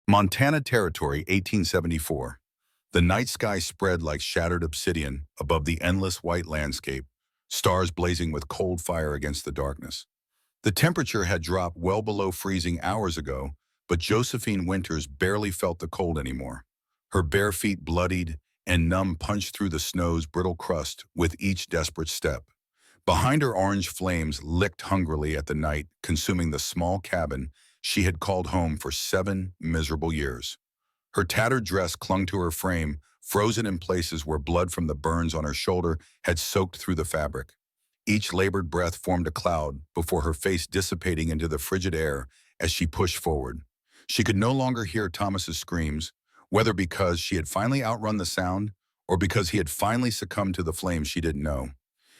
Montana Territory, 1874. The night sky spread like shattered obsidian above the endless white landscape, stars blazing with cold fire against the darkness. The temperature had dropped well below freezing hours ago, but Josephine Winters barely felt the cold anymore. Her bare feet bloodied and numb punched through the snow's brittle crust with each desperate step. Behind her, orange flames licked hungrily at the night, consuming the small cabin she had called home for 7 miserable years. Her tattered dress clung to her frame, frozen in places where blood from the burns on her shoulder had soaked through the fabric. Each labored breath formed a cloud before her face dissipating into the frigid air as she pushed forward. She could no longer hear Thomas's screams, whether because she had finally outrun the sound or because he had finally succumbed to the flames she didn't know.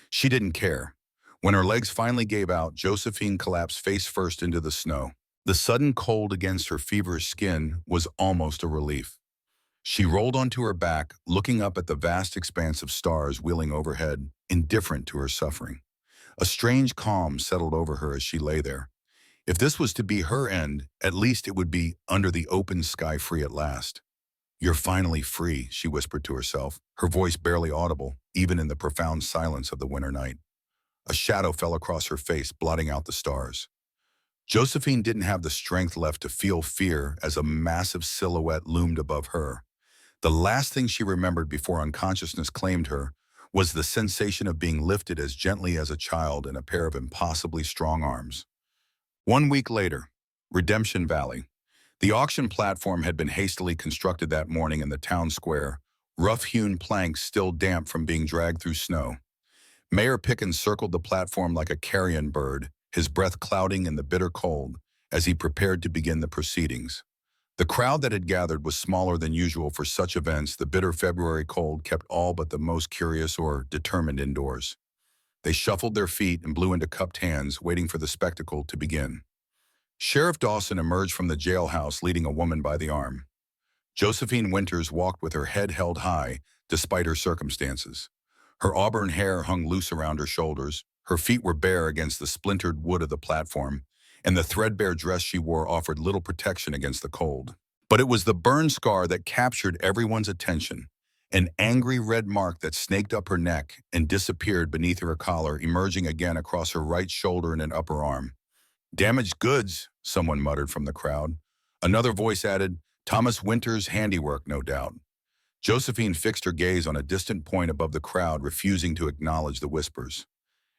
She didn't care. When her legs finally gave out, Josephine collapsed face first into the snow. The sudden cold against her feverish skin was almost a relief. She rolled onto her back, looking up at the vast expanse of stars wheeling overhead, indifferent to her suffering. A strange calm settled over her as she lay there. If this was to be her end, at least it would be under the open sky, free at last. "You're finally free," she whispered to herself, her voice barely audible, even in the profound silence of the winter night. A shadow fell across her face, blotting out the stars. Josephine didn't have the strength left to feel fear as a massive silhouette loomed above her. The last thing she remembered before unconsciousness claimed her was the sensation of being lifted as gently as a child in a pair of impossibly strong arms. 1 week later, Redemption Valley. The auction platform had been hastily constructed that morning in the town square, rough-hewn planks still damp from being dragged through snow. Mayor Pickens circled the platform like a carrion bird, his breath clouding in the bitter cold as he prepared to begin the proceedings. The crowd that had gathered was smaller than usual for such events. The bitter February cold kept all but the most curious or determined indoors. They shuffled their feet and blew into cupped hands, waiting for the spectacle to begin. Sheriff Dawson emerged from the jailhouse leading a woman by the arm. Josephine Winters walked with her head held high, despite her circumstances. Her auburn hair hung loose around her shoulders, her feet were bare against the splintered wood of the platform, and the threadbare dress she wore offered little protection against the cold. But it was the burn scar that captured everyone's attention, an angry red mark that snaked up her neck and disappeared beneath her collar, emerging again across her right shoulder and an upper arm. "Damaged goods," someone muttered from the crowd. Another voice added, "Thomas Winters' handiwork, no doubt." Josephine fixed her gaze on a distant point above the crowd, refusing to acknowledge the whispers.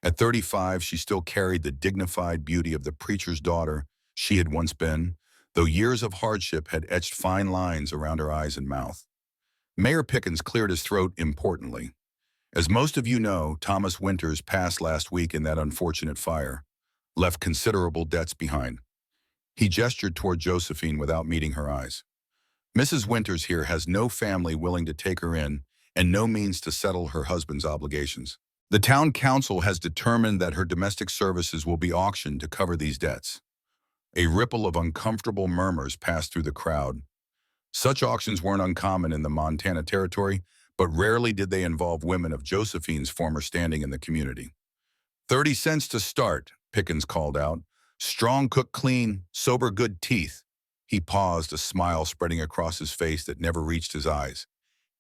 At 35, she still carried the dignified beauty of the preacher's daughter she had once been, though years of hardship had etched fine lines around her eyes and mouth. Mayor Pickens cleared his throat importantly. "As most of you know, Thomas Winters passed last week in that unfortunate fire, left considerable debts behind." He gestured toward Josephine without meeting her eyes. "Mrs. Winters here has no family willing to take her in and no means to settle her husband's obligations. The town council has determined that her domestic services will be auctioned to cover these debts." A ripple of uncomfortable murmurs passed through the crowd. Such auctions weren't uncommon in the Montana Territory, but rarely did they involve women of Josephine's former standing in the community. 30 cents to start," Pickens called out. "Strong, cooked clean, sober, good teeth." He paused, a smile spreading across his face that never reached his eyes.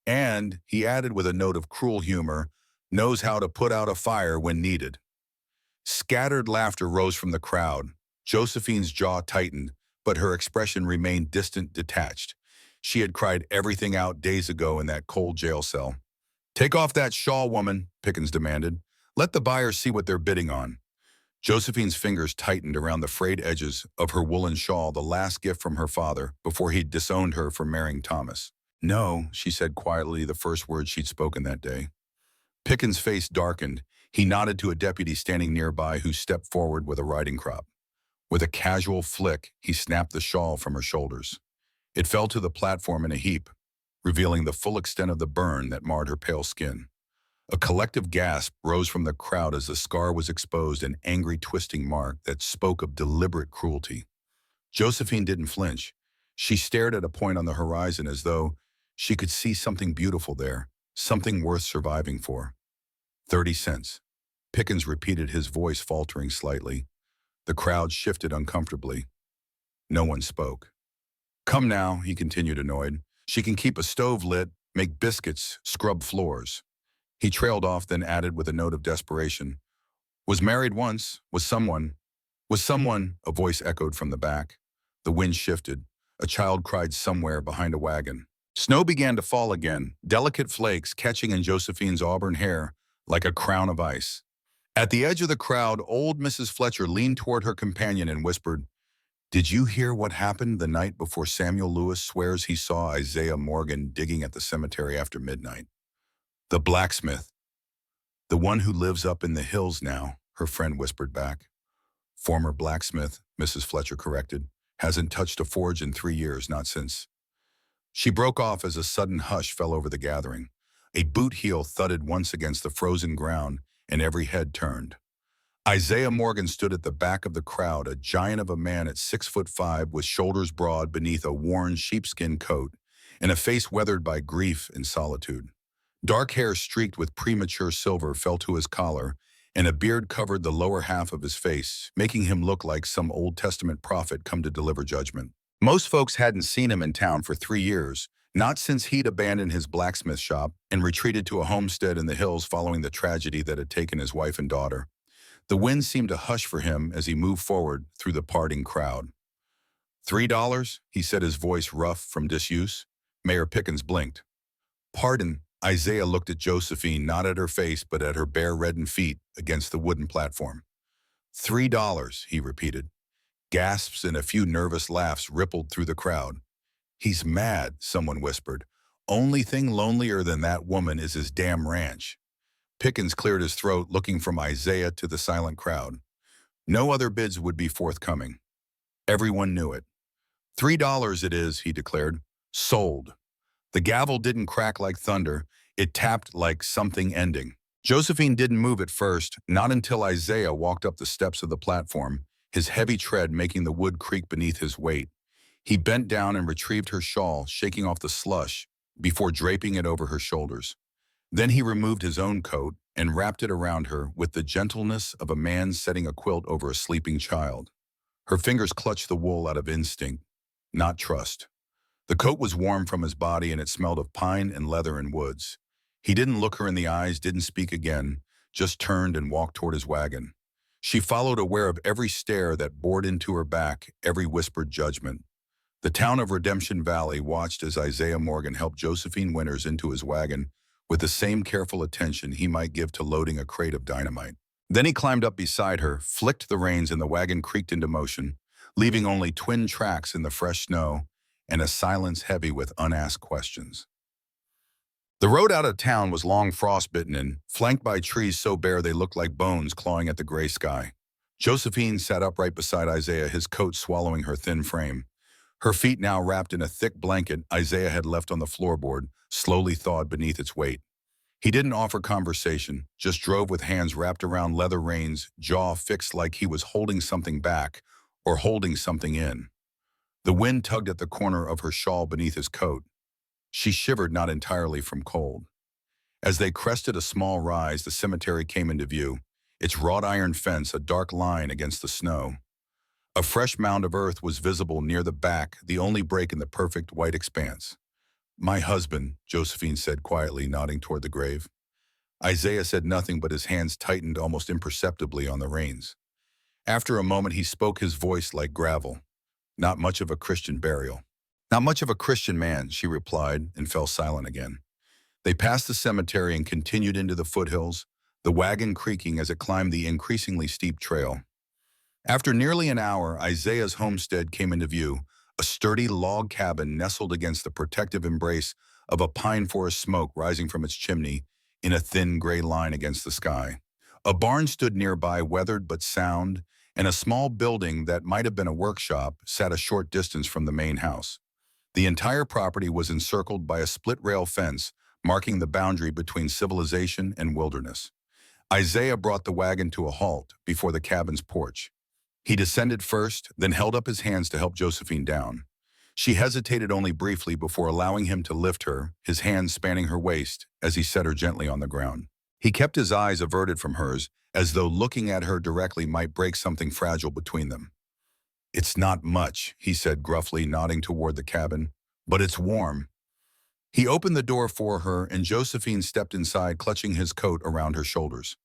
"And," he added with a note of cruel humor, "knows how to put out a fire when needed." Scattered laughter rose from the crowd. Josephine's jaw tightened, but her expression remained distant, detached. She had cried everything out days ago in that cold jail cell. "Take off that shawl, woman," Pickens demanded. "Let the buyers see what they're bidding on." Josephine's fingers tightened around the frayed edges of her woolen shawl, the last gift from her father before he'd disowned her for marrying Thomas. "No," she said quietly, the first words she'd spoken that day. Pickens' face darkened. He nodded to a deputy standing nearby who stepped forward with a riding crop. With a casual flick, he snapped the shawl from her shoulders. It fell to the platform in a heap, revealing the full extent of the burn that marred her pale skin. A collective gasp rose from the crowd as the scar was exposed, an angry twisting mark that spoke of deliberate cruelty. Josephine didn't flinch. She stared at a point on the horizon as though she could see something beautiful there, something worth surviving for. 30 cents. Pickens repeated, his voice faltering slightly. The crowd shifted uncomfortably. No one spoke. Come now, he continued, annoyed. She can keep a stove lit, make biscuits, scrub floors. He trailed off, then added with a note of desperation. Was married once, was someone, a voice echoed from the back. The wind shifted. A child cried somewhere behind a wagon. Snow began to fall again, delicate flakes catching in Josephine's auburn hair like a crown of ice. At the edge of the crowd, old Mrs. Fletcher leaned toward her companion and whispered, "Did you hear what happened the night before Samuel Lewis swears he saw Isaiah Morgan digging at the cemetery after midnight?" "The blacksmith. The one who lives up in the hills now," her friend whispered back. "Former blacksmith," Mrs. Fletcher corrected. "Hasn't touched a forge in 3 years, not since." She broke off as a sudden hush fell over the gathering. A boot heel thudded once against the frozen ground, and every head turned. Isaiah Morgan stood at the back of the crowd, a giant of a man at 6'5", with shoulders broad beneath a worn sheepskin coat, and a face weathered by grief and solitude. Dark hair streaked with premature silver fell to his collar, and a beard covered the lower half of his face, making him look like some Old Testament prophet come to deliver judgment. Most folks hadn't seen him in town for 3 years, not since he'd abandoned his blacksmith shop and retreated to a homestead in the hills following the tragedy that had taken his wife and daughter. The wind seemed to hush for him as he moved forward through the parting crowd. $3, he said, his voice rough from disuse. Mayor Pickens blinked. "Pardon." Isaiah looked at Josephine, not at her face, but at her bare reddened feet against the wooden platform. $3, he repeated. Gasps and a few nervous laughs rippled through the crowd. "He's mad," someone whispered. "Only thing lonelier than that woman is his damn ranch." Pickens cleared his throat, looking from Isaiah to the silent crowd. No other bids would be forthcoming. Everyone knew it. $3 it is, he declared. Sold. The gavel didn't crack like thunder. It tapped like something ending. Josephine didn't move at first, not until Isaiah walked up the steps of the platform, his heavy tread making the wood creak beneath his weight. He bent down and retrieved her shawl, shaking off the slush, before draping it over her shoulders. Then he removed his own coat and wrapped it around her with the gentleness of a man setting a quilt over a sleeping child. Her fingers clutched the wool out of instinct, not trust. The coat was warm from his body and it smelled of pine and leather and woods. He didn't look her in the eyes, didn't speak again, just turned and walked toward his wagon. She followed, aware of every stare that bored into her back, every whispered judgment. The town of Redemption Valley watched as Isaiah Morgan helped Josephine Winters into his wagon with the same careful attention he might give to loading a crate of dynamite. Then he climbed up beside her, flicked the reins, and the wagon creaked into motion, leaving only twin tracks in the fresh snow and a silence heavy with unasked questions. The road out of town was long frostbitten and flanked by trees so bare they looked like bones clawing at the gray sky. Josephine sat upright beside Isaiah, his coat swallowing her thin frame. Her feet now wrapped in a thick blanket Isaiah had left on the floorboard, slowly thawed beneath its weight. He didn't offer conversation, just drove with hands wrapped around leather reins, jaw fixed like he was holding something back or holding something in. The wind tugged at the corner of her shawl beneath his coat. She shivered, not entirely from cold. As they crested a small rise, the cemetery came into view, its wrought iron fence a dark line against the snow. A fresh mound of earth was visible near the back, the only break in the perfect white expanse. "My husband," Josephine said quietly, nodding toward the grave. Isaiah said nothing, but his hands tightened almost imperceptibly on the reins. After a moment, he spoke, his voice like gravel. "Not much of a Christian burial." "Not much of a Christian man," she replied, and fell silent again. They passed the cemetery and continued into the foothills, the wagon creaking as it climbed the increasingly steep trail. After nearly an hour, Isaiah's homestead came into view, a sturdy log cabin nestled against the protective embrace of a pine forest, smoke rising from its chimney in a thin gray line against the sky. A barn stood nearby, weathered but sound, and a small building that might have been a workshop sat a short distance from the main house. The entire property was encircled by a split-rail fence, marking the boundary between civilization and wilderness. Isaiah brought the wagon to a halt before the cabin's porch. He descended first, then held up his hands to help Josephine down. She hesitated only briefly before allowing him to lift her, his hands spanning her waist as he set her gently on the ground. He kept his eyes averted from hers, as though looking at her directly might break something fragile between them. "It's not much," he said gruffly, nodding toward the cabin, "but it's warm." He opened the door for her, and Josephine stepped inside, clutching his coat around her shoulders.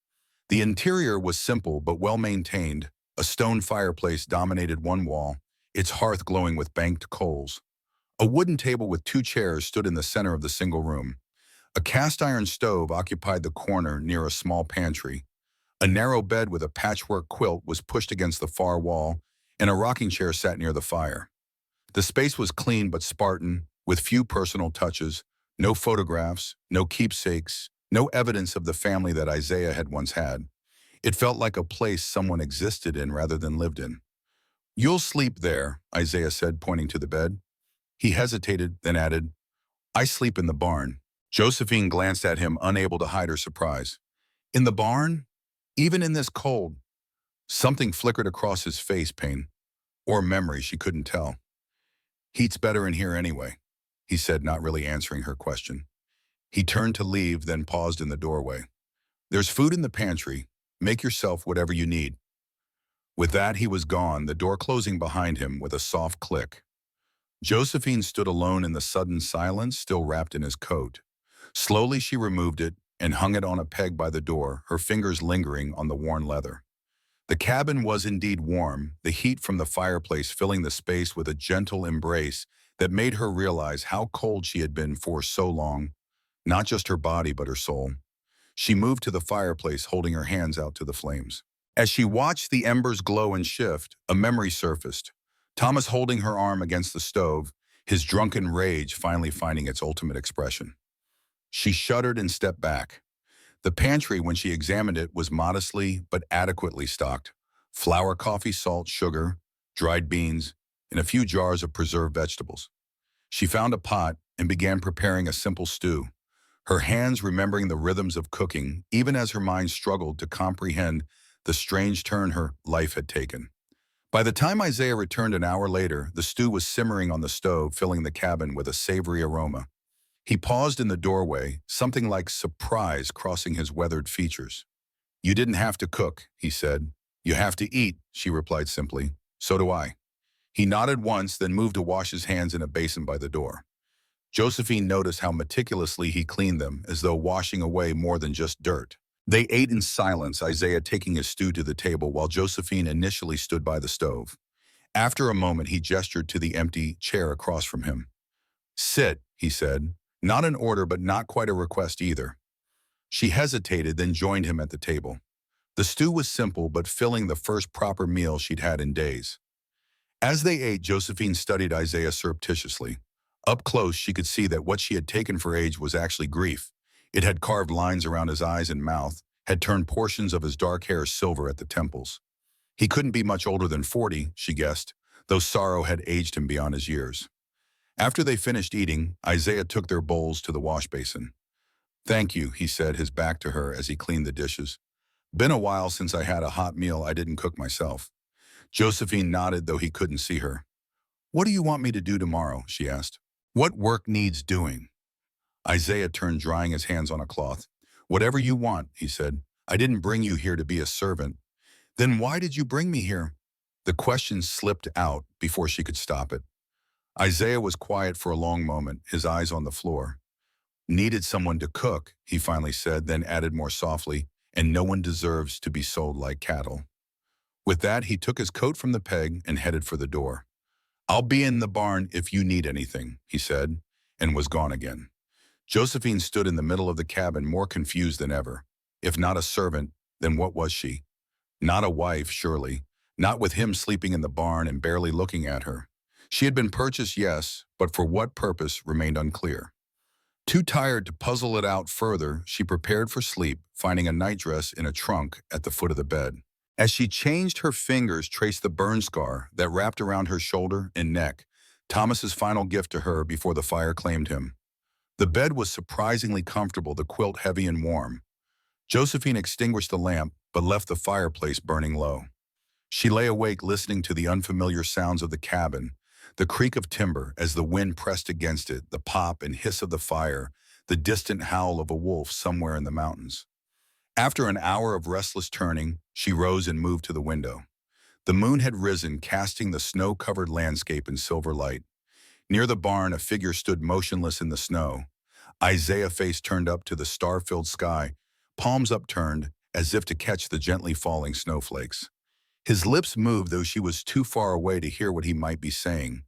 The interior was simple but well-maintained. A stone fireplace dominated one wall, its hearth glowing with banked coals. A wooden table with two chairs stood in the center of the single room. A cast-iron stove occupied the corner near a small pantry. A narrow bed with a patchwork quilt was pushed against the far wall, and a rocking chair sat near the fire. The space was clean but Spartan, with few personal touches, no photographs, no keepsakes, no evidence of the family that Isaiah had once had. It felt like a place someone existed in rather than lived in. "You'll sleep there," Isaiah said, pointing to the bed. He hesitated, then added, "I sleep in the barn." Josephine glanced at him, unable to hide her surprise. "In the barn? Even in this cold?" Something flickered across his face, pain. Or memory, she couldn't tell. "Heat's better in here anyway," he said, not really answering her question. He turned to leave, then paused in the doorway. "There's food in the pantry. Make yourself whatever you need." With that, he was gone, the door closing behind him with a soft click. Josephine stood alone in the sudden silence, still wrapped in his coat. Slowly, she removed it and hung it on a peg by the door, her fingers lingering on the worn leather. The cabin was indeed warm, the heat from the fireplace filling the space with a gentle embrace that made her realize how cold she had been for so long, not just her body but her soul. She moved to the fireplace, holding her hands out to the flames. As she watched the embers glow and shift, a memory surfaced. Thomas holding her arm against the stove, his drunken rage finally finding its ultimate expression. She shuddered and stepped back. The pantry, when she examined it, was modestly but adequately stocked. Flour, coffee, salt, sugar, dried beans, and a few jars of preserved vegetables. She found a pot and began preparing a simple stew, her hands remembering the rhythms of cooking, even as her mind struggled to comprehend the strange turn her life had taken. By the time Isaiah returned an hour later, the stew was simmering on the stove, filling the cabin with a savory aroma. He paused in the doorway, something like surprise crossing his weathered features. "You didn't have to cook," he said. "You have to eat," she replied simply. "So do I." He nodded once, then moved to wash his hands in a basin by the door. Josephine noticed how meticulously he cleaned them, as though washing away more than just dirt. They ate in silence, Isaiah taking his stew to the table while Josephine initially stood by the stove. After a moment, he gestured to the empty chair across from him. "Sit," he said. Not an order, but not quite a request either. She hesitated, then joined him at the table. The stew was simple, but filling, the first proper meal she'd had in days. As they ate, Josephine studied Isaiah surreptitiously. Up close, she could see that what she had taken for age was actually grief. It had carved lines around his eyes and mouth, had turned portions of his dark hair silver at the temples. He couldn't be much older than 40, she guessed, though sorrow had aged him beyond his years. After they finished eating, Isaiah took their bowls to the wash basin. "Thank you," he said, his back to her as he cleaned the dishes. "Been a while since I had a hot meal I didn't cook myself." Josephine nodded, though he couldn't see her. "What do you want me to do tomorrow?" she asked. "What work needs doing?" Isaiah turned, drying his hands on a cloth. "Whatever you want," he said. "I didn't bring you here to be a servant." "Then why did you bring me here?" The question slipped out before she could stop it. Isaiah was quiet for a long moment, his eyes on the floor. "Needed someone to cook," he finally said, then added more softly, "and no one deserves to be sold like cattle." With that, he took his coat from the peg and headed for the door. "I'll be in the barn if you need anything," he said, and was gone again. Josephine stood in the middle of the cabin, more confused than ever. If not a servant, then what was she? Not a wife, surely. Not with him sleeping in the barn and barely looking at her. She had been purchased, yes, but for what purpose remained unclear. Too tired to puzzle it out further, she prepared for sleep, finding a nightdress in a trunk at the foot of the bed. As she changed, her fingers traced the burn scar that wrapped around her shoulder and neck, Thomas's final gift to her before the fire claimed him. The bed was surprisingly comfortable, the quilt heavy and warm. Josephine extinguished the lamp, but left the fireplace burning low. She lay awake, listening to the unfamiliar sounds of the cabin, the creak of timber as the wind pressed against it, the pop and hiss of the fire, the distant howl of a wolf somewhere in the mountains. After an hour of restless turning, she rose and moved to the window. The moon had risen, casting the snow-covered landscape in silver light. Near the barn, a figure stood motionless in the snow. Isaiah's face turned up to the star-filled sky, palms upturned, as if to catch the gently falling snowflakes. His lips moved, though she was too far away to hear what he might be saying.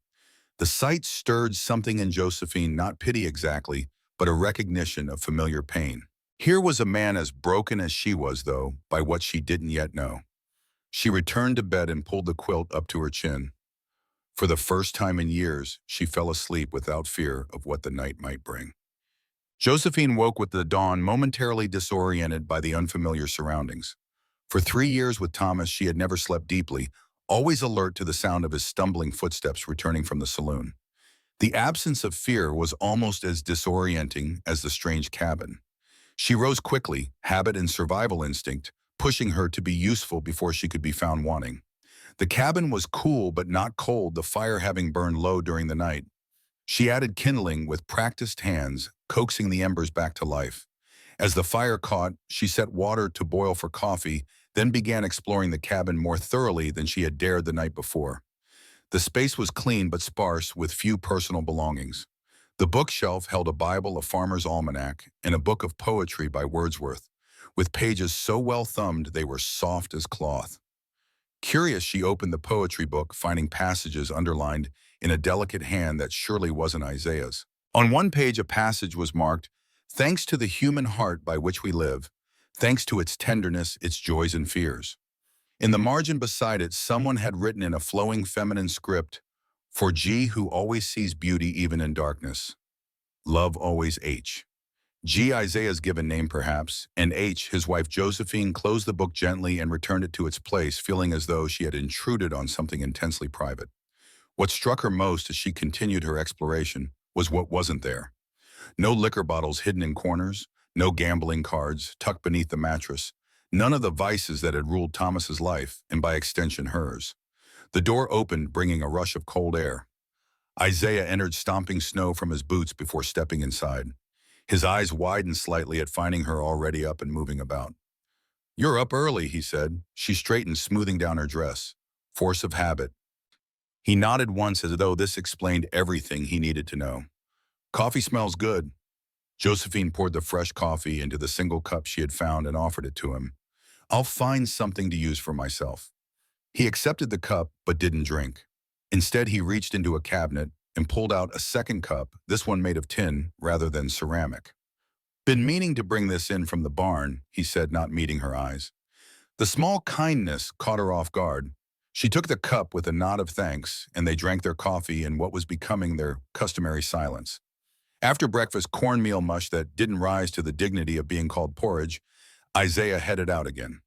The sight stirred something in Josephine, not pity exactly, but a recognition of familiar pain. Here was a man as broken as she was, though, by what she didn't yet know. She returned to bed and pulled the quilt up to her chin. For the first time in years, she fell asleep without fear of what the night might bring. Josephine woke with the dawn, momentarily disoriented by the unfamiliar surroundings. For 3 years with Thomas, she had never slept deeply, always alert to the sound of his stumbling footsteps returning from the saloon. The absence of fear was almost as disorienting as the strange cabin. She rose quickly, habit and survival instinct, pushing her to be useful before she could be found wanting. The cabin was cool but not cold, the fire having burned low during the night. She added kindling with practiced hands, coaxing the embers back to life. As the fire caught, she set water to boil for coffee, then began exploring the cabin more thoroughly than she had dared the night before. The space was clean but sparse, with few personal belongings. The bookshelf held a Bible, a farmer's almanac, and a book of poetry by Wordsworth, with pages so well thumbed they were soft as cloth. Curious, she opened the poetry book, finding passages underlined in a delicate hand that surely wasn't Isaiah's. On one page, a passage was marked, "Thanks to the human heart by which we live, thanks to its tenderness, its joys and fears." In the margin beside it, someone had written in a flowing feminine script, "For G, who always sees beauty even in darkness. Love always H." G, Isaiah's given name perhaps, and H, his wife Josephine, closed the book gently and returned it to its place, feeling as though she had intruded on something intensely private. What struck her most as she continued her exploration was what wasn't there. No liquor bottles hidden in corners, no gambling cards tucked beneath the mattress, none of the vices that had ruled Thomas's life, and by extension hers. The door opened, bringing a rush of cold air. Isaiah entered, stomping snow from his boots before stepping inside. His eyes widened slightly at finding her already up and moving about. "You're up early," he said. She straightened, smoothing down her dress. Force of habit. He nodded once, as though this explained everything he needed to know. "Coffee smells good." Josephine poured the fresh coffee into the single cup she had found and offered it to him. "I'll find something to use for myself." He accepted the cup but didn't drink. Instead, he reached into a cabinet and pulled out a second cup, this one made of tin rather than ceramic. "Been meaning to bring this in from the barn," he said, not meeting her eyes. The small kindness caught her off guard. She took the cup with a nod of thanks, and they drank their coffee in what was becoming their customary silence. After breakfast cornmeal mush that didn't rise to the dignity of being called porridge, Isaiah headed out again.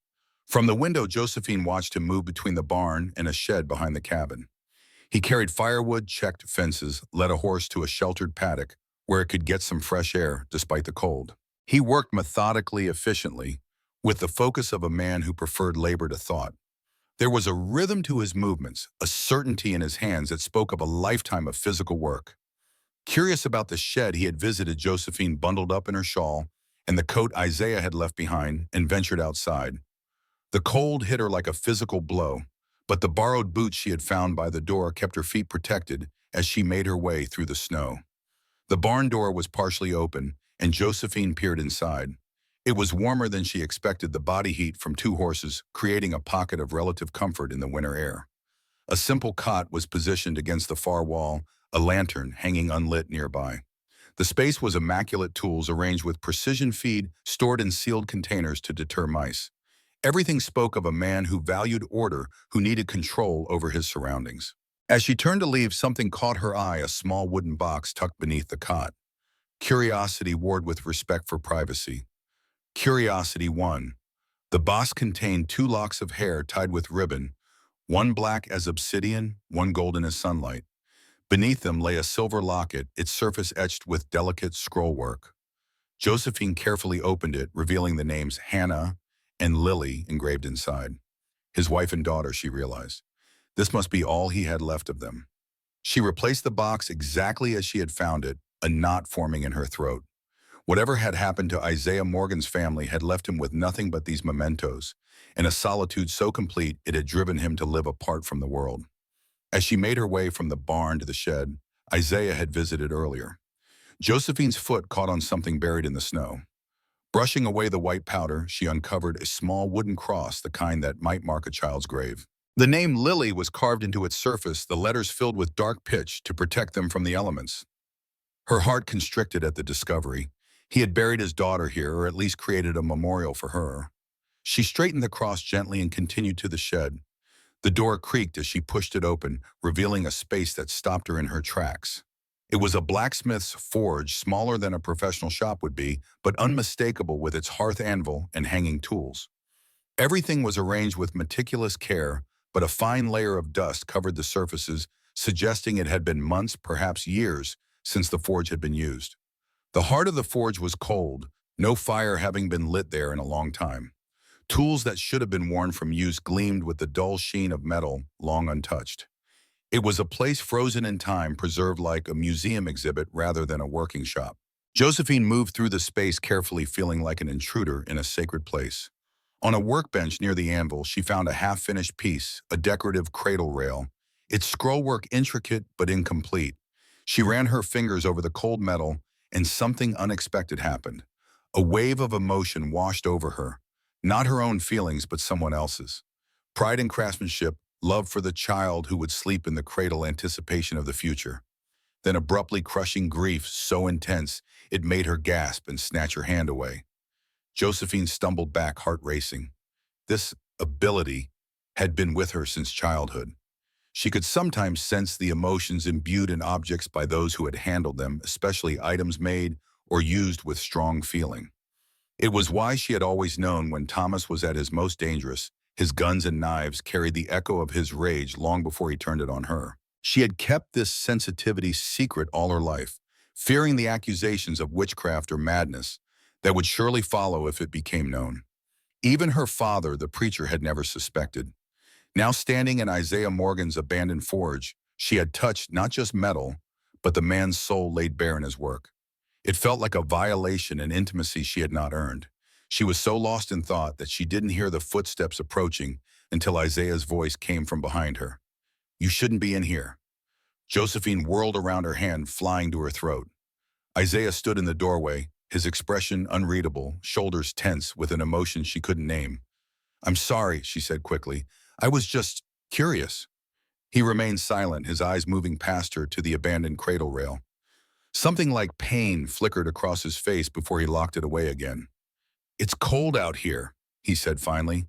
From the window, Josephine watched him move between the barn and a shed behind the cabin. He carried firewood, checked fences, led a horse to a sheltered paddock where it could get some fresh air despite the cold. He worked methodically, efficiently, with the focus of a man who preferred labor to thought. There was a rhythm to his movements, a certainty in his hands that spoke of a lifetime of physical work. Curious about the shed he had visited, Josephine bundled up in her shawl and the coat Isaiah had left behind and ventured outside. The cold hit her like a physical blow, but the borrowed boots she had found by the door kept her feet protected as she made her way through the snow. The barn door was partially open, and Josephine peered inside. It was warmer than she expected, the body heat from 2 horses creating a pocket of relative comfort in the winter air. A simple cot was positioned against the far wall, a lantern hanging unlit nearby. The space was immaculate, tools arranged with precision feed stored in sealed containers to deter mice. Everything spoke of a man who valued order, who needed control over his surroundings. As she turned to leave, something caught her eye, a small wooden box tucked beneath the cot. Curiosity warred with respect for privacy. Curiosity won. The box contained 2 locks of hair tied with ribbon, one black as obsidian, one golden as sunlight. Beneath them lay a silver locket, its surface etched with delicate scrollwork. Josephine carefully opened it, revealing the names Hannah and Lily engraved inside. His wife and daughter, she realized. This must be all he had left of them. She replaced the box exactly as she had found it, a knot forming in her throat. Whatever had happened to Isaiah Morgan's family had left him with nothing but these mementos, and a solitude so complete it had driven him to live apart from the world. As she made her way from the barn to the shed Isaiah had visited earlier, Josephine's foot caught on something buried in the snow. Brushing away the white powder, she uncovered a small wooden cross, the kind that might mark a child's grave. The name Lily was carved into its surface, the letters filled with dark pitch to protect them from the elements. Her heart constricted at the discovery. He had buried his daughter here, or at least created a memorial for her. She straightened the cross gently and continued to the shed. The door creaked as she pushed it open, revealing a space that stopped her in her tracks. It was a blacksmith's forge, smaller than a professional shop would be, but unmistakable with its hearth anvil and hanging tools. Everything was arranged with meticulous care, but a fine layer of dust covered the surfaces, suggesting it had been months, perhaps years, since the forge had been used. The heart of the forge was cold, no fire having been lit there in a long time. Tools that should have been worn from use gleamed with the dull sheen of metal, long untouched. It was a place frozen in time, preserved like a museum exhibit rather than a working shop. Josephine moved through the space carefully, feeling like an intruder in a sacred place. On a workbench near the anvil, she found a half-finished piece, a decorative cradle rail, its scrollwork intricate but incomplete. She ran her fingers over the cold metal, and something unexpected happened. A wave of emotion washed over her, not her own feelings but someone else's. Pride in craftsmanship, love for the child who would sleep in the cradle, anticipation of the future. Then abruptly crushing grief so intense it made her gasp and snatch her hand away. Josephine stumbled back, heart racing. This ability had been with her since childhood. She could sometimes sense the emotions imbued in objects by those who had handled them, especially items made or used with strong feeling. It was why she had always known when Thomas was at his most dangerous, his guns and knives carried the echo of his rage long before he turned it on her. She had kept this sensitivity secret all her life, fearing the accusations of witchcraft or madness that would surely follow if it became known. Even her father, the preacher, had never suspected. Now standing in Isaiah Morgan's abandoned forge, she had touched not just metal, but the man's soul laid bare in his work. It felt like a violation and intimacy she had not earned. She was so lost in thought that she didn't hear the footsteps approaching until Isaiah's voice came from behind her. "You shouldn't be in here." Josephine whirled around, her hand flying to her throat. Isaiah stood in the doorway, his expression unreadable, shoulders tense with an emotion she couldn't name. "I'm sorry," she said quickly. "I was just curious." He remained silent, his eyes moving past her to the abandoned cradle rail. Something like pain flickered across his face before he locked it away again. "It's cold out here," he said finally.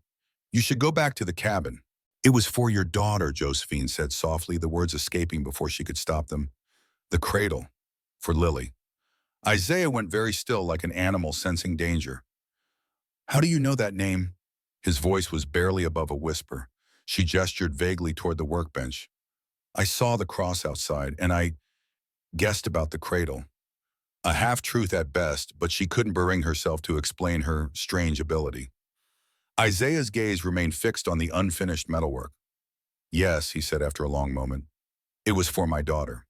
"You should go back to the cabin." "It was for your daughter," Josephine said softly, the words escaping before she could stop them. "The cradle. For Lily." Isaiah went very still, like an animal sensing danger. "How do you know that name?" His voice was barely above a whisper. She gestured vaguely toward the workbench. "I saw the cross outside, and I guessed about the cradle." A half-truth at best, but she couldn't bring herself to explain her strange ability. Isaiah's gaze remained fixed on the unfinished metalwork. "Yes," he said after a long moment. "It was for my daughter."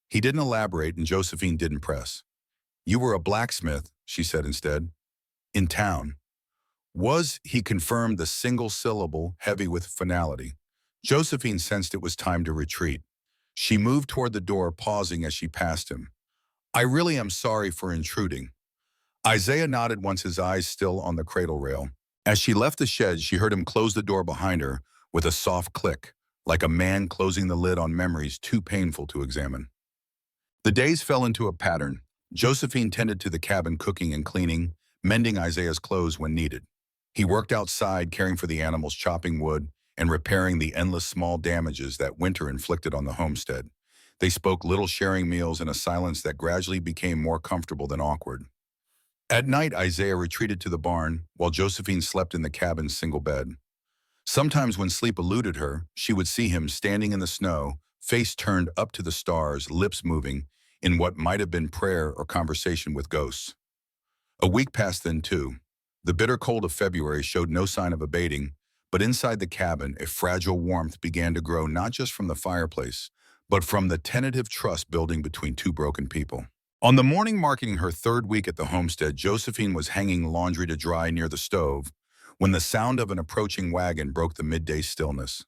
He didn't elaborate, and Josephine didn't press. "You were a blacksmith," she said instead. "In town." Was, he confirmed, the single syllable heavy with finality. Josephine sensed it was time to retreat. She moved toward the door, pausing as she passed him. "I really am sorry for intruding." Isaiah nodded, once his eyes still on the cradle rail. As she left the shed, she heard him close the door behind her with a soft click, like a man closing the lid on memories too painful to examine. The days fell into a pattern. Josephine tended to the cabin, cooking and cleaning, mending Isaiah's clothes when needed. He worked outside, caring for the animals, chopping wood, and repairing the endless small damages that winter inflicted on the homestead. They spoke little, sharing meals in a silence that gradually became more comfortable than awkward. At night, Isaiah retreated to the barn, while Josephine slept in the cabin's single bed. Sometimes when sleep eluded her, she would see him standing in the snow, face turned up to the stars, lips moving, in what might have been prayer or conversation with ghosts. A week passed then, too. The bitter cold of February showed no sign of abating, but inside the cabin, a fragile warmth began to grow, not just from the fireplace, but from the tentative trust building between two broken people. On the morning marking her third week at the homestead, Josephine was hanging laundry to dry near the stove when the sound of an approaching wagon broke the midday stillness.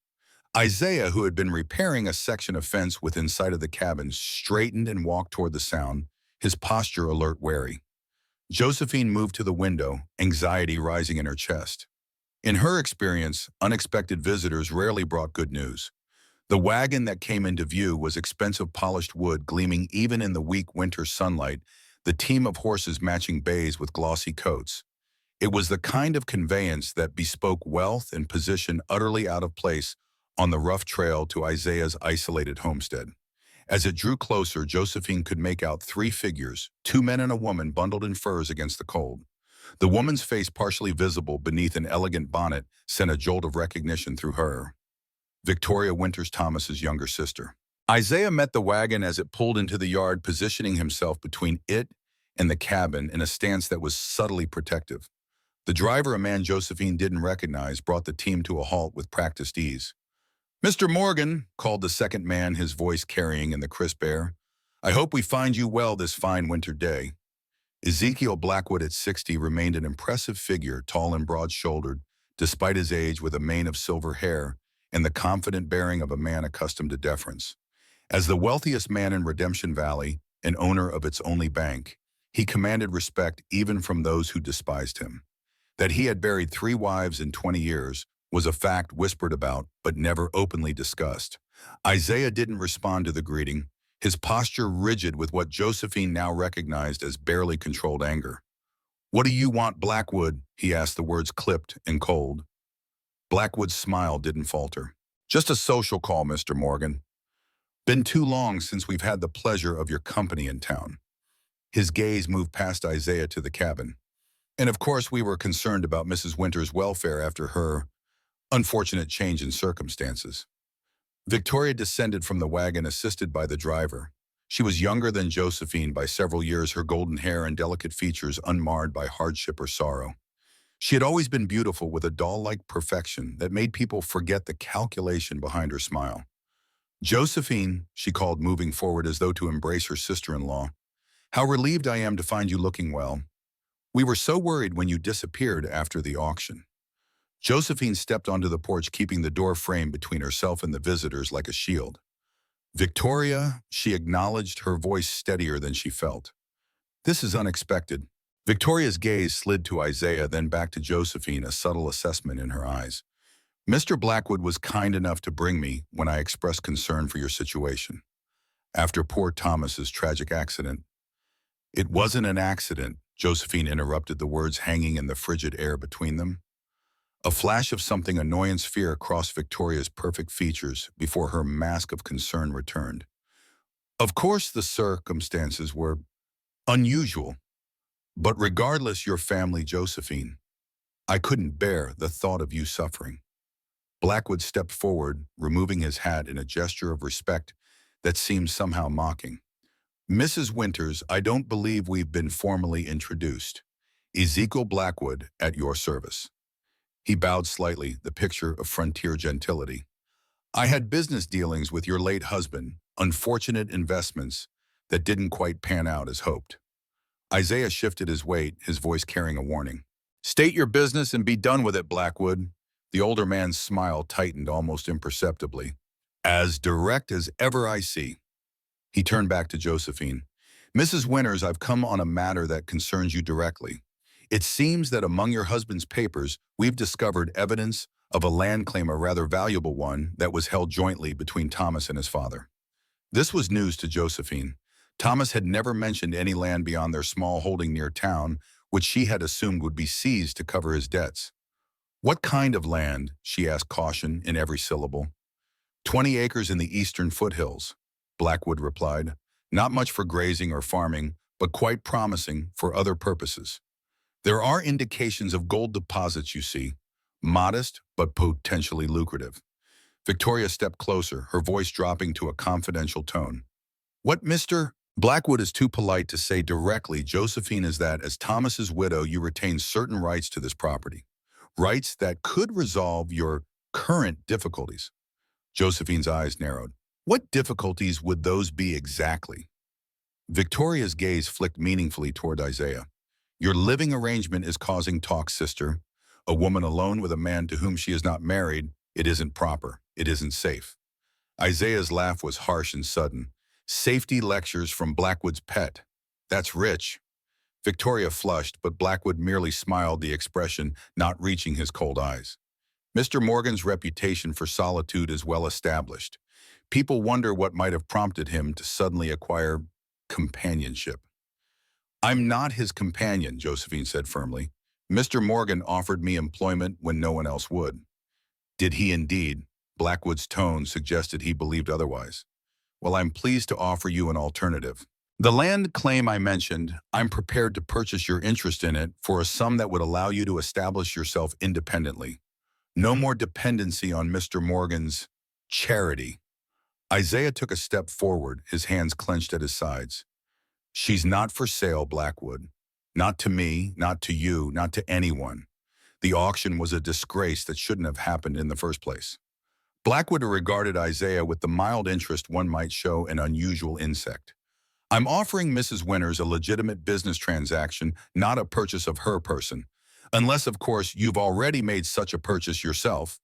Isaiah, who had been repairing a section of fence within sight of the cabin, straightened and walked toward the sound, his posture alert, wary. Josephine moved to the window, anxiety rising in her chest. In her experience, unexpected visitors rarely brought good news. The wagon that came into view was expensive polished wood gleaming even in the weak winter sunlight, the team of horses matching bays with glossy coats. It was the kind of conveyance that bespoke wealth and position utterly out of place on the rough trail to Isaiah's isolated homestead. As it drew closer, Josephine could make out three figures, two men and a woman bundled in furs against the cold. The woman's face, partially visible beneath an elegant bonnet, sent a jolt of recognition through her. Victoria Winters, Thomas's younger sister. Isaiah met the wagon as it pulled into the yard, positioning himself between it and the cabin in a stance that was subtly protective. The driver, a man Josephine didn't recognize, brought the team to a halt with practiced ease. "Mr. Morgan," called the second man, his voice carrying in the crisp air, "I hope we find you well this fine winter day." Ezekiel Blackwood, at 60, remained an impressive figure, tall and broad-shouldered, despite his age, with a mane of silver hair and the confident bearing of a man accustomed to deference. As the wealthiest man in Redemption Valley and owner of its only bank, he commanded respect even from those who despised him. That he had buried 3 wives in 20 years was a fact whispered about but never openly discussed. Isaiah didn't respond to the greeting, his posture rigid with what Josephine now recognized as barely controlled anger. "What do you want, Blackwood?" he asked, the words clipped and cold. Blackwood's smile didn't falter. "Just a social call, Mr. Morgan. Been too long since we've had the pleasure of your company in town." His gaze moved past Isaiah to the cabin. "And of course we were concerned about Mrs. Winters' welfare after her unfortunate change in circumstances." Victoria descended from the wagon, assisted by the driver. She was younger than Josephine by several years, her golden hair and delicate features unmarred by hardship or sorrow. She had always been beautiful, with a doll-like perfection that made people forget the calculation behind her smile. "Josephine," she called, moving forward as though to embrace her sister-in-law, "how relieved I am to find you looking well. We were so worried when you disappeared after the auction." Josephine stepped onto the porch, keeping the door frame between herself and the visitors like a shield. "Victoria," she acknowledged, her voice steadier than she felt. "This is unexpected." Victoria's gaze slid to Isaiah, then back to Josephine, a subtle assessment in her eyes. "Mr. Blackwood was kind enough to bring me when I expressed concern for your situation. After poor Thomas's tragic accident." "It wasn't an accident," Josephine interrupted, the words hanging in the frigid air between them. A flash of something annoyance, fear crossed Victoria's perfect features before her mask of concern returned. "Of course the circumstances were unusual. But regardless, your family, Josephine, I couldn't bear the thought of you suffering." Blackwood stepped forward, removing his hat in a gesture of respect that seemed somehow mocking. "Mrs. Winters, I don't believe we've been formally introduced. Ezekiel Blackwood, at your service." He bowed slightly, the picture of frontier gentility. "I had business dealings with your late husband, unfortunate investments that didn't quite pan out as hoped." Isaiah shifted his weight, his voice carrying a warning. "State your business and be done with it, Blackwood." The older man's smile tightened almost imperceptibly. "As direct as ever I see." He turned back to Josephine. "Mrs. Winters, I've come on a matter that concerns you directly. It seems that among your husband's papers, we've discovered evidence of a land claim, a rather valuable one, that was held jointly between Thomas and his father." This was news to Josephine. Thomas had never mentioned any land beyond their small holding near town, which she had assumed would be seized to cover his debts. "What kind of land?" she asked, caution in every syllable. 20 acres in the eastern foothills," Blackwood replied. "Not much for grazing or farming, but quite promising for other purposes. There are indications of gold deposits, you see. Modest, but potentially lucrative." Victoria stepped closer, her voice dropping to a confidential tone. "What Mr. Blackwood is too polite to say directly, Josephine, is that as Thomas's widow, you retain certain rights to this property. Rights that could resolve your current difficulties." Josephine's eyes narrowed. "What difficulties would those be exactly?" Victoria's gaze flicked meaningfully toward Isaiah. Your living arrangement is causing talk, sister. A woman alone with a man to whom she is not married, it isn't proper. It isn't safe. Isaiah's laugh was harsh and sudden. Safety lectures from Blackwood's pet. That's rich. Victoria flushed, but Blackwood merely smiled, the expression not reaching his cold eyes. Mr. Morgan's reputation for solitude is well established. People wonder what might have prompted him to suddenly acquire companionship. I'm not his companion, Josephine said firmly. Mr. Morgan offered me employment when no one else would. Did he indeed? Blackwood's tone suggested he believed otherwise. Well, I'm pleased to offer you an alternative. The land claim I mentioned, I'm prepared to purchase your interest in it for a sum that would allow you to establish yourself independently. No more dependency on Mr. Morgan's charity. Isaiah took a step forward, his hands clenched at his sides. She's not for sale, Blackwood. Not to me, not to you, not to anyone. The auction was a disgrace that shouldn't have happened in the first place. Blackwood regarded Isaiah with the mild interest one might show an unusual insect. I'm offering Mrs. Winters a legitimate business transaction, not a purchase of her person. Unless, of course, you've already made such a purchase yourself.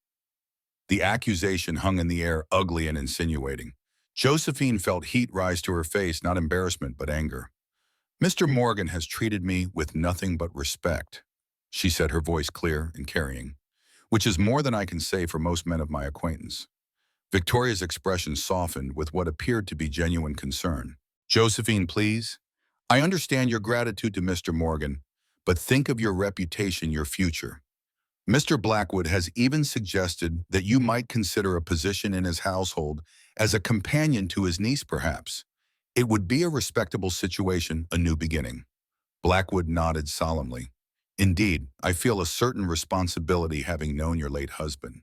The accusation hung in the air, ugly and insinuating. Josephine felt heat rise to her face, not embarrassment, but anger. Mr. Morgan has treated me with nothing but respect, she said, her voice clear and carrying, which is more than I can say for most men of my acquaintance. Victoria's expression softened with what appeared to be genuine concern. Josephine, please. I understand your gratitude to Mr. Morgan, but think of your reputation, your future. Mr. Blackwood has even suggested that you might consider a position in his household as a companion to his niece, perhaps. It would be a respectable situation, a new beginning. Blackwood nodded solemnly. Indeed, I feel a certain responsibility having known your late husband,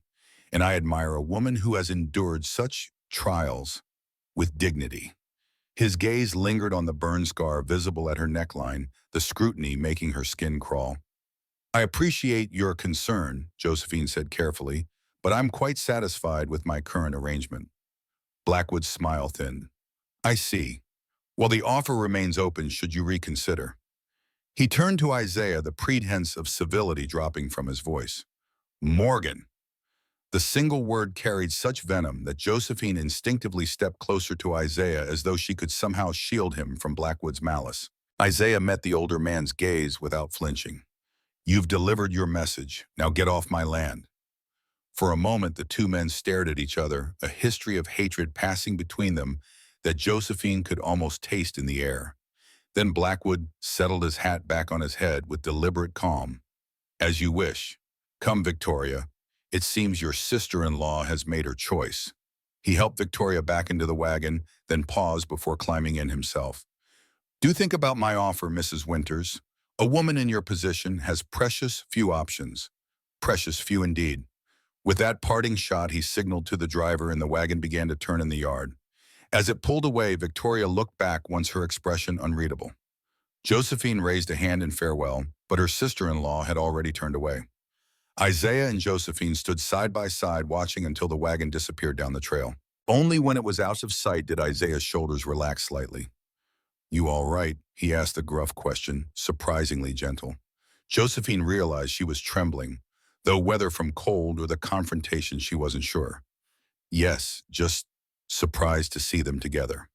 and I admire a woman who has endured such trials with dignity. His gaze lingered on the burn scar visible at her neckline, the scrutiny making her skin crawl. I appreciate your concern, Josephine said carefully, but I'm quite satisfied with my current arrangement. Blackwood's smile thinned. I see. Well, the offer remains open should you reconsider. He turned to Isaiah, the pretense of civility dropping from his voice. Morgan. The single word carried such venom that Josephine instinctively stepped closer to Isaiah as though she could somehow shield him from Blackwood's malice. Isaiah met the older man's gaze without flinching. You've delivered your message. Now get off my land. For a moment, the two men stared at each other, a history of hatred passing between them that Josephine could almost taste in the air. Then Blackwood settled his hat back on his head with deliberate calm. As you wish. Come, Victoria. It seems your sister-in-law has made her choice. He helped Victoria back into the wagon, then paused before climbing in himself. Do think about my offer, Mrs. Winters. A woman in your position has precious few options. Precious few indeed. With that parting shot, he signaled to the driver and the wagon began to turn in the yard. As it pulled away, Victoria looked back, once her expression unreadable. Josephine raised a hand in farewell, but her sister-in-law had already turned away. Isaiah and Josephine stood side by side, watching until the wagon disappeared down the trail. Only when it was out of sight did Isaiah's shoulders relax slightly. You all right? He asked a gruff question, surprisingly gentle. Josephine realized she was trembling, though whether from cold or the confrontation she wasn't sure. Yes, just surprised to see them together.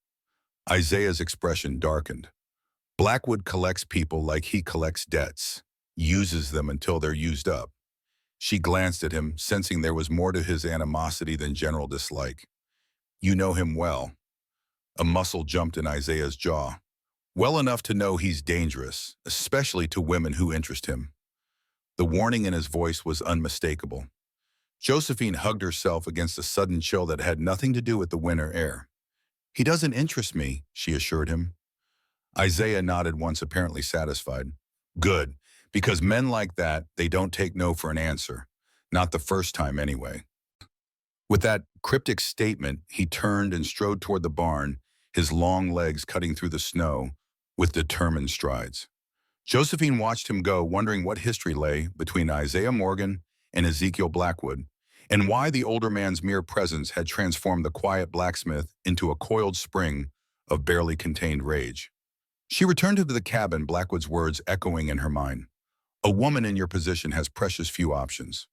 Isaiah's expression darkened. Blackwood collects people like he collects debts, uses them until they're used up. She glanced at him, sensing there was more to his animosity than general dislike. You know him well. A muscle jumped in Isaiah's jaw. Well enough to know he's dangerous, especially to women who interest him. The warning in his voice was unmistakable. Josephine hugged herself against a sudden chill that had nothing to do with the winter air. He doesn't interest me, she assured him. Isaiah nodded once, apparently satisfied. Good, because men like that, they don't take no for an answer. Not the first time anyway. With that cryptic statement, he turned and strode toward the barn, his long legs cutting through the snow with determined strides. Josephine watched him go, wondering what history lay between Isaiah Morgan and Ezekiel Blackwood, and why the older man's mere presence had transformed the quiet blacksmith into a coiled spring of barely contained rage. She returned to the cabin, Blackwood's words echoing in her mind. A woman in your position has precious few options.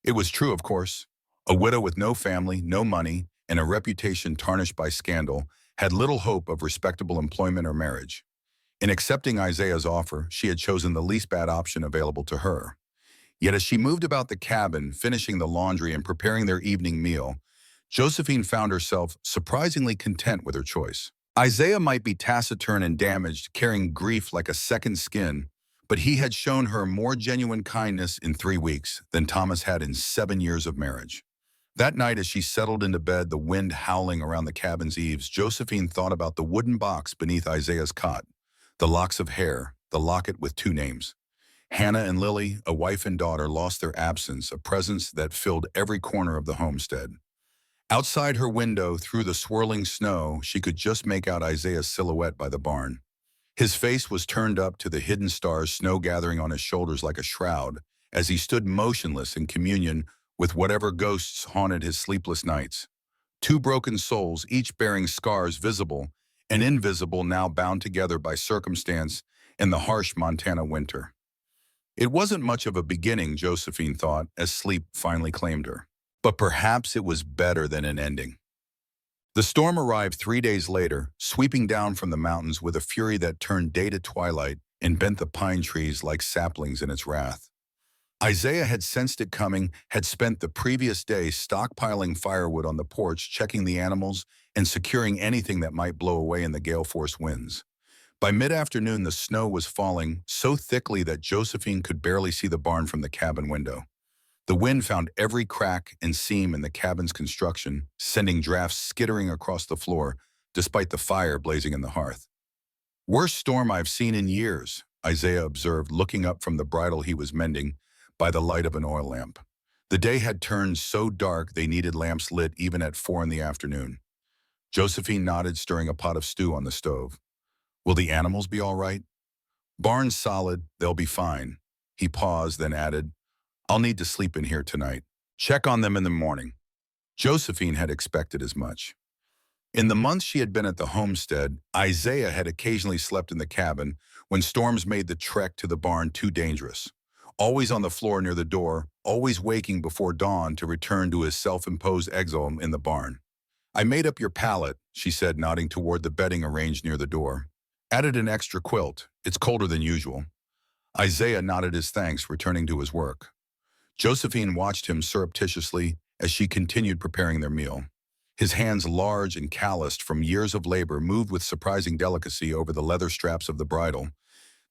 It was true, of course. A widow with no family, no money, and a reputation tarnished by scandal had little hope of respectable employment or marriage. In accepting Isaiah's offer, she had chosen the least bad option available to her. Yet as she moved about the cabin, finishing the laundry and preparing their evening meal, Josephine found herself surprisingly content with her choice. Isaiah might be taciturn and damaged, carrying grief like a second skin, but he had shown her more genuine kindness in 3 weeks than Thomas had in 7 years of marriage. That night, as she settled into bed, the wind howling around the cabin's eaves, Josephine thought about the wooden box beneath Isaiah's cot, the locks of hair, the locket with 2 names. Hannah and Lily, a wife and daughter, lost their absence, a presence that filled every corner of the homestead. Outside her window, through the swirling snow, she could just make out Isaiah's silhouette by the barn. His face was turned up to the hidden stars, snow gathering on his shoulders like a shroud, as he stood motionless in communion with whatever ghosts haunted his sleepless nights. 2 broken souls, each bearing scars visible and invisible, now bound together by circumstance in the harsh Montana winter. It wasn't much of a beginning, Josephine thought, as sleep finally claimed her. But perhaps it was better than an ending. The storm arrived 3 days later, sweeping down from the mountains with a fury that turned day to twilight and bent the pine trees like saplings in its wrath. Isaiah had sensed it coming, had spent the previous day stockpiling firewood on the porch, checking the animals and securing anything that might blow away in the gale-force winds. By mid-afternoon, the snow was falling so thickly that Josephine could barely see the barn from the cabin window. The wind found every crack and seam in the cabin's construction, sending drafts skittering across the floor, despite the fire blazing in the hearth. "Worst storm I've seen in years," Isaiah observed, looking up from the bridle he was mending by the light of an oil lamp. The day had turned so dark they needed lamps lit even at 4 in the afternoon. Josephine nodded, stirring a pot of stew on the stove. "Will the animals be all right?" "Barn's solid, they'll be fine." He paused, then added, "I'll need to sleep in here tonight. Check on them in the morning." Josephine had expected as much. In the months she had been at the homestead, Isaiah had occasionally slept in the cabin when storms made the trek to the barn too dangerous. Always on the floor near the door, always waking before dawn to return to his self-imposed exile in the barn. "I made up your pallet," she said, nodding toward the bedding arranged near the door. "Added an extra quilt. It's colder than usual." Isaiah nodded his thanks, returning to his work. Josephine watched him surreptitiously as she continued preparing their meal. His hands, large and calloused from years of labor, moved with surprising delicacy over the leather straps of the bridle.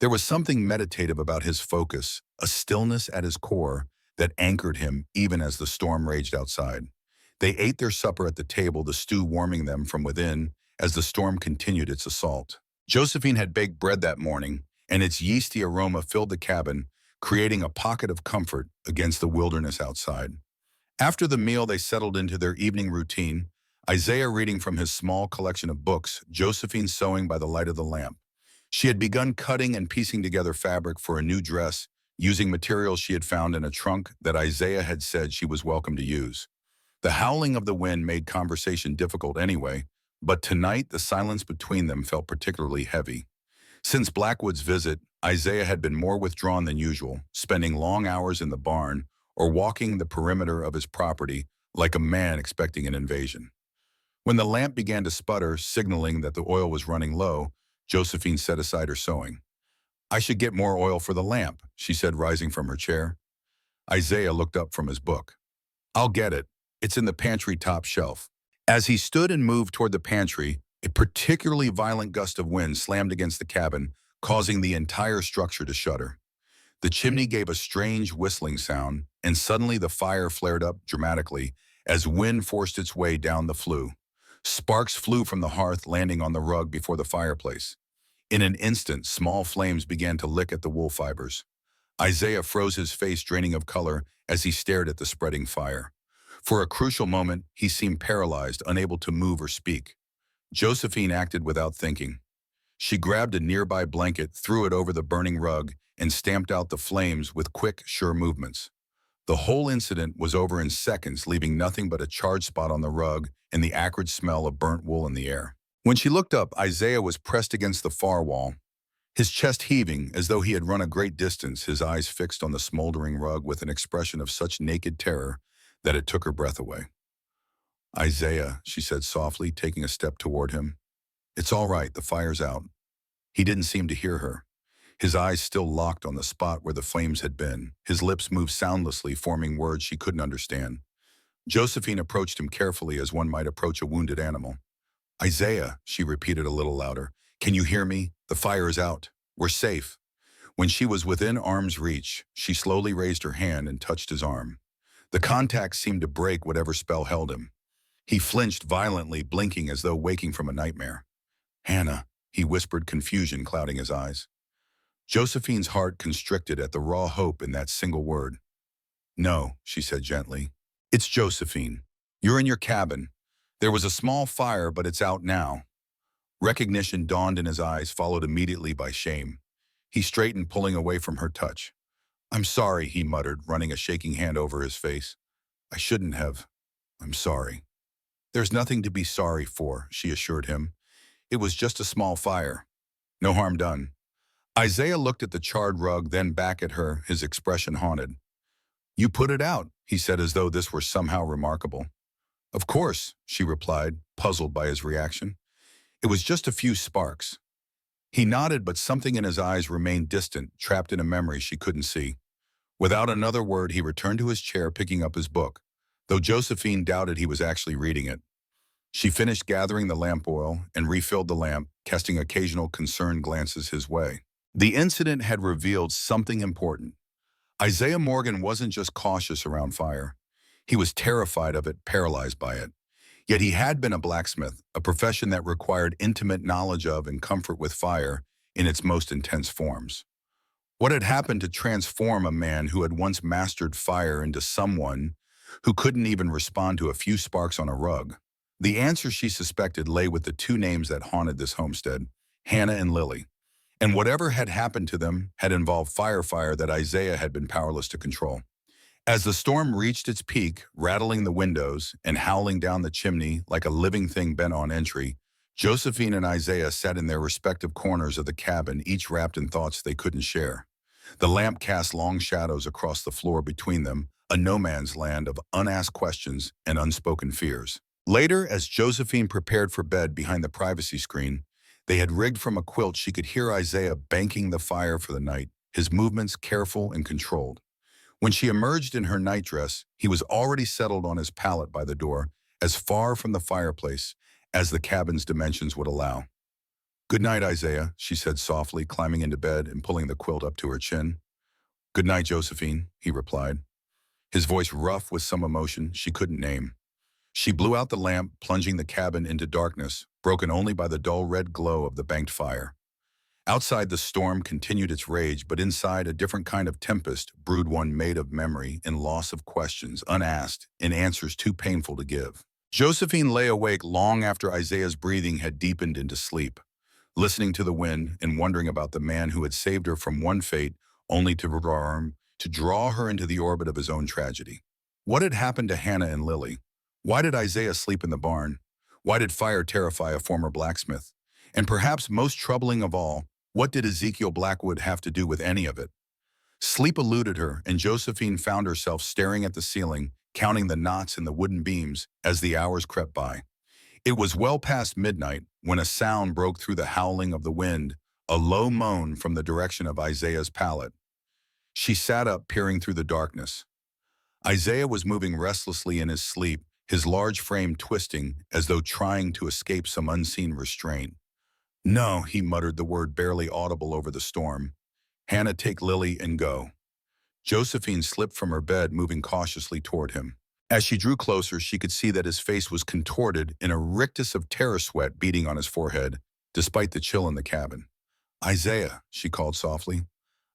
There was something meditative about his focus, a stillness at his core that anchored him even as the storm raged outside. They ate their supper at the table, the stew warming them from within as the storm continued its assault. Josephine had baked bread that morning, and its yeasty aroma filled the cabin, creating a pocket of comfort against the wilderness outside. After the meal, they settled into their evening routine, Isaiah reading from his small collection of books, Josephine sewing by the light of the lamp. She had begun cutting and piecing together fabric for a new dress, using materials she had found in a trunk that Isaiah had said she was welcome to use. The howling of the wind made conversation difficult anyway, but tonight the silence between them felt particularly heavy. Since Blackwood's visit, Isaiah had been more withdrawn than usual, spending long hours in the barn or walking the perimeter of his property like a man expecting an invasion. When the lamp began to sputter, signaling that the oil was running low, Josephine set aside her sewing. "I should get more oil for the lamp," she said, rising from her chair. Isaiah looked up from his book. "I'll get it. It's in the pantry top shelf." As he stood and moved toward the pantry, a particularly violent gust of wind slammed against the cabin, causing the entire structure to shudder. The chimney gave a strange whistling sound, and suddenly the fire flared up dramatically as wind forced its way down the flue. Sparks flew from the hearth, landing on the rug before the fireplace. In an instant, small flames began to lick at the wool fibers. Isaiah froze, his face draining of color as he stared at the spreading fire. For a crucial moment, he seemed paralyzed, unable to move or speak. Josephine acted without thinking. She grabbed a nearby blanket, threw it over the burning rug, and stamped out the flames with quick, sure movements. The whole incident was over in seconds, leaving nothing but a charred spot on the rug and the acrid smell of burnt wool in the air. When she looked up, Isaiah was pressed against the far wall, his chest heaving as though he had run a great distance, his eyes fixed on the smoldering rug with an expression of such naked terror that it took her breath away. "Isaiah," she said softly, taking a step toward him. "It's all right, the fire's out." He didn't seem to hear her. His eyes still locked on the spot where the flames had been. His lips moved soundlessly, forming words she couldn't understand. Josephine approached him carefully as one might approach a wounded animal. "Isaiah," she repeated a little louder. "Can you hear me? The fire is out. We're safe." When she was within arm's reach, she slowly raised her hand and touched his arm. The contact seemed to break whatever spell held him. He flinched violently, blinking as though waking from a nightmare. "Hannah," he whispered, confusion clouding his eyes. Josephine's heart constricted at the raw hope in that single word. "No," she said gently. "It's Josephine. You're in your cabin. There was a small fire, but it's out now." Recognition dawned in his eyes, followed immediately by shame. He straightened, pulling away from her touch. "I'm sorry," he muttered, running a shaking hand over his face. "I shouldn't have. I'm sorry." "There's nothing to be sorry for," she assured him. "It was just a small fire. No harm done." Isaiah looked at the charred rug, then back at her, his expression haunted. "You put it out," he said, as though this were somehow remarkable. "Of course," she replied, puzzled by his reaction. "It was just a few sparks." He nodded, but something in his eyes remained distant, trapped in a memory she couldn't see. Without another word, he returned to his chair, picking up his book, though Josephine doubted he was actually reading it. She finished gathering the lamp oil and refilled the lamp, casting occasional concerned glances his way. The incident had revealed something important. Isaiah Morgan wasn't just cautious around fire. He was terrified of it, paralyzed by it. Yet he had been a blacksmith, a profession that required intimate knowledge of and comfort with fire in its most intense forms. What had happened to transform a man who had once mastered fire into someone who couldn't even respond to a few sparks on a rug? The answer, she suspected, lay with the two names that haunted this homestead, Hannah and Lily. And whatever had happened to them had involved fire that Isaiah had been powerless to control. As the storm reached its peak, rattling the windows and howling down the chimney like a living thing bent on entry, Josephine and Isaiah sat in their respective corners of the cabin, each wrapped in thoughts they couldn't share. The lamp cast long shadows across the floor between them, a no man's land of unasked questions and unspoken fears. Later, as Josephine prepared for bed behind the privacy screen they had rigged from a quilt, she could hear Isaiah banking the fire for the night, his movements careful and controlled. When she emerged in her nightdress, he was already settled on his pallet by the door, as far from the fireplace as the cabin's dimensions would allow. "Good night, Isaiah," she said softly, climbing into bed and pulling the quilt up to her chin. "Good night, Josephine," he replied, his voice rough with some emotion she couldn't name. She blew out the lamp, plunging the cabin into darkness, broken only by the dull red glow of the banked fire. Outside, the storm continued its rage, but inside, a different kind of tempest brewed, one made of memory and loss of questions unasked and answers too painful to give. Josephine lay awake long after Isaiah's breathing had deepened into sleep, listening to the wind and wondering about the man who had saved her from one fate only to draw her into the orbit of his own tragedy. What had happened to Hannah and Lily? Why did Isaiah sleep in the barn? Why did fire terrify a former blacksmith? And perhaps most troubling of all, what did Ezekiel Blackwood have to do with any of it? Sleep eluded her, and Josephine found herself staring at the ceiling, counting the knots in the wooden beams as the hours crept by. It was well past midnight when a sound broke through the howling of the wind, a low moan from the direction of Isaiah's pallet. She sat up, peering through the darkness. Isaiah was moving restlessly in his sleep, his large frame twisting as though trying to escape some unseen restraint. "No," he muttered, the word barely audible over the storm. "Hannah, take Lily and go." Josephine slipped from her bed, moving cautiously toward him. As she drew closer, she could see that his face was contorted in a rictus of terror, sweat beading on his forehead, despite the chill in the cabin. "Isaiah," she called softly.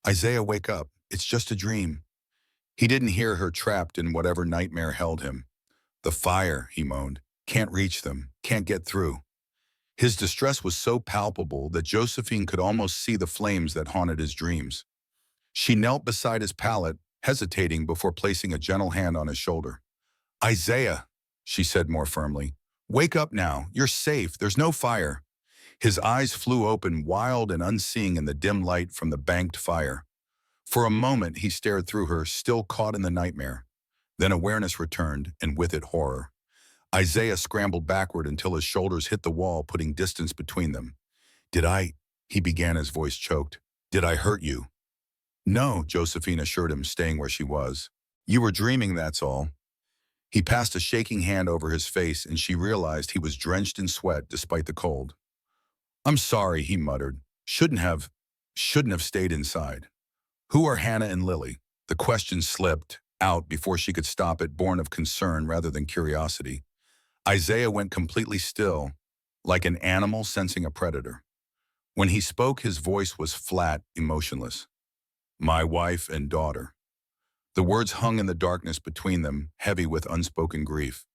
"Isaiah, wake up. It's just a dream." He didn't hear her, trapped in whatever nightmare held him. "The fire," he moaned. "Can't reach them. Can't get through." His distress was so palpable that Josephine could almost see the flames that haunted his dreams. She knelt beside his pallet, hesitating before placing a gentle hand on his shoulder. "Isaiah," she said more firmly, Wake up now. You're safe. There's no fire. His eyes flew open, wild and unseeing in the dim light from the banked fire. For a moment, he stared through her, still caught in the nightmare. Then awareness returned, and with it horror. Isaiah scrambled backward until his shoulders hit the wall, putting distance between them. Did I, he began, his voice choked. Did I hurt you? No, Josephine assured him, staying where she was. You were dreaming, that's all. He passed a shaking hand over his face, and she realized he was drenched in sweat despite the cold. I'm sorry, he muttered. Shouldn't have stayed inside. Who are Hannah and Lily? The question slipped out before she could stop it, born of concern rather than curiosity. Isaiah went completely still, like an animal sensing a predator. When he spoke, his voice was flat, emotionless. My wife and daughter. The words hung in the darkness between them, heavy with unspoken grief.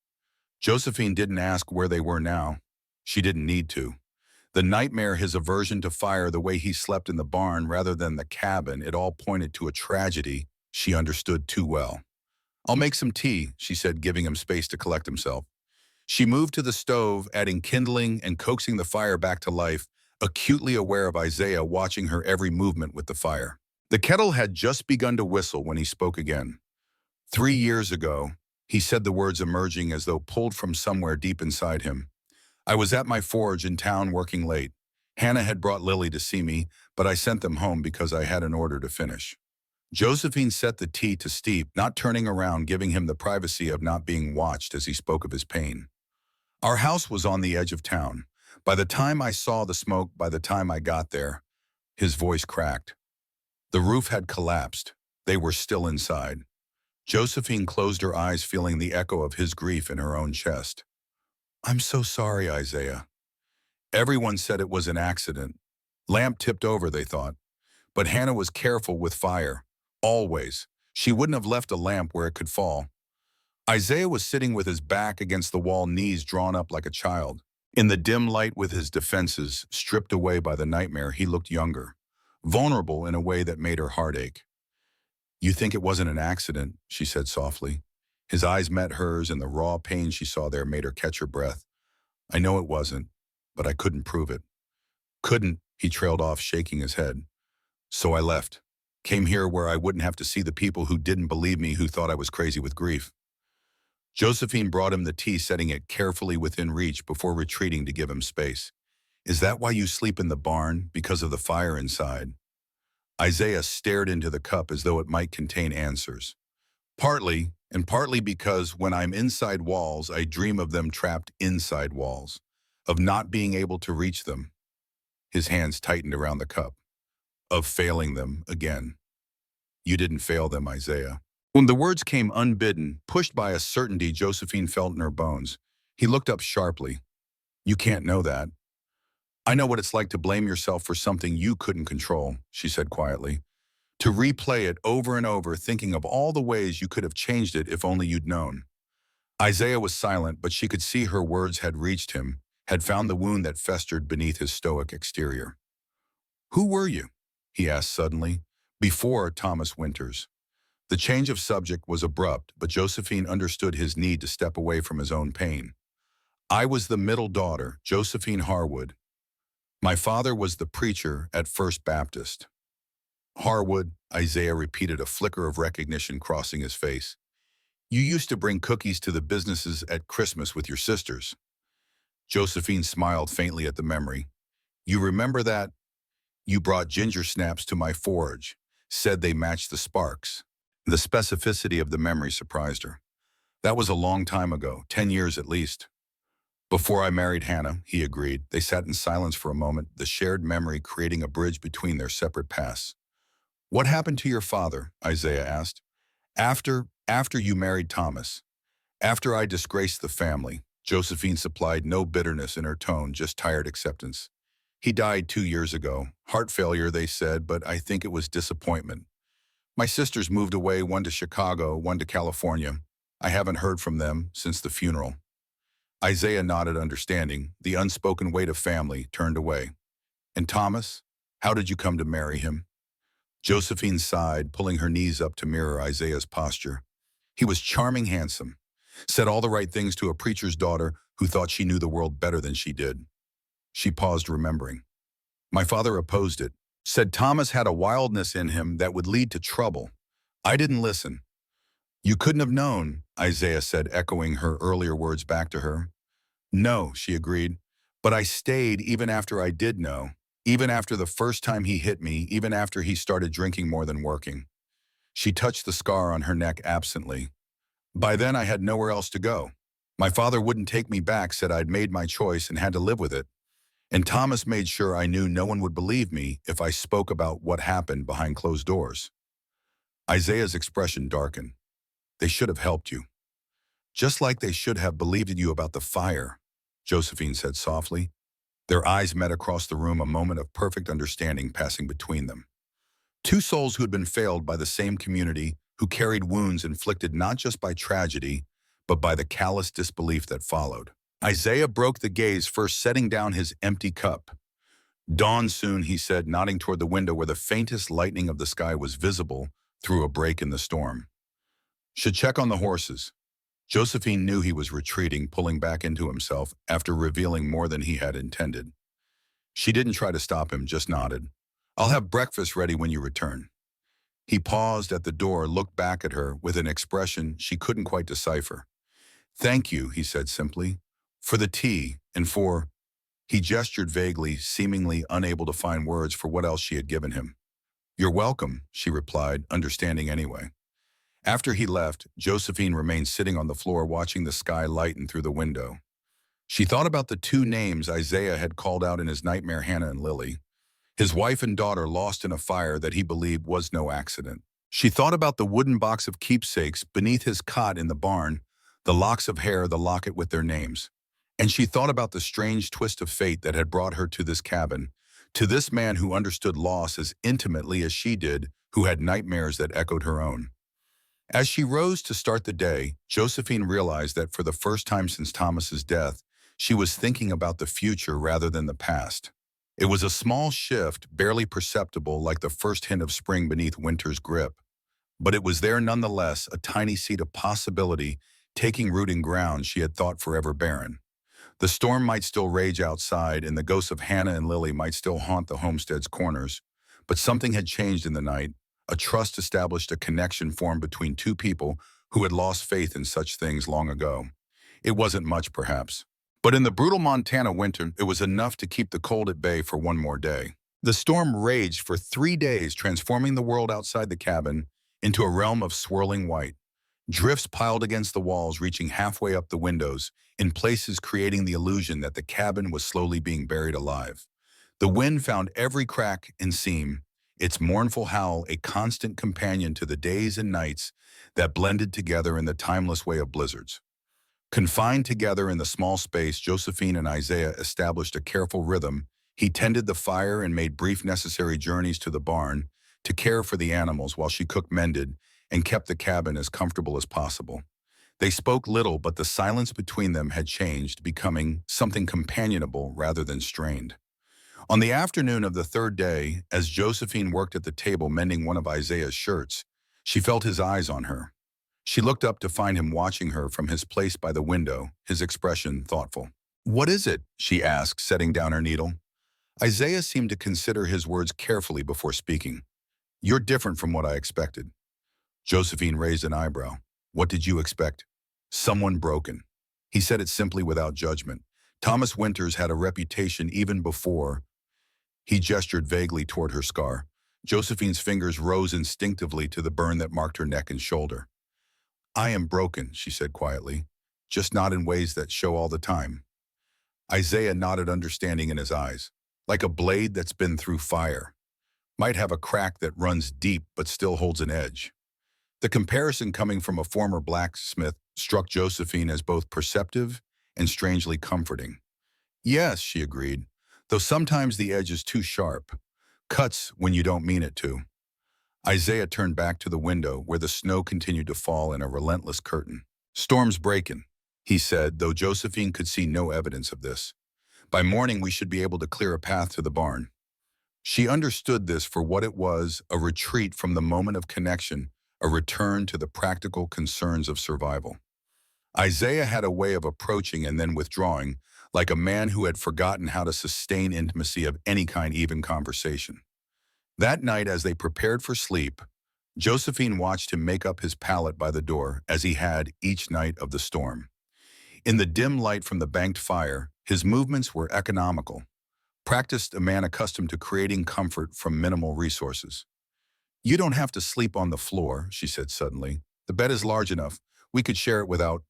Josephine didn't ask where they were now. She didn't need to. The nightmare, his aversion to fire, the way he slept in the barn rather than the cabin, it all pointed to a tragedy she understood too well. I'll make some tea, she said, giving him space to collect himself. She moved to the stove, adding kindling and coaxing the fire back to life, acutely aware of Isaiah watching her every movement with the fire. The kettle had just begun to whistle when he spoke again. 3 years ago, he said, the words emerging as though pulled from somewhere deep inside him. I was at my forge in town working late. Hannah had brought Lily to see me, but I sent them home because I had an order to finish. Josephine set the tea to steep, not turning around, giving him the privacy of not being watched as he spoke of his pain. Our house was on the edge of town. By the time I saw the smoke, by the time I got there, his voice cracked. The roof had collapsed. They were still inside. Josephine closed her eyes, feeling the echo of his grief in her own chest. I'm so sorry, Isaiah. Everyone said it was an accident. Lamp tipped over, they thought. But Hannah was careful with fire. Always. She wouldn't have left a lamp where it could fall. Isaiah was sitting with his back against the wall, knees drawn up like a child. In the dim light, with his defenses stripped away by the nightmare, he looked younger, vulnerable in a way that made her heart ache. You think it wasn't an accident, she said softly. His eyes met hers, and the raw pain she saw there made her catch her breath. I know it wasn't, but I couldn't prove it. Couldn't, he trailed off, shaking his head. So I left. Came here where I wouldn't have to see the people who didn't believe me, who thought I was crazy with grief. Josephine brought him the tea, setting it carefully within reach before retreating to give him space. Is that why you sleep in the barn? Because of the fire inside? Isaiah stared into the cup as though it might contain answers. Partly, and partly because when I'm inside walls, I dream of them trapped inside walls, of not being able to reach them. His hands tightened around the cup. Of failing them again. You didn't fail them, Isaiah. When the words came unbidden, pushed by a certainty Josephine felt in her bones, he looked up sharply. You can't know that. I know what it's like to blame yourself for something you couldn't control, she said quietly. To replay it over and over, thinking of all the ways you could have changed it if only you'd known. Isaiah was silent, but she could see her words had reached him, had found the wound that festered beneath his stoic exterior. Who were you? He asked suddenly. Before Thomas Winters. The change of subject was abrupt, but Josephine understood his need to step away from his own pain. I was the middle daughter, Josephine Harwood. My father was the preacher at First Baptist. Harwood, Isaiah repeated, a flicker of recognition crossing his face. You used to bring cookies to the businesses at Christmas with your sisters. Josephine smiled faintly at the memory. You remember that? You brought ginger snaps to my forge, said they matched the sparks. The specificity of the memory surprised her. That was a long time ago, 10 years at least. Before I married Hannah, he agreed. They sat in silence for a moment, the shared memory creating a bridge between their separate paths. What happened to your father? Isaiah asked. After you married Thomas. After I disgraced the family. Josephine supplied no bitterness in her tone, just tired acceptance. He died 2 years ago. Heart failure, they said, but I think it was disappointment. My sisters moved away, one to Chicago, one to California. I haven't heard from them since the funeral. Isaiah nodded, understanding. The unspoken weight of family turned away. And Thomas? How did you come to marry him? Josephine sighed, pulling her knees up to mirror Isaiah's posture. He was charming, handsome. Said all the right things to a preacher's daughter who thought she knew the world better than she did. She paused, remembering. My father opposed it, said Thomas had a wildness in him that would lead to trouble. I didn't listen. You couldn't have known, Isaiah said, echoing her earlier words back to her. No, she agreed, but I stayed even after I did know, even after the first time he hit me, even after he started drinking more than working. She touched the scar on her neck absently. By then I had nowhere else to go. My father wouldn't take me back, said I'd made my choice and had to live with it. And Thomas made sure I knew no one would believe me if I spoke about what happened behind closed doors. Isaiah's expression darkened. They should have helped you. Just like they should have believed in you about the fire, Josephine said softly. Their eyes met across the room, a moment of perfect understanding passing between them. Two souls who had been failed by the same community, who carried wounds inflicted not just by tragedy, but by the callous disbelief that followed. Isaiah broke the gaze, first setting down his empty cup. Dawn soon, he said, nodding toward the window where the faintest lightning of the sky was visible through a break in the storm. Should check on the horses. Josephine knew he was retreating, pulling back into himself after revealing more than he had intended. She didn't try to stop him, just nodded. I'll have breakfast ready when you return. He paused at the door, looked back at her with an expression she couldn't quite decipher. Thank you, he said simply, for the tea and for... He gestured vaguely, seemingly unable to find words for what else she had given him. You're welcome, she replied, understanding anyway. After he left, Josephine remained sitting on the floor watching the sky lighten through the window. She thought about the two names Isaiah had called out in his nightmare, Hannah and Lily. His wife and daughter lost in a fire that he believed was no accident. She thought about the wooden box of keepsakes beneath his cot in the barn, the locks of hair, the locket with their names. And she thought about the strange twist of fate that had brought her to this cabin, to this man who understood loss as intimately as she did, who had nightmares that echoed her own. As she rose to start the day, Josephine realized that for the first time since Thomas's death, she was thinking about the future rather than the past. It was a small shift, barely perceptible, like the first hint of spring beneath winter's grip. But it was there nonetheless, a tiny seed of possibility taking root in ground she had thought forever barren. The storm might still rage outside, and the ghosts of Hannah and Lily might still haunt the homestead's corners. But something had changed in the night. A trust established, a connection formed between two people who had lost faith in such things long ago. It wasn't much, perhaps. But in the brutal Montana winter, it was enough to keep the cold at bay for one more day. The storm raged for 3 days, transforming the world outside the cabin into a realm of swirling white. Drifts piled against the walls, reaching halfway up the windows, in places creating the illusion that the cabin was slowly being buried alive. The wind found every crack and seam, its mournful howl a constant companion to the days and nights that blended together in the timeless way of blizzards. Confined together in the small space, Josephine and Isaiah established a careful rhythm. He tended the fire and made brief necessary journeys to the barn to care for the animals while she cooked, mended, and kept the cabin as comfortable as possible. They spoke little, but the silence between them had changed, becoming something companionable rather than strained. On the afternoon of the third day, as Josephine worked at the table mending one of Isaiah's shirts, she felt his eyes on her. She looked up to find him watching her from his place by the window, his expression thoughtful. "What is it?" she asked, setting down her needle. Isaiah seemed to consider his words carefully before speaking. "You're different from what I expected." Josephine raised an eyebrow. "What did you expect?" "Someone broken." He said it simply, without judgment. Thomas Winters had a reputation even before. He gestured vaguely toward her scar. Josephine's fingers rose instinctively to the burn that marked her neck and shoulder. "I am broken," she said quietly, "just not in ways that show all the time." Isaiah nodded, understanding in his eyes. "Like a blade that's been through fire. Might have a crack that runs deep but still holds an edge." The comparison, coming from a former blacksmith, struck Josephine as both perceptive and strangely comforting. "Yes," she agreed, "though sometimes the edge is too sharp. Cuts when you don't mean it to." Isaiah turned back to the window where the snow continued to fall in a relentless curtain. "Storm's breaking," he said, though Josephine could see no evidence of this. "By morning we should be able to clear a path to the barn." She understood this for what it was, a retreat from the moment of connection, a return to the practical concerns of survival. Isaiah had a way of approaching and then withdrawing, like a man who had forgotten how to sustain intimacy of any kind, even conversation. That night, as they prepared for sleep, Josephine watched him make up his pallet by the door, as he had each night of the storm. In the dim light from the banked fire, his movements were economical, practiced a man accustomed to creating comfort from minimal resources. "You don't have to sleep on the floor," she said suddenly. "The bed is large enough. We could share it without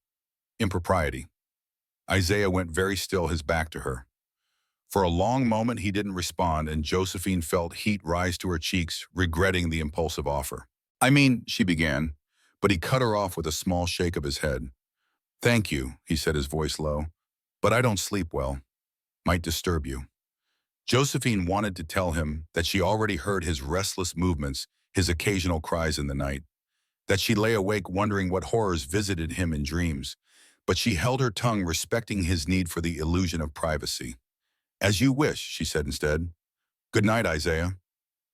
impropriety." Isaiah went very still, his back to her. For a long moment he didn't respond, and Josephine felt heat rise to her cheeks, regretting the impulsive offer. "I mean," she began, but he cut her off with a small shake of his head. "Thank you," he said, his voice low, "but I don't sleep well. Might disturb you." Josephine wanted to tell him that she already heard his restless movements, his occasional cries in the night, that she lay awake wondering what horrors visited him in dreams, but she held her tongue, respecting his need for the illusion of privacy. "As you wish," she said instead. "Good night, Isaiah."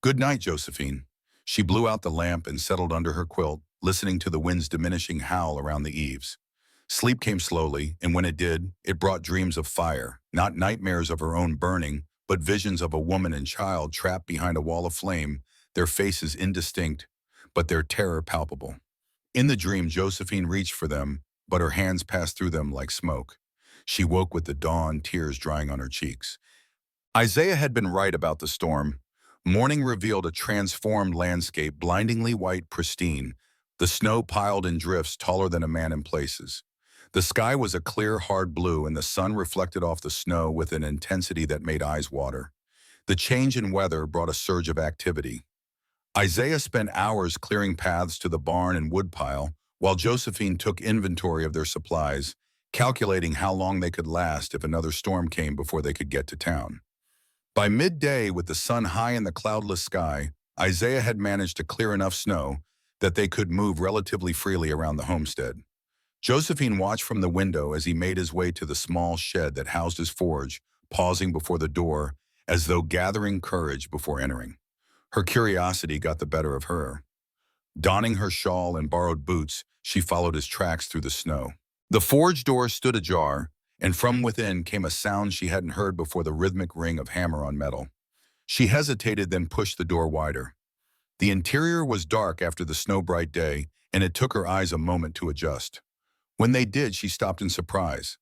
"Good night, Josephine." She blew out the lamp and settled under her quilt, listening to the wind's diminishing howl around the eaves. Sleep came slowly, and when it did, it brought dreams of fire, not nightmares of her own burning, but visions of a woman and child trapped behind a wall of flame, their faces indistinct, but their terror palpable. In the dream, Josephine reached for them, but her hands passed through them like smoke. She woke with the dawn, tears drying on her cheeks. Isaiah had been right about the storm. Morning revealed a transformed landscape, blindingly white, pristine, the snow piled in drifts taller than a man in places. The sky was a clear, hard blue, and the sun reflected off the snow with an intensity that made eyes water. The change in weather brought a surge of activity. Isaiah spent hours clearing paths to the barn and woodpile, while Josephine took inventory of their supplies, calculating how long they could last if another storm came before they could get to town. By midday, with the sun high in the cloudless sky, Isaiah had managed to clear enough snow that they could move relatively freely around the homestead. Josephine watched from the window as he made his way to the small shed that housed his forge, pausing before the door as though gathering courage before entering. Her curiosity got the better of her. Donning her shawl and borrowed boots, she followed his tracks through the snow. The forge door stood ajar, and from within came a sound she hadn't heard before, the rhythmic ring of hammer on metal. She hesitated, then pushed the door wider. The interior was dark after the snow-bright day, and it took her eyes a moment to adjust. When they did, she stopped in surprise.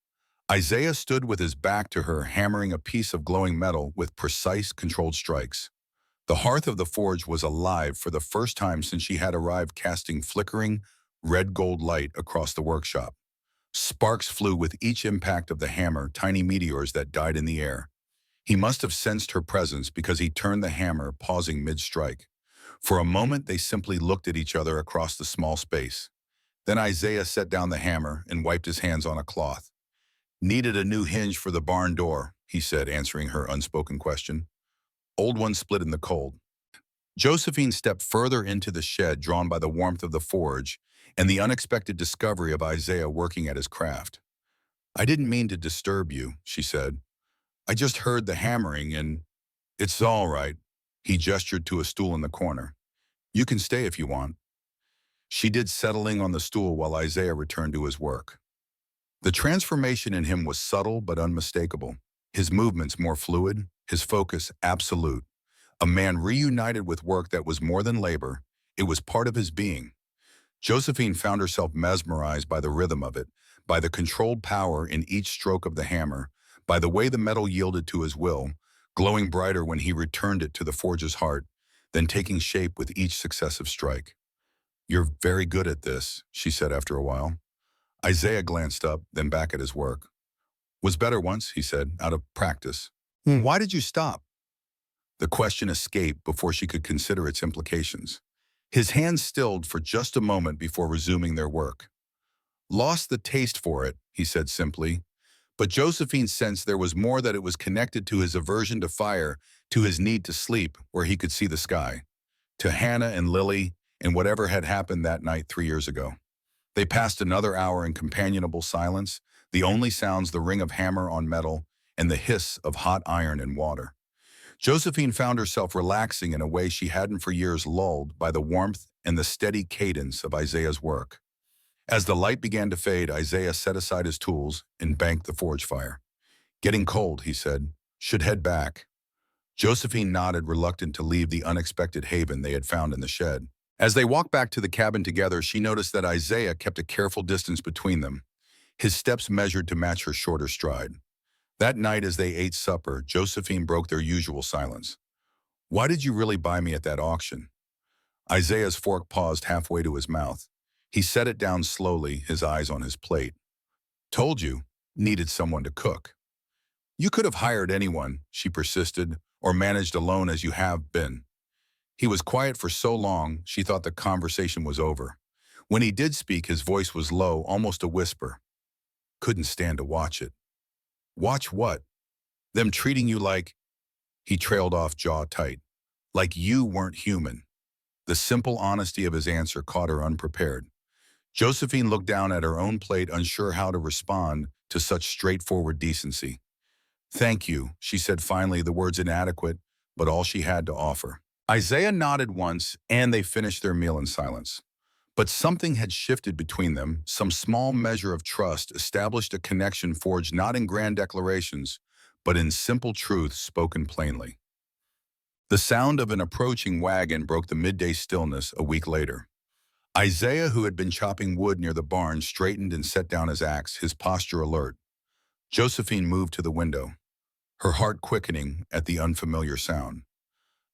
Isaiah stood with his back to her, hammering a piece of glowing metal with precise, controlled strikes. The hearth of the forge was alive for the first time since she had arrived, casting flickering, red-gold light across the workshop. Sparks flew with each impact of the hammer, tiny meteors that died in the air. He must have sensed her presence because he turned the hammer, pausing mid-strike. For a moment, they simply looked at each other across the small space. Then Isaiah set down the hammer and wiped his hands on a cloth. "Needed a new hinge for the barn door," he said, answering her unspoken question. "Old one split in the cold." Josephine stepped further into the shed, drawn by the warmth of the forge and the unexpected discovery of Isaiah working at his craft. "I didn't mean to disturb you," she said. "I just heard the hammering and it's all right." He gestured to a stool in the corner. "You can stay if you want." She did, settling on the stool while Isaiah returned to his work. The transformation in him was subtle but unmistakable. His movements more fluid, his focus absolute. A man reunited with work that was more than labor. It was part of his being. Josephine found herself mesmerized by the rhythm of it, by the controlled power in each stroke of the hammer, by the way the metal yielded to his will, glowing brighter when he returned it to the forge's heart, then taking shape with each successive strike. "You're very good at this," she said after a while. Isaiah glanced up, then back at his work. "Was better once," he said, "out of practice." "Why did you stop?" The question escaped before she could consider its implications. His hands stilled for just a moment before resuming their work. "Lost the taste for it," he said simply. But Josephine sensed there was more, that it was connected to his aversion to fire, to his need to sleep where he could see the sky, to Hannah and Lily, and whatever had happened that night 3 years ago. They passed another hour in companionable silence, the only sounds the ring of hammer on metal and the hiss of hot iron and water. Josephine found herself relaxing in a way she hadn't for years, lulled by the warmth and the steady cadence of Isaiah's work. As the light began to fade, Isaiah set aside his tools and banked the forge fire. Getting cold, he said. Should head back. Josephine nodded, reluctant to leave the unexpected haven they had found in the shed. As they walked back to the cabin together, she noticed that Isaiah kept a careful distance between them, his steps measured to match her shorter stride. That night, as they ate supper, Josephine broke their usual silence. "Why did you really buy me at that auction?" Isaiah's fork paused halfway to his mouth. He set it down slowly, his eyes on his plate. "Told you, needed someone to cook." "You could have hired anyone," she persisted, "or managed alone as you have been." He was quiet for so long, she thought the conversation was over. When he did speak, his voice was low, almost a whisper. "Couldn't stand to watch it." "Watch what?" "Them treating you like—" He trailed off, jaw tight. "Like you weren't human." The simple honesty of his answer caught her unprepared. Josephine looked down at her own plate, unsure how to respond to such straightforward decency. "Thank you," she said finally, the words inadequate, but all she had to offer. Isaiah nodded once, and they finished their meal in silence. But something had shifted between them, some small measure of trust established, a connection forged not in grand declarations, but in simple truths spoken plainly. The sound of an approaching wagon broke the midday stillness a week later. Isaiah, who had been chopping wood near the barn, straightened and set down his axe, his posture alert. Josephine moved to the window, her heart quickening at the unfamiliar sound.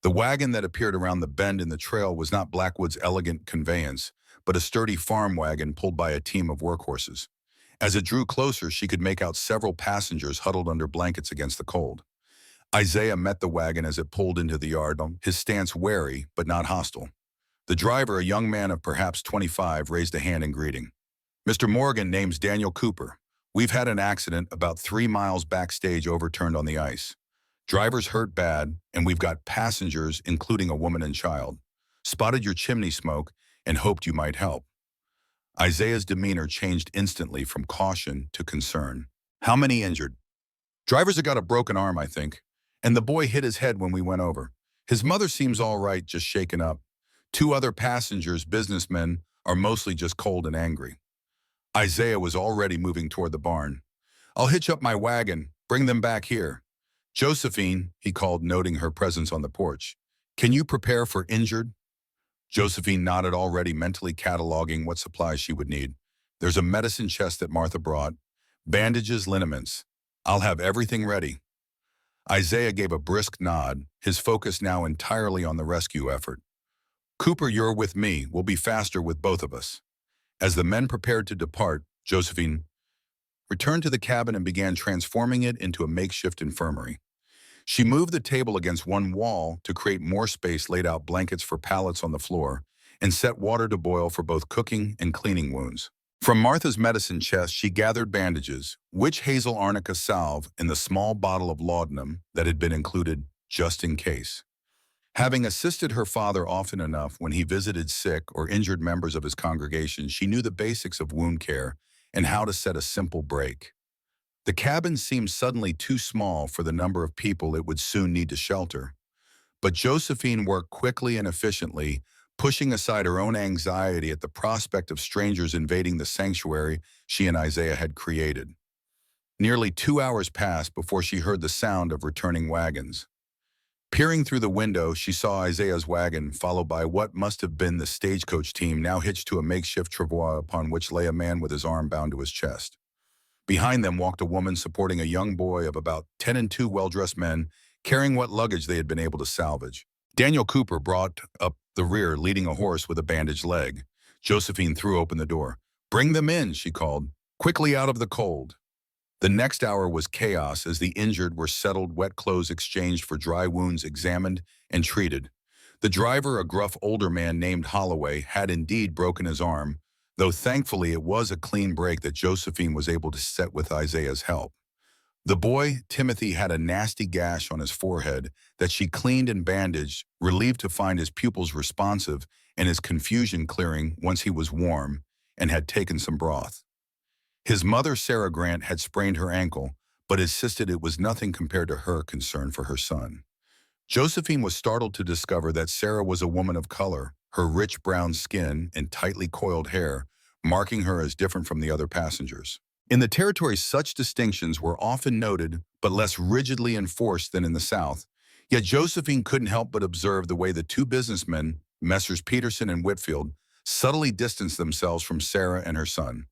The wagon that appeared around the bend in the trail was not Blackwood's elegant conveyance, but a sturdy farm wagon pulled by a team of workhorses. As it drew closer, she could make out several passengers huddled under blankets against the cold. Isaiah met the wagon as it pulled into the yard, his stance wary but not hostile. The driver, a young man of perhaps 25, raised a hand in greeting. "Mr. Morgan, name's Daniel Cooper. We've had an accident about 3 miles backstage, overturned on the ice. Driver's hurt bad, and we've got passengers, including a woman and child. Spotted your chimney smoke and hoped you might help." Isaiah's demeanor changed instantly from caution to concern. "How many injured?" "Driver's have got a broken arm, I think. And the boy hit his head when we went over. His mother seems all right, just shaken up. 2 other passengers, businessmen, are mostly just cold and angry." Isaiah was already moving toward the barn. "I'll hitch up my wagon, bring them back here." "Josephine," he called, noting her presence on the porch. "Can you prepare for injured?" Josephine nodded, already mentally cataloging what supplies she would need. "There's a medicine chest that Martha brought. Bandages, liniments. I'll have everything ready." Isaiah gave a brisk nod, his focus now entirely on the rescue effort. "Cooper, you're with me. We'll be faster with both of us." As the men prepared to depart, Josephine returned to the cabin and began transforming it into a makeshift infirmary. She moved the table against one wall to create more space, laid out blankets for pallets on the floor, and set water to boil for both cooking and cleaning wounds. From Martha's medicine chest, she gathered bandages, witch hazel arnica salve, and the small bottle of laudanum that had been included just in case. Having assisted her father often enough when he visited sick or injured members of his congregation, she knew the basics of wound care and how to set a simple break. The cabin seemed suddenly too small for the number of people it would soon need to shelter. But Josephine worked quickly and efficiently, pushing aside her own anxiety at the prospect of strangers invading the sanctuary she and Isaiah had created. Nearly 2 hours passed before she heard the sound of returning wagons. Peering through the window, she saw Isaiah's wagon, followed by what must have been the stagecoach team, now hitched to a makeshift travois upon which lay a man with his arm bound to his chest. Behind them walked a woman supporting a young boy of about 10 and 2 well-dressed men, carrying what luggage they had been able to salvage. Daniel Cooper brought up the rear, leading a horse with a bandaged leg. Josephine threw open the door. "Bring them in," she called, "quickly out of the cold." The next hour was chaos as the injured were settled, wet clothes exchanged for dry wounds examined and treated. The driver, a gruff older man named Holloway, had indeed broken his arm, though thankfully it was a clean break that Josephine was able to set with Isaiah's help. The boy, Timothy, had a nasty gash on his forehead that she cleaned and bandaged, relieved to find his pupils responsive and his confusion clearing once he was warm and had taken some broth. His mother, Sarah Grant, had sprained her ankle, but insisted it was nothing compared to her concern for her son. Josephine was startled to discover that Sarah was a woman of color. Her rich brown skin and tightly coiled hair marking her as different from the other passengers. In the territory, such distinctions were often noted, but less rigidly enforced than in the South. Yet Josephine couldn't help but observe the way the two businessmen, Messrs. Peterson and Whitfield, subtly distanced themselves from Sarah and her son.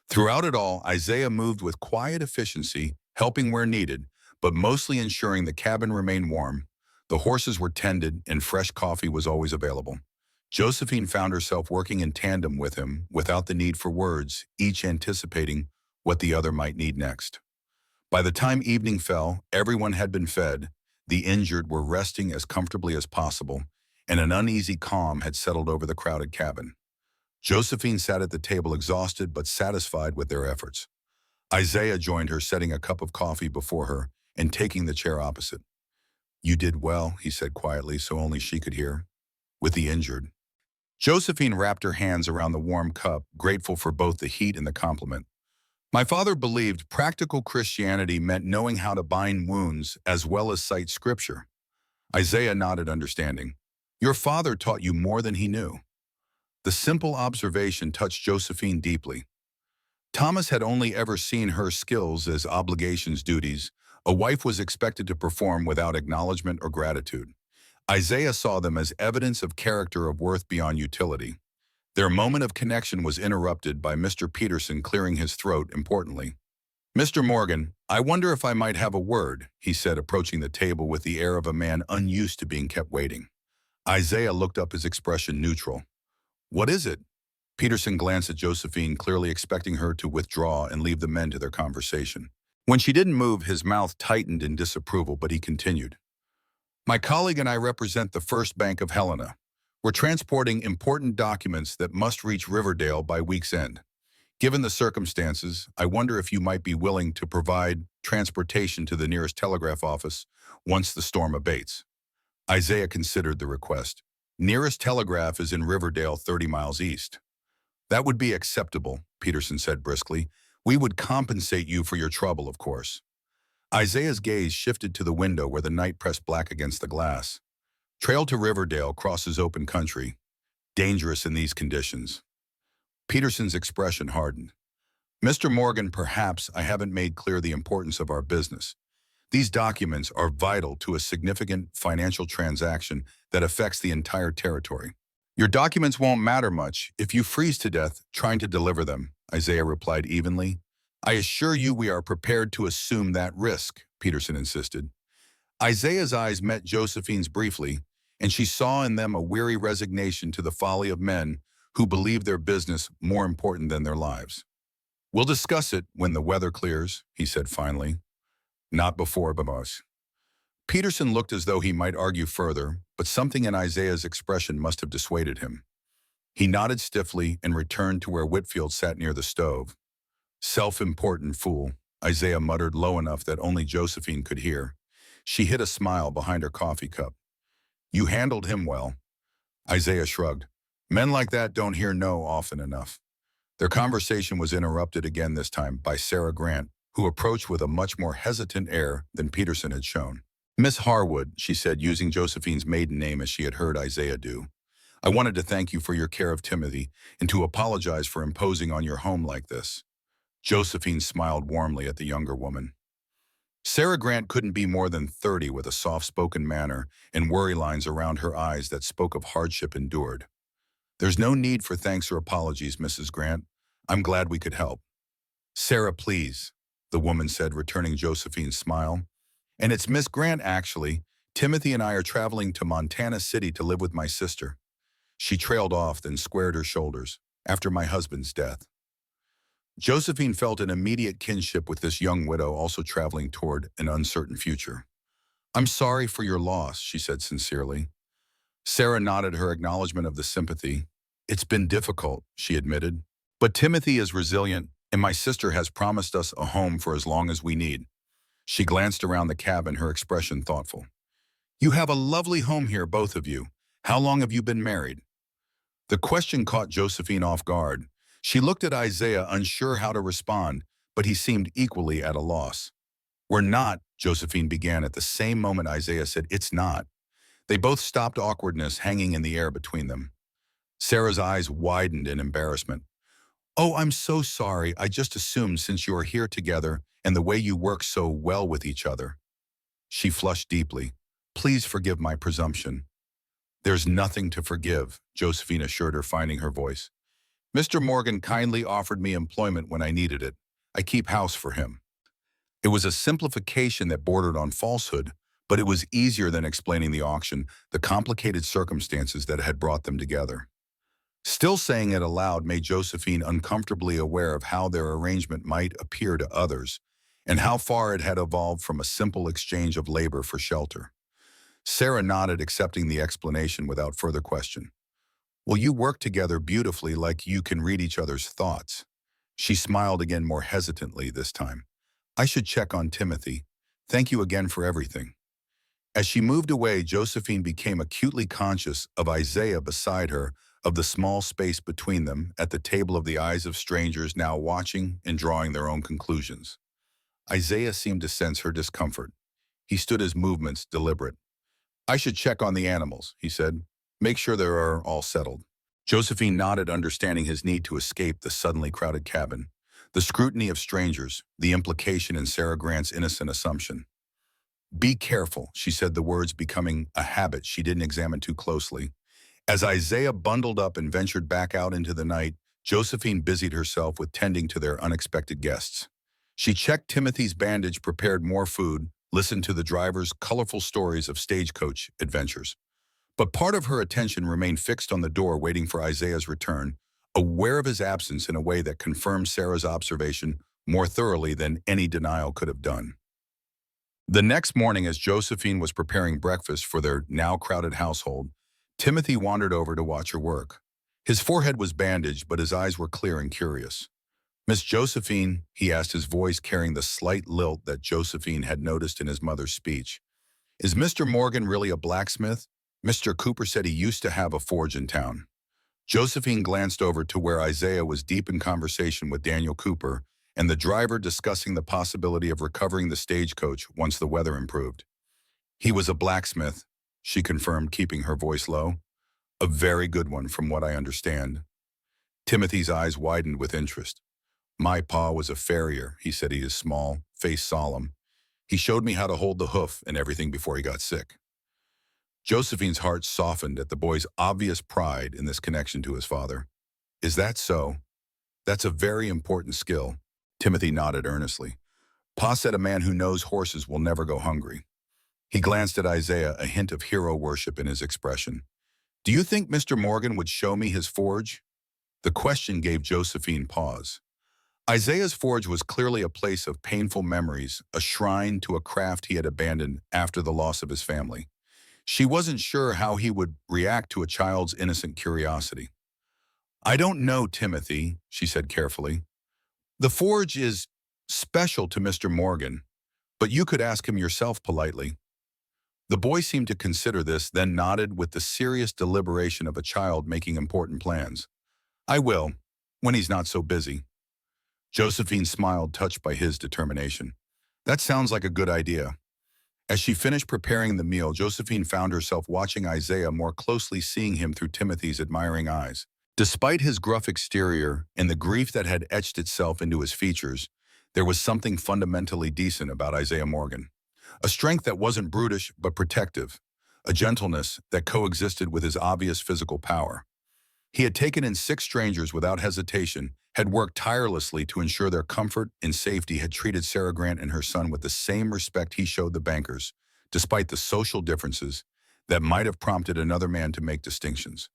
Throughout it all, Isaiah moved with quiet efficiency, helping where needed, but mostly ensuring the cabin remained warm. The horses were tended, and fresh coffee was always available. Josephine found herself working in tandem with him without the need for words, each anticipating what the other might need next. By the time evening fell, everyone had been fed, the injured were resting as comfortably as possible, and an uneasy calm had settled over the crowded cabin. Josephine sat at the table exhausted but satisfied with their efforts. Isaiah joined her, setting a cup of coffee before her and taking the chair opposite. "You did well," he said quietly so only she could hear, "with the injured." Josephine wrapped her hands around the warm cup, grateful for both the heat and the compliment. "My father believed practical Christianity meant knowing how to bind wounds as well as cite scripture." Isaiah nodded understanding. "Your father taught you more than he knew." The simple observation touched Josephine deeply. Thomas had only ever seen her skills as obligations, duties a wife was expected to perform without acknowledgement or gratitude. Isaiah saw them as evidence of character of worth beyond utility. Their moment of connection was interrupted by Mr. Peterson clearing his throat importantly. "Mr. Morgan, I wonder if I might have a word," he said, approaching the table with the air of a man unused to being kept waiting. Isaiah looked up, his expression neutral. "What is it?" Peterson glanced at Josephine, clearly expecting her to withdraw and leave the men to their conversation. When she didn't move, his mouth tightened in disapproval, but he continued. "My colleague and I represent the First Bank of Helena. We're transporting important documents that must reach Riverdale by week's end. Given the circumstances, I wonder if you might be willing to provide transportation to the nearest telegraph office once the storm abates." Isaiah considered the request. "Nearest telegraph is in Riverdale, 30 miles east." "That would be acceptable," Peterson said briskly. "We would compensate you for your trouble, of course." Isaiah's gaze shifted to the window where the night pressed black against the glass. Trail to Riverdale crosses open country. Dangerous in these conditions. Peterson's expression hardened. "Mr. Morgan, perhaps I haven't made clear the importance of our business. These documents are vital to a significant financial transaction that affects the entire territory." "Your documents won't matter much if you freeze to death trying to deliver them," Isaiah replied evenly. "I assure you we are prepared to assume that risk," Peterson insisted. Isaiah's eyes met Josephine's briefly, and she saw in them a weary resignation to the folly of men who believe their business more important than their lives. "We'll discuss it when the weather clears," he said finally. "Not before, Bamos." Peterson looked as though he might argue further, but something in Isaiah's expression must have dissuaded him. He nodded stiffly and returned to where Whitfield sat near the stove. "Self-important fool," Isaiah muttered low enough that only Josephine could hear. She hid a smile behind her coffee cup. "You handled him well." Isaiah shrugged. "Men like that don't hear no often enough." Their conversation was interrupted again, this time by Sarah Grant, who approached with a much more hesitant air than Peterson had shown. "Miss Harwood," she said, using Josephine's maiden name as she had heard Isaiah do, "I wanted to thank you for your care of Timothy and to apologize for imposing on your home like this." Josephine smiled warmly at the younger woman. Sarah Grant couldn't be more than 30, with a soft-spoken manner and worry lines around her eyes that spoke of hardship endured. "There's no need for thanks or apologies, Mrs. Grant. I'm glad we could help." "Sarah, please," the woman said, returning Josephine's smile. "And it's Miss Grant, actually. Timothy and I are traveling to Montana City to live with my sister." She trailed off, then squared her shoulders. "After my husband's death." Josephine felt an immediate kinship with this young widow also traveling toward an uncertain future. "I'm sorry for your loss," she said sincerely. Sarah nodded her acknowledgement of the sympathy. "It's been difficult," she admitted. "But Timothy is resilient, and my sister has promised us a home for as long as we need." She glanced around the cabin, her expression thoughtful. "You have a lovely home here, both of you. How long have you been married?" The question caught Josephine off guard. She looked at Isaiah, unsure how to respond, but he seemed equally at a loss. "We're not," Josephine began at the same moment Isaiah said, "It's not." They both stopped, awkwardness hanging in the air between them. Sarah's eyes widened in embarrassment. "Oh, I'm so sorry. I just assumed since you are here together and the way you work so well with each other." She flushed deeply. "Please forgive my presumption." "There's nothing to forgive," Josephine assured her, finding her voice. "Mr. Morgan kindly offered me employment when I needed it. I keep house for him." It was a simplification that bordered on falsehood, but it was easier than explaining the auction, the complicated circumstances that had brought them together. Still saying it aloud made Josephine uncomfortably aware of how their arrangement might appear to others, and how far it had evolved from a simple exchange of labor for shelter. Sarah nodded, accepting the explanation without further question. "Well, you work together beautifully, like you can read each other's thoughts." She smiled again, more hesitantly this time. "I should check on Timothy. Thank you again for everything." As she moved away, Josephine became acutely conscious of Isaiah beside her, of the small space between them, at the table of the eyes of strangers now watching and drawing their own conclusions. Isaiah seemed to sense her discomfort. He stood, his movements deliberate. "I should check on the animals," he said. "Make sure they are all settled." Josephine nodded, understanding his need to escape the suddenly crowded cabin. The scrutiny of strangers, the implication in Sarah Grant's innocent assumption. "Be careful," she said, the words becoming a habit she didn't examine too closely. As Isaiah bundled up and ventured back out into the night, Josephine busied herself with tending to their unexpected guests. She checked Timothy's bandage, prepared more food, listened to the driver's colorful stories of stagecoach adventures. But part of her attention remained fixed on the door, waiting for Isaiah's return, aware of his absence in a way that confirmed Sarah's observation more thoroughly than any denial could have done. The next morning, as Josephine was preparing breakfast for their now crowded household, Timothy wandered over to watch her work. His forehead was bandaged, but his eyes were clear and curious. "Miss Josephine," he asked, his voice carrying the slight lilt that Josephine had noticed in his mother's speech, "is Mr. Morgan really a blacksmith? Mr. Cooper said he used to have a forge in town." Josephine glanced over to where Isaiah was deep in conversation with Daniel Cooper and the driver, discussing the possibility of recovering the stagecoach once the weather improved. "He was a blacksmith," she confirmed, keeping her voice low. "A very good one, from what I understand." Timothy's eyes widened with interest. "My pa was a farrier," he said, his small face solemn. "He showed me how to hold the hoof and everything before he got sick." Josephine's heart softened at the boy's obvious pride in this connection to his father. "Is that so? That's a very important skill." Timothy nodded earnestly. "Pa said a man who knows horses will never go hungry." He glanced at Isaiah, a hint of hero worship in his expression. "Do you think Mr. Morgan would show me his forge?" The question gave Josephine pause. Isaiah's forge was clearly a place of painful memories, a shrine to a craft he had abandoned after the loss of his family. She wasn't sure how he would react to a child's innocent curiosity. "I don't know, Timothy," she said carefully. "The forge is special to Mr. Morgan, but you could ask him yourself politely." The boy seemed to consider this, then nodded with the serious deliberation of a child making important plans. "I will, when he's not so busy." Josephine smiled, touched by his determination. "That sounds like a good idea." As she finished preparing the meal, Josephine found herself watching Isaiah more closely, seeing him through Timothy's admiring eyes. Despite his gruff exterior and the grief that had etched itself into his features, there was something fundamentally decent about Isaiah Morgan. A strength that wasn't brutish but protective, a gentleness that coexisted with his obvious physical power. He had taken in 6 strangers without hesitation, had worked tirelessly to ensure their comfort and safety, had treated Sarah Grant and her son with the same respect he showed the bankers, despite the social differences that might have prompted another man to make distinctions.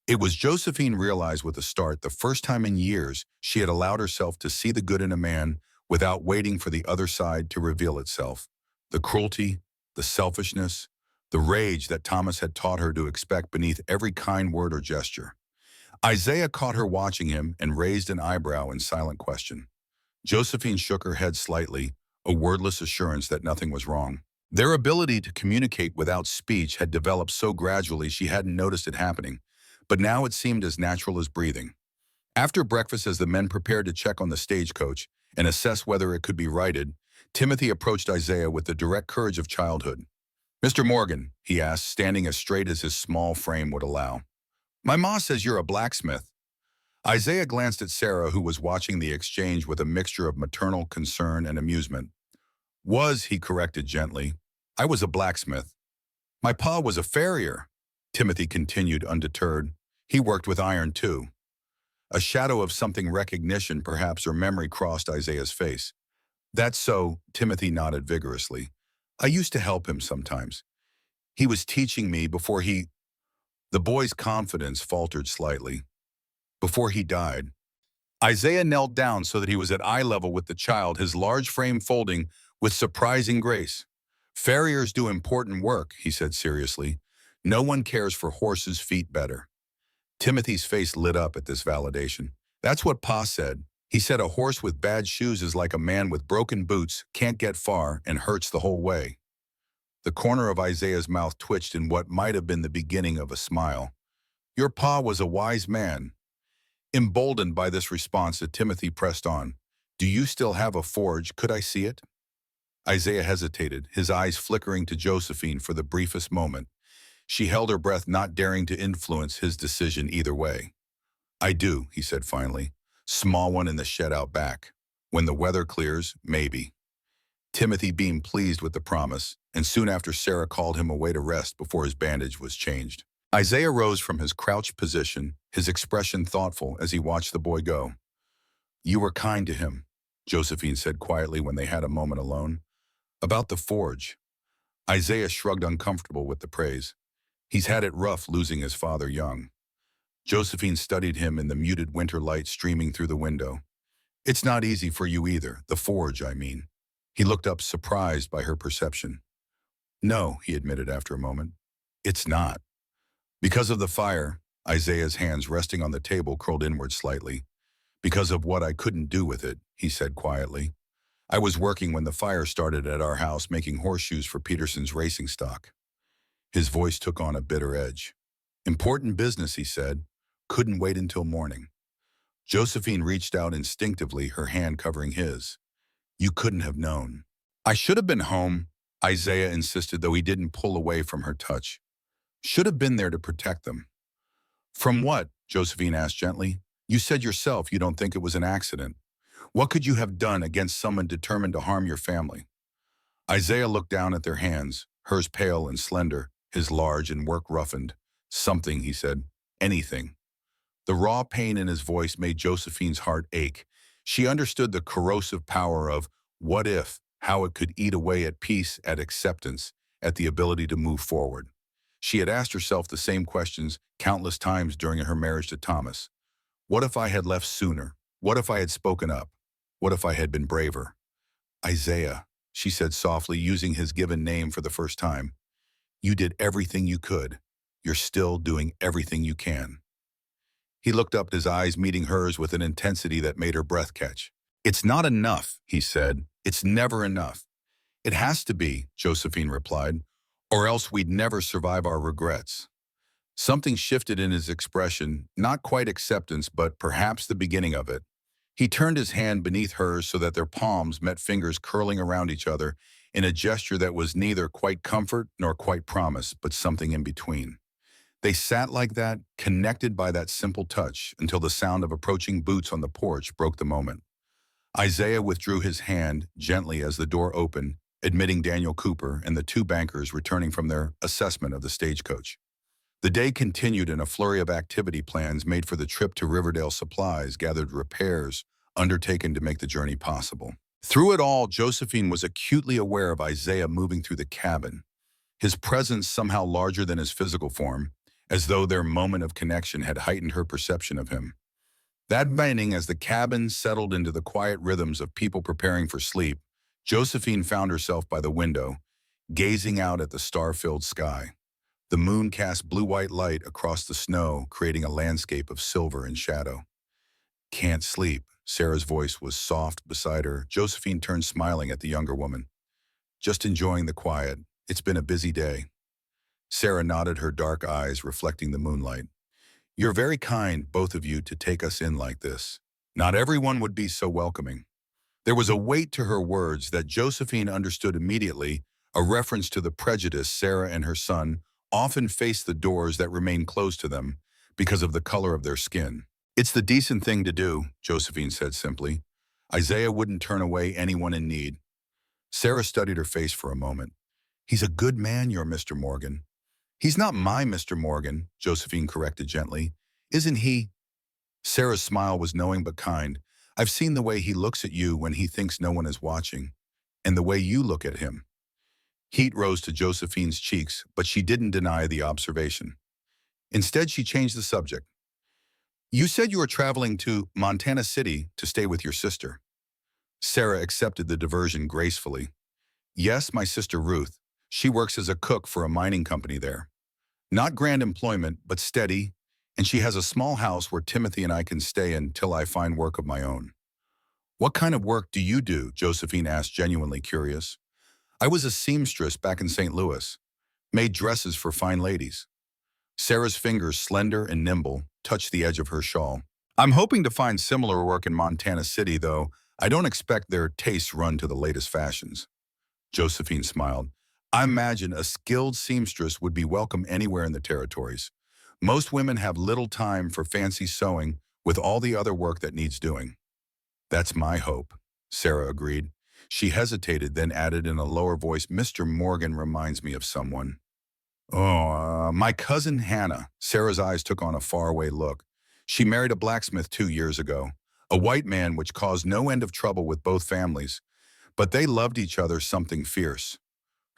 It was, Josephine realized with a start, the first time in years she had allowed herself to see the good in a man without waiting for the other side to reveal itself. The cruelty, the selfishness, the rage that Thomas had taught her to expect beneath every kind word or gesture. Isaiah caught her watching him and raised an eyebrow in silent question. Josephine shook her head slightly, a wordless assurance that nothing was wrong. Their ability to communicate without speech had developed so gradually she hadn't noticed it happening, but now it seemed as natural as breathing. After breakfast, as the men prepared to check on the stagecoach and assess whether it could be righted, Timothy approached Isaiah with the direct courage of childhood. "Mr. Morgan," he asked, standing as straight as his small frame would allow, "my ma says you're a blacksmith." Isaiah glanced at Sarah, who was watching the exchange with a mixture of maternal concern and amusement. He corrected gently. I was a blacksmith. My pa was a farrier. Timothy continued undeterred. He worked with iron too. A shadow of something recognition, perhaps, or memory crossed Isaiah's face. That's so, Timothy nodded vigorously. I used to help him sometimes. He was teaching me before he... The boy's confidence faltered slightly. Before he died. Isaiah knelt down so that he was at eye level with the child, his large frame folding with surprising grace. Farriers do important work, he said seriously. No one cares for horses' feet better. Timothy's face lit up at this validation. That's what Pa said. He said a horse with bad shoes is like a man with broken boots, can't get far, and hurts the whole way. The corner of Isaiah's mouth twitched in what might have been the beginning of a smile. Your pa was a wise man. Emboldened by this response, Timothy pressed on. Do you still have a forge? Could I see it? Isaiah hesitated, his eyes flickering to Josephine for the briefest moment. She held her breath, not daring to influence his decision either way. I do, he said finally. Small one in the shed out back. When the weather clears, maybe. Timothy beamed, pleased with the promise, and soon after Sarah called him away to rest before his bandage was changed. Isaiah rose from his crouched position, his expression thoughtful as he watched the boy go. You were kind to him, Josephine said quietly when they had a moment alone. About the forge. Isaiah shrugged, uncomfortable with the praise. He's had it rough losing his father young. Josephine studied him in the muted winter light streaming through the window. It's not easy for you either, the forge, I mean. He looked up, surprised by her perception. No, he admitted after a moment. It's not. Because of the fire, Isaiah's hands resting on the table curled inward slightly. Because of what I couldn't do with it, he said quietly. I was working when the fire started at our house, making horseshoes for Peterson's racing stock. His voice took on a bitter edge. Important business, he said. Couldn't wait until morning. Josephine reached out instinctively, her hand covering his. You couldn't have known. I should have been home, Isaiah insisted, though he didn't pull away from her touch. Should have been there to protect them. From what? Josephine asked gently. You said yourself you don't think it was an accident. What could you have done against someone determined to harm your family? Isaiah looked down at their hands, hers pale and slender, his large and work-roughened. Something, he said. Anything. The raw pain in his voice made Josephine's heart ache. She understood the corrosive power of what if, how it could eat away at peace, at acceptance, at the ability to move forward. She had asked herself the same questions countless times during her marriage to Thomas. What if I had left sooner? What if I had spoken up? What if I had been braver? Isaiah, she said softly, using his given name for the first time. You did everything you could. You're still doing everything you can. He looked up, his eyes meeting hers with an intensity that made her breath catch. It's not enough, he said. It's never enough. It has to be, Josephine replied, or else we'd never survive our regrets. Something shifted in his expression, not quite acceptance, but perhaps the beginning of it. He turned his hand beneath hers so that their palms met, fingers curling around each other in a gesture that was neither quite comfort nor quite promise, but something in between. They sat like that, connected by that simple touch, until the sound of approaching boots on the porch broke the moment. Isaiah withdrew his hand gently as the door opened, admitting Daniel Cooper and the two bankers returning from their assessment of the stagecoach. The day continued in a flurry of activity, plans made for the trip to Riverdale, supplies gathered, repairs undertaken to make the journey possible. Through it all, Josephine was acutely aware of Isaiah moving through the cabin, his presence somehow larger than his physical form, as though their moment of connection had heightened her perception of him. That evening, as the cabin settled into the quiet rhythms of people preparing for sleep, Josephine found herself by the window, gazing out at the star-filled sky. The moon cast blue-white light across the snow, creating a landscape of silver and shadow. Can't sleep. Sarah's voice was soft beside her. Josephine turned, smiling at the younger woman. Just enjoying the quiet. It's been a busy day. Sarah nodded, her dark eyes reflecting the moonlight. You're very kind, both of you, to take us in like this. Not everyone would be so welcoming. There was a weight to her words that Josephine understood immediately, a reference to the prejudice Sarah and her son often faced the doors that remained closed to them because of the color of their skin. It's the decent thing to do, Josephine said simply. Isaiah wouldn't turn away anyone in need. Sarah studied her face for a moment. He's a good man, your Mr. Morgan. He's not my Mr. Morgan, Josephine corrected gently. Isn't he? Sarah's smile was knowing but kind. I've seen the way he looks at you when he thinks no one is watching, and the way you look at him. Heat rose to Josephine's cheeks, but she didn't deny the observation. Instead, she changed the subject. You said you were traveling to Montana City to stay with your sister. Sarah accepted the diversion gracefully. Yes, my sister Ruth. She works as a cook for a mining company there. Not grand employment, but steady, and she has a small house where Timothy and I can stay until I find work of my own. What kind of work do you do? Josephine asked, genuinely curious. I was a seamstress back in St. Louis. Made dresses for fine ladies. Sarah's fingers, slender and nimble, touched the edge of her shawl. I'm hoping to find similar work in Montana City, though I don't expect their tastes run to the latest fashions. Josephine smiled. I imagine a skilled seamstress would be welcome anywhere in the territories. Most women have little time for fancy sewing with all the other work that needs doing. That's my hope, Sarah agreed. She hesitated, then added in a lower voice, Mr. Morgan reminds me of someone. Oh, my cousin Hannah. Sarah's eyes took on a faraway look. She married a blacksmith 2 years ago, a white man, which caused no end of trouble with both families. But they loved each other something fierce.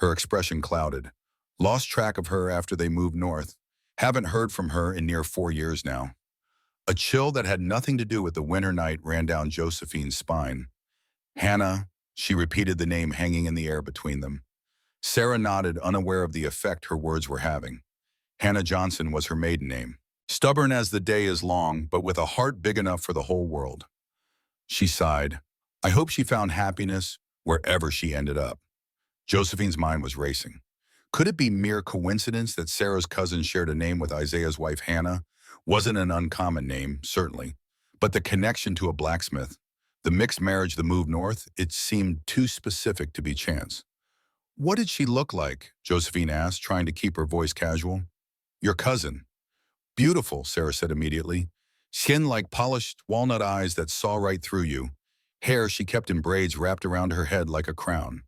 Her expression clouded. Lost track of her after they moved north. Haven't heard from her in near 4 years now. A chill that had nothing to do with the winter night ran down Josephine's spine. Hannah, she repeated the name hanging in the air between them. Sarah nodded, unaware of the effect her words were having. Hannah Johnson was her maiden name. Stubborn as the day is long, but with a heart big enough for the whole world. She sighed. I hope she found happiness wherever she ended up. Josephine's mind was racing. Could it be mere coincidence that Sarah's cousin shared a name with Isaiah's wife Hannah? Wasn't an uncommon name, certainly. But the connection to a blacksmith, the mixed marriage, the move north, it seemed too specific to be chance. What did she look like? Josephine asked, trying to keep her voice casual. Your cousin. Beautiful, Sarah said immediately. Skin like polished walnut eyes that saw right through you. Hair she kept in braids wrapped around her head like a crown.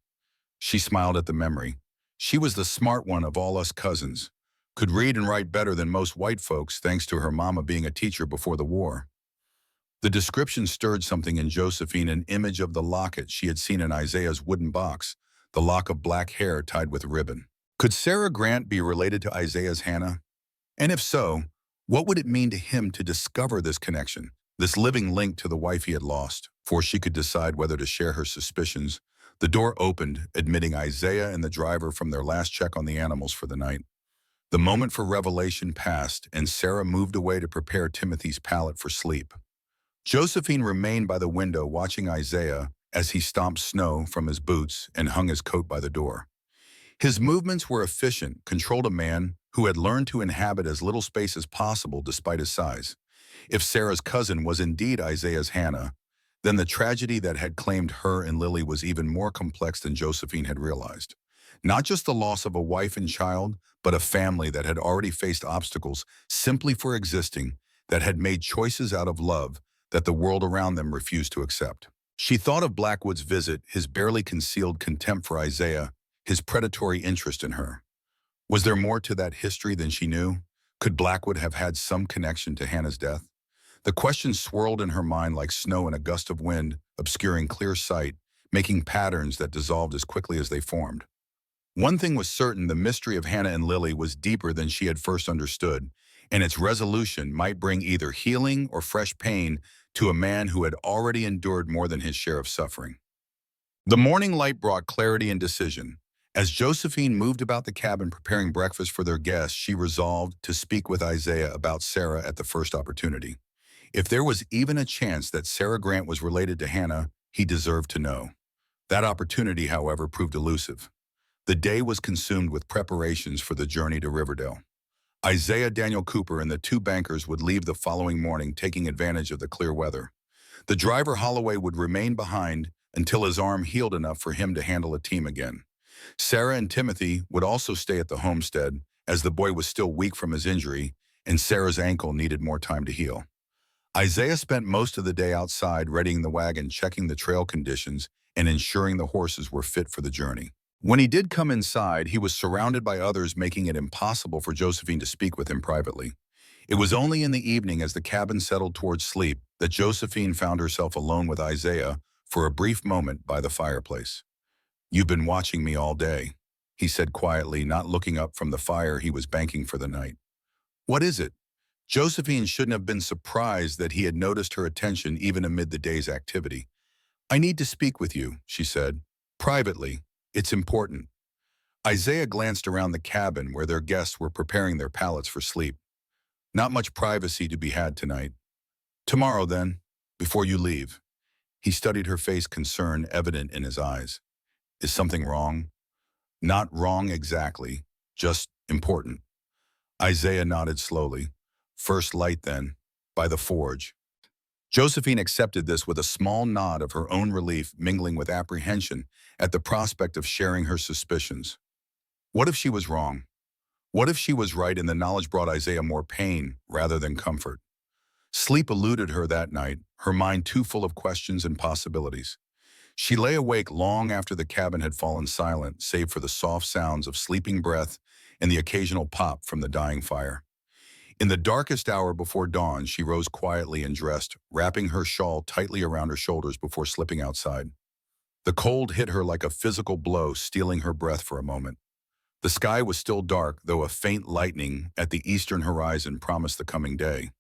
She smiled at the memory. She was the smart one of all us cousins. Could read and write better than most white folks thanks to her mama being a teacher before the war. The description stirred something in Josephine, an image of the locket she had seen in Isaiah's wooden box, the lock of black hair tied with ribbon. Could Sarah Grant be related to Isaiah's Hannah? And if so, what would it mean to him to discover this connection, this living link to the wife he had lost? Before she could decide whether to share her suspicions, the door opened, admitting Isaiah and the driver from their last check on the animals for the night. The moment for revelation passed, and Sarah moved away to prepare Timothy's pallet for sleep. Josephine remained by the window watching Isaiah as he stomped snow from his boots and hung his coat by the door. His movements were efficient, controlled a man who had learned to inhabit as little space as possible despite his size. If Sarah's cousin was indeed Isaiah's Hannah, then the tragedy that had claimed her and Lily was even more complex than Josephine had realized. Not just the loss of a wife and child, but a family that had already faced obstacles simply for existing, that had made choices out of love that the world around them refused to accept. She thought of Blackwood's visit, his barely concealed contempt for Isaiah, his predatory interest in her. Was there more to that history than she knew? Could Blackwood have had some connection to Hannah's death? The question swirled in her mind like snow in a gust of wind, obscuring clear sight, making patterns that dissolved as quickly as they formed. One thing was certain, the mystery of Hannah and Lily was deeper than she had first understood, and its resolution might bring either healing or fresh pain to a man who had already endured more than his share of suffering. The morning light brought clarity and decision. As Josephine moved about the cabin preparing breakfast for their guests, she resolved to speak with Isaiah about Sarah at the first opportunity. If there was even a chance that Sarah Grant was related to Hannah, he deserved to know. That opportunity, however, proved elusive. The day was consumed with preparations for the journey to Riverdale. Isaiah Daniel Cooper and the two bankers would leave the following morning, taking advantage of the clear weather. The driver, Holloway, would remain behind until his arm healed enough for him to handle a team again. Sarah and Timothy would also stay at the homestead, as the boy was still weak from his injury and Sarah's ankle needed more time to heal. Isaiah spent most of the day outside readying the wagon, checking the trail conditions, and ensuring the horses were fit for the journey. When he did come inside, he was surrounded by others, making it impossible for Josephine to speak with him privately. It was only in the evening, as the cabin settled towards sleep, that Josephine found herself alone with Isaiah for a brief moment by the fireplace. "You've been watching me all day," he said quietly, not looking up from the fire he was banking for the night. "What is it?" Josephine shouldn't have been surprised that he had noticed her attention even amid the day's activity. "I need to speak with you," she said. "Privately. It's important." Isaiah glanced around the cabin where their guests were preparing their pallets for sleep. "Not much privacy to be had tonight. Tomorrow, then, before you leave." He studied her face, concern evident in his eyes. "Is something wrong?" "Not wrong exactly, just important." Isaiah nodded slowly. "First light, then, by the forge." Josephine accepted this with a small nod of her own relief, mingling with apprehension at the prospect of sharing her suspicions. What if she was wrong? What if she was right and the knowledge brought Isaiah more pain rather than comfort? Sleep eluded her that night, her mind too full of questions and possibilities. She lay awake long after the cabin had fallen silent, save for the soft sounds of sleeping breath and the occasional pop from the dying fire. In the darkest hour before dawn, she rose quietly and dressed, wrapping her shawl tightly around her shoulders before slipping outside. The cold hit her like a physical blow, stealing her breath for a moment. The sky was still dark, though a faint lightning at the eastern horizon promised the coming day.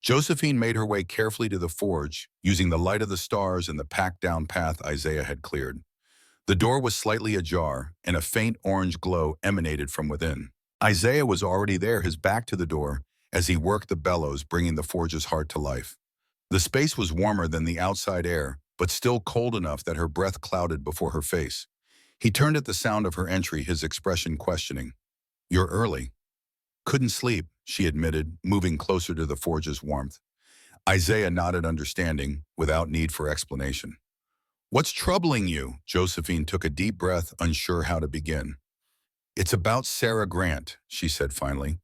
Josephine made her way carefully to the forge, using the light of the stars and the packed-down path Isaiah had cleared. The door was slightly ajar, and a faint orange glow emanated from within. Isaiah was already there, his back to the door, as he worked the bellows, bringing the forge's heart to life. The space was warmer than the outside air, but still cold enough that her breath clouded before her face. He turned at the sound of her entry, his expression questioning. "You're early." "Couldn't sleep," she admitted, moving closer to the forge's warmth. Isaiah nodded understanding, without need for explanation. "What's troubling you?" Josephine took a deep breath, unsure how to begin. "It's about Sarah Grant," she said finally.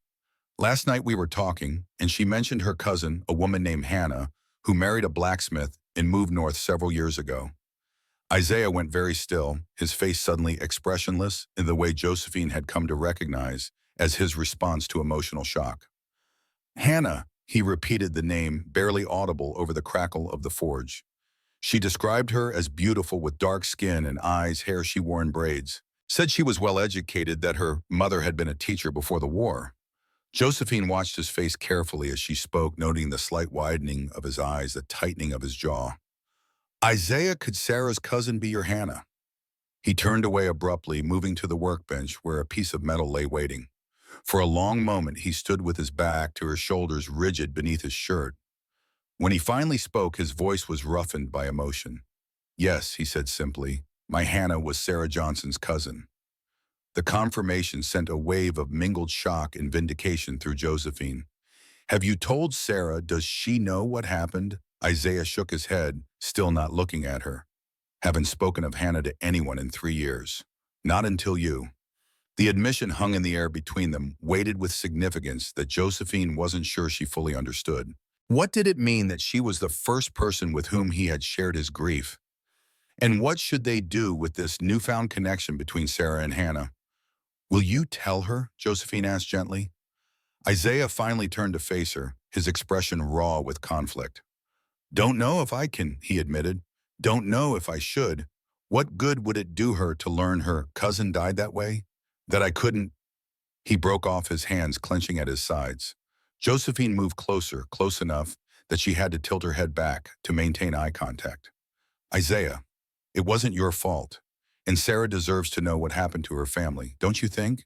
"Last night we were talking, and she mentioned her cousin, a woman named Hannah, who married a blacksmith and moved north several years ago." Isaiah went very still, his face suddenly expressionless in the way Josephine had come to recognize as his response to emotional shock. "Hannah," he repeated the name, barely audible over the crackle of the forge. "She described her as beautiful with dark skin and eyes, hair she wore in braids. Said she was well educated, that her mother had been a teacher before the war." Josephine watched his face carefully as she spoke, noting the slight widening of his eyes, the tightening of his jaw. "Isaiah, could Sarah's cousin be your Hannah?" He turned away abruptly, moving to the workbench where a piece of metal lay waiting. For a long moment, he stood with his back to her shoulders, rigid beneath his shirt. When he finally spoke, his voice was roughened by emotion. "Yes," he said simply, "my Hannah was Sarah Johnson's cousin." The confirmation sent a wave of mingled shock and vindication through Josephine. "Have you told Sarah? Does she know what happened?" Isaiah shook his head, still not looking at her. "Haven't spoken of Hannah to anyone in 3 years. Not until you." The admission hung in the air between them, weighted with significance that Josephine wasn't sure she fully understood. What did it mean that she was the first person with whom he had shared his grief? And what should they do with this newfound connection between Sarah and Hannah? "Will you tell her?" Josephine asked gently. Isaiah finally turned to face her, his expression raw with conflict. "Don't know if I can," he admitted. "Don't know if I should. What good would it do her to learn her cousin died that way? That I couldn't—" He broke off, his hands clenching at his sides. Josephine moved closer, close enough that she had to tilt her head back to maintain eye contact. "Isaiah, it wasn't your fault, and Sarah deserves to know what happened to her family, don't you think?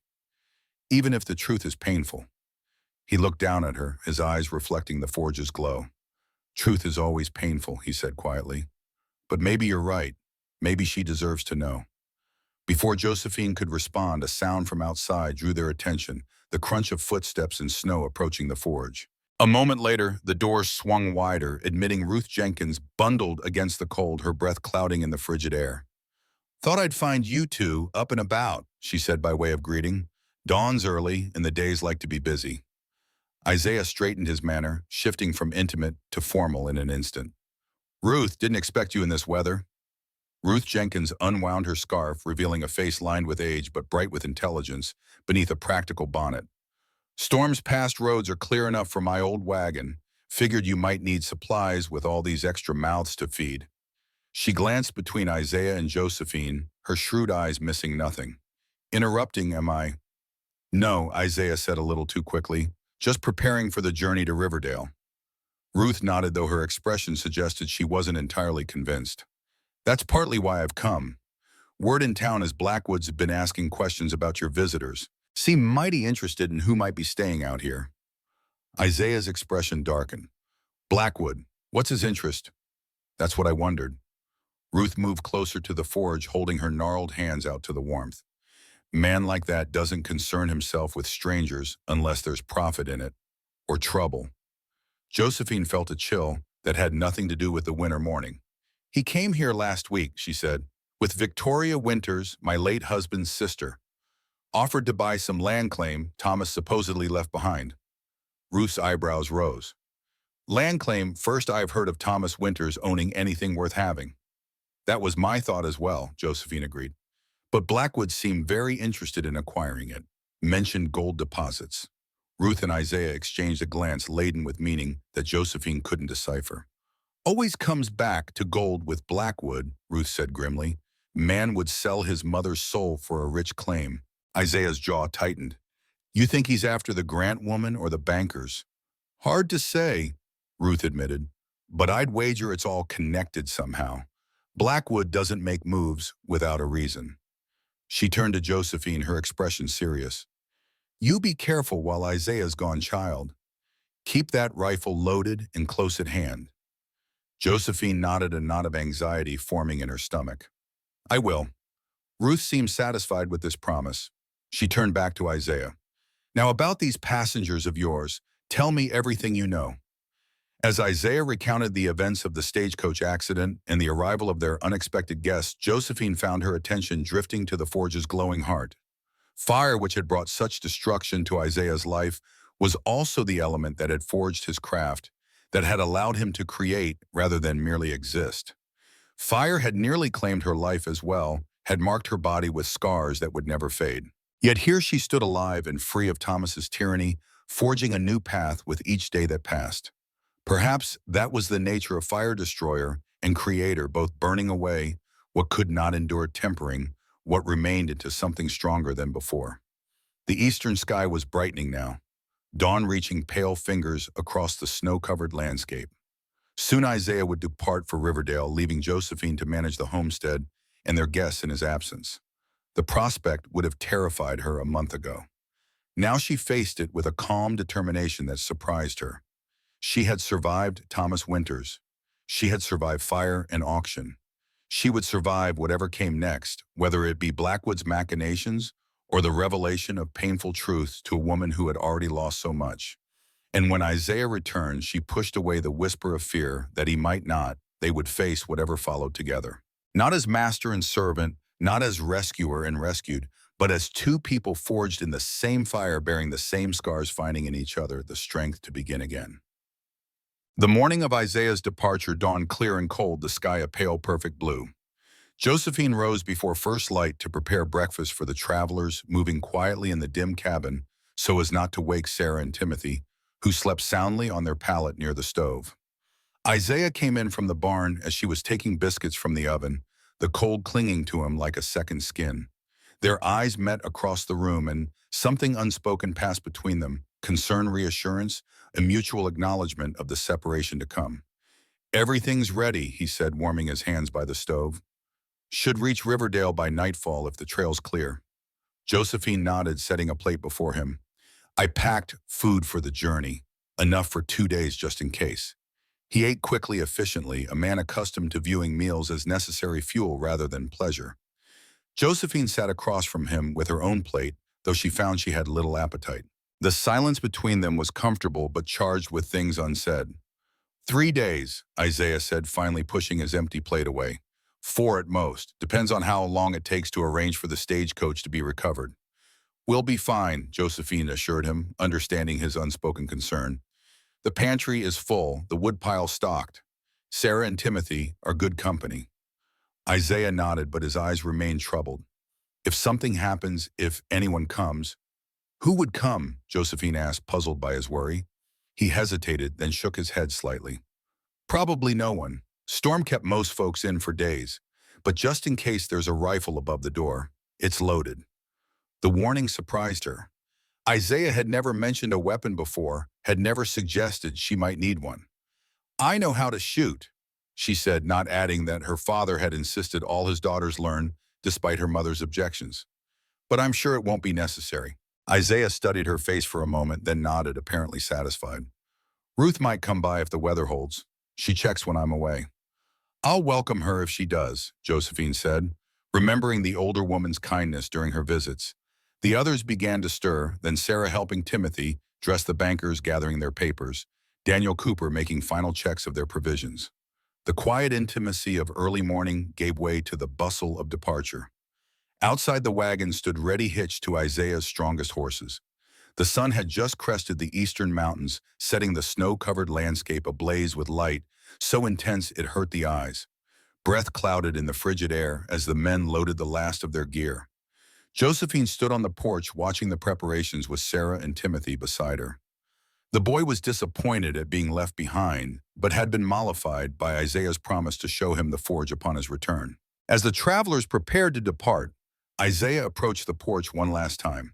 Even if the truth is painful." He looked down at her, his eyes reflecting the forge's glow. "Truth is always painful," he said quietly. "But maybe you're right. Maybe she deserves to know." Before Josephine could respond, a sound from outside drew their attention, the crunch of footsteps in snow approaching the forge. A moment later, the door swung wider, admitting Ruth Jenkins, bundled against the cold, her breath clouding in the frigid air. "Thought I'd find you two up and about," she said by way of greeting. "Dawn's early, and the days like to be busy." Isaiah straightened his manner, shifting from intimate to formal in an instant. Ruth, didn't expect you in this weather. Ruth Jenkins unwound her scarf, revealing a face lined with age but bright with intelligence beneath a practical bonnet. Storm's past roads are clear enough for my old wagon. Figured you might need supplies with all these extra mouths to feed. She glanced between Isaiah and Josephine, her shrewd eyes missing nothing. Interrupting, am I? No, Isaiah said a little too quickly. Just preparing for the journey to Riverdale. Ruth nodded, though her expression suggested she wasn't entirely convinced. That's partly why I've come. Word in town is Blackwood's been asking questions about your visitors. Seem mighty interested in who might be staying out here. Isaiah's expression darkened. Blackwood, what's his interest? That's what I wondered. Ruth moved closer to the forge, holding her gnarled hands out to the warmth. Man like that doesn't concern himself with strangers unless there's profit in it, or trouble. Josephine felt a chill that had nothing to do with the winter morning. He came here last week, she said, with Victoria Winters, my late husband's sister. Offered to buy some land claim Thomas supposedly left behind. Ruth's eyebrows rose. Land claim, first I've heard of Thomas Winters owning anything worth having. That was my thought as well, Josephine agreed. But Blackwood seemed very interested in acquiring it. Mentioned gold deposits. Ruth and Isaiah exchanged a glance laden with meaning that Josephine couldn't decipher. Always comes back to gold with Blackwood, Ruth said grimly. Man would sell his mother's soul for a rich claim. Isaiah's jaw tightened. You think he's after the Grant woman or the bankers? Hard to say, Ruth admitted, but I'd wager it's all connected somehow. Blackwood doesn't make moves without a reason. She turned to Josephine, her expression serious. You be careful while Isaiah's gone, child. Keep that rifle loaded and close at hand. Josephine nodded, a knot of anxiety forming in her stomach. I will. Ruth seemed satisfied with this promise. She turned back to Isaiah. Now about these passengers of yours, tell me everything you know. As Isaiah recounted the events of the stagecoach accident and the arrival of their unexpected guests, Josephine found her attention drifting to the forge's glowing heart. Fire, which had brought such destruction to Isaiah's life, was also the element that had forged his craft, that had allowed him to create rather than merely exist. Fire had nearly claimed her life as well, had marked her body with scars that would never fade. Yet here she stood alive and free of Thomas's tyranny, forging a new path with each day that passed. Perhaps that was the nature of fire destroyer and creator, both burning away what could not endure, tempering what remained into something stronger than before. The eastern sky was brightening now, dawn reaching pale fingers across the snow-covered landscape. Soon Isaiah would depart for Riverdale, leaving Josephine to manage the homestead and their guests in his absence. The prospect would have terrified her a month ago. Now she faced it with a calm determination that surprised her. She had survived Thomas Winters. She had survived fire and auction. She would survive whatever came next, whether it be Blackwood's machinations or the revelation of painful truths to a woman who had already lost so much. And when Isaiah returned, she pushed away the whisper of fear that he might not, they would face whatever followed together. Not as master and servant, not as rescuer and rescued, but as two people forged in the same fire, bearing the same scars, finding in each other the strength to begin again. The morning of Isaiah's departure dawned clear and cold, the sky a pale, perfect blue. Josephine rose before first light to prepare breakfast for the travelers, moving quietly in the dim cabin so as not to wake Sarah and Timothy, who slept soundly on their pallet near the stove. Isaiah came in from the barn as she was taking biscuits from the oven, the cold clinging to him like a second skin. Their eyes met across the room, and something unspoken passed between them, concern, reassurance, a mutual acknowledgement of the separation to come. Everything's ready, he said, warming his hands by the stove. Should reach Riverdale by nightfall if the trail's clear. Josephine nodded, setting a plate before him. I packed food for the journey, enough for 2 days just in case. He ate quickly, efficiently, a man accustomed to viewing meals as necessary fuel rather than pleasure. Josephine sat across from him with her own plate, though she found she had little appetite. The silence between them was comfortable but charged with things unsaid. 3 days, Isaiah said, finally pushing his empty plate away. 4 at most. Depends on how long it takes to arrange for the stagecoach to be recovered. "We'll be fine," Josephine assured him, understanding his unspoken concern. "The pantry is full, the woodpile stocked. Sarah and Timothy are good company." Isaiah nodded, but his eyes remained troubled. "If something happens, if anyone comes—" "Who would come?" Josephine asked, puzzled by his worry. He hesitated, then shook his head slightly. "Probably no one. Storm kept most folks in for days. But just in case there's a rifle above the door, it's loaded." The warning surprised her. Isaiah had never mentioned a weapon before, had never suggested she might need one. "I know how to shoot," she said, not adding that her father had insisted all his daughters learn, despite her mother's objections. "But I'm sure it won't be necessary." Isaiah studied her face for a moment, then nodded, apparently satisfied. "Ruth might come by if the weather holds. She checks when I'm away." "I'll welcome her if she does," Josephine said, remembering the older woman's kindness during her visits. The others began to stir, then Sarah helping Timothy dress the bankers gathering their papers, Daniel Cooper making final checks of their provisions. The quiet intimacy of early morning gave way to the bustle of departure. Outside the wagon stood ready hitched to Isaiah's strongest horses. The sun had just crested the eastern mountains, setting the snow-covered landscape ablaze with light, so intense it hurt the eyes. Breath clouded in the frigid air as the men loaded the last of their gear. Josephine stood on the porch watching the preparations with Sarah and Timothy beside her. The boy was disappointed at being left behind, but had been mollified by Isaiah's promise to show him the forge upon his return. As the travelers prepared to depart, Isaiah approached the porch one last time.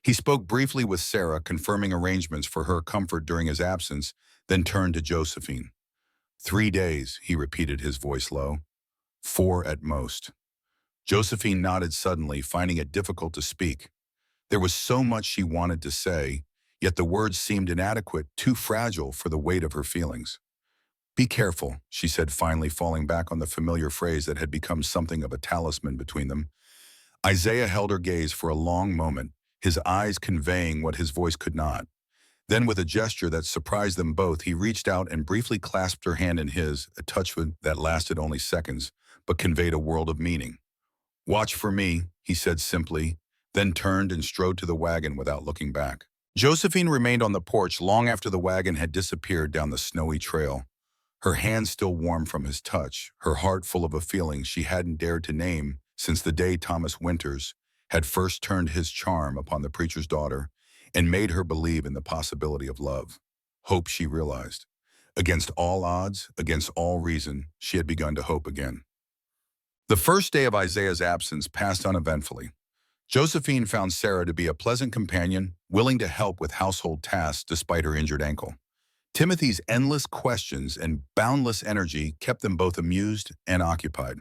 He spoke briefly with Sarah, confirming arrangements for her comfort during his absence, then turned to Josephine. 3 days, he repeated, his voice low. 4 at most. Josephine nodded suddenly, finding it difficult to speak. There was so much she wanted to say, yet the words seemed inadequate, too fragile for the weight of her feelings. "Be careful," she said, finally falling back on the familiar phrase that had become something of a talisman between them. Isaiah held her gaze for a long moment, his eyes conveying what his voice could not. Then, with a gesture that surprised them both, he reached out and briefly clasped her hand in his, a touch that lasted only seconds, but conveyed a world of meaning. "Watch for me," he said simply, then turned and strode to the wagon without looking back. Josephine remained on the porch long after the wagon had disappeared down the snowy trail. Her hand still warm from his touch, her heart full of a feeling she hadn't dared to name since the day Thomas Winters had first turned his charm upon the preacher's daughter and made her believe in the possibility of love. Hope, she realized. Against all odds, against all reason, she had begun to hope again. The first day of Isaiah's absence passed uneventfully. Josephine found Sarah to be a pleasant companion, willing to help with household tasks despite her injured ankle. Timothy's endless questions and boundless energy kept them both amused and occupied.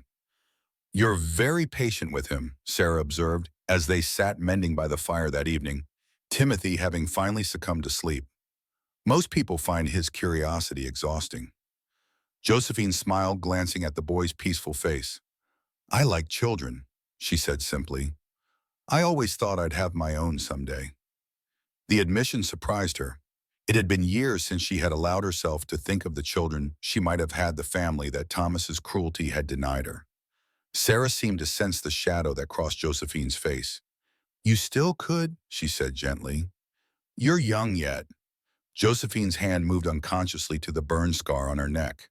"You're very patient with him," Sarah observed, as they sat mending by the fire that evening, Timothy having finally succumbed to sleep. "Most people find his curiosity exhausting." Josephine smiled, glancing at the boy's peaceful face. "I like children," she said simply. "I always thought I'd have my own someday." The admission surprised her. It had been years since she had allowed herself to think of the children she might have had, the family that Thomas's cruelty had denied her. Sarah seemed to sense the shadow that crossed Josephine's face. "You still could," she said gently. "You're young yet." Josephine's hand moved unconsciously to the burn scar on her neck.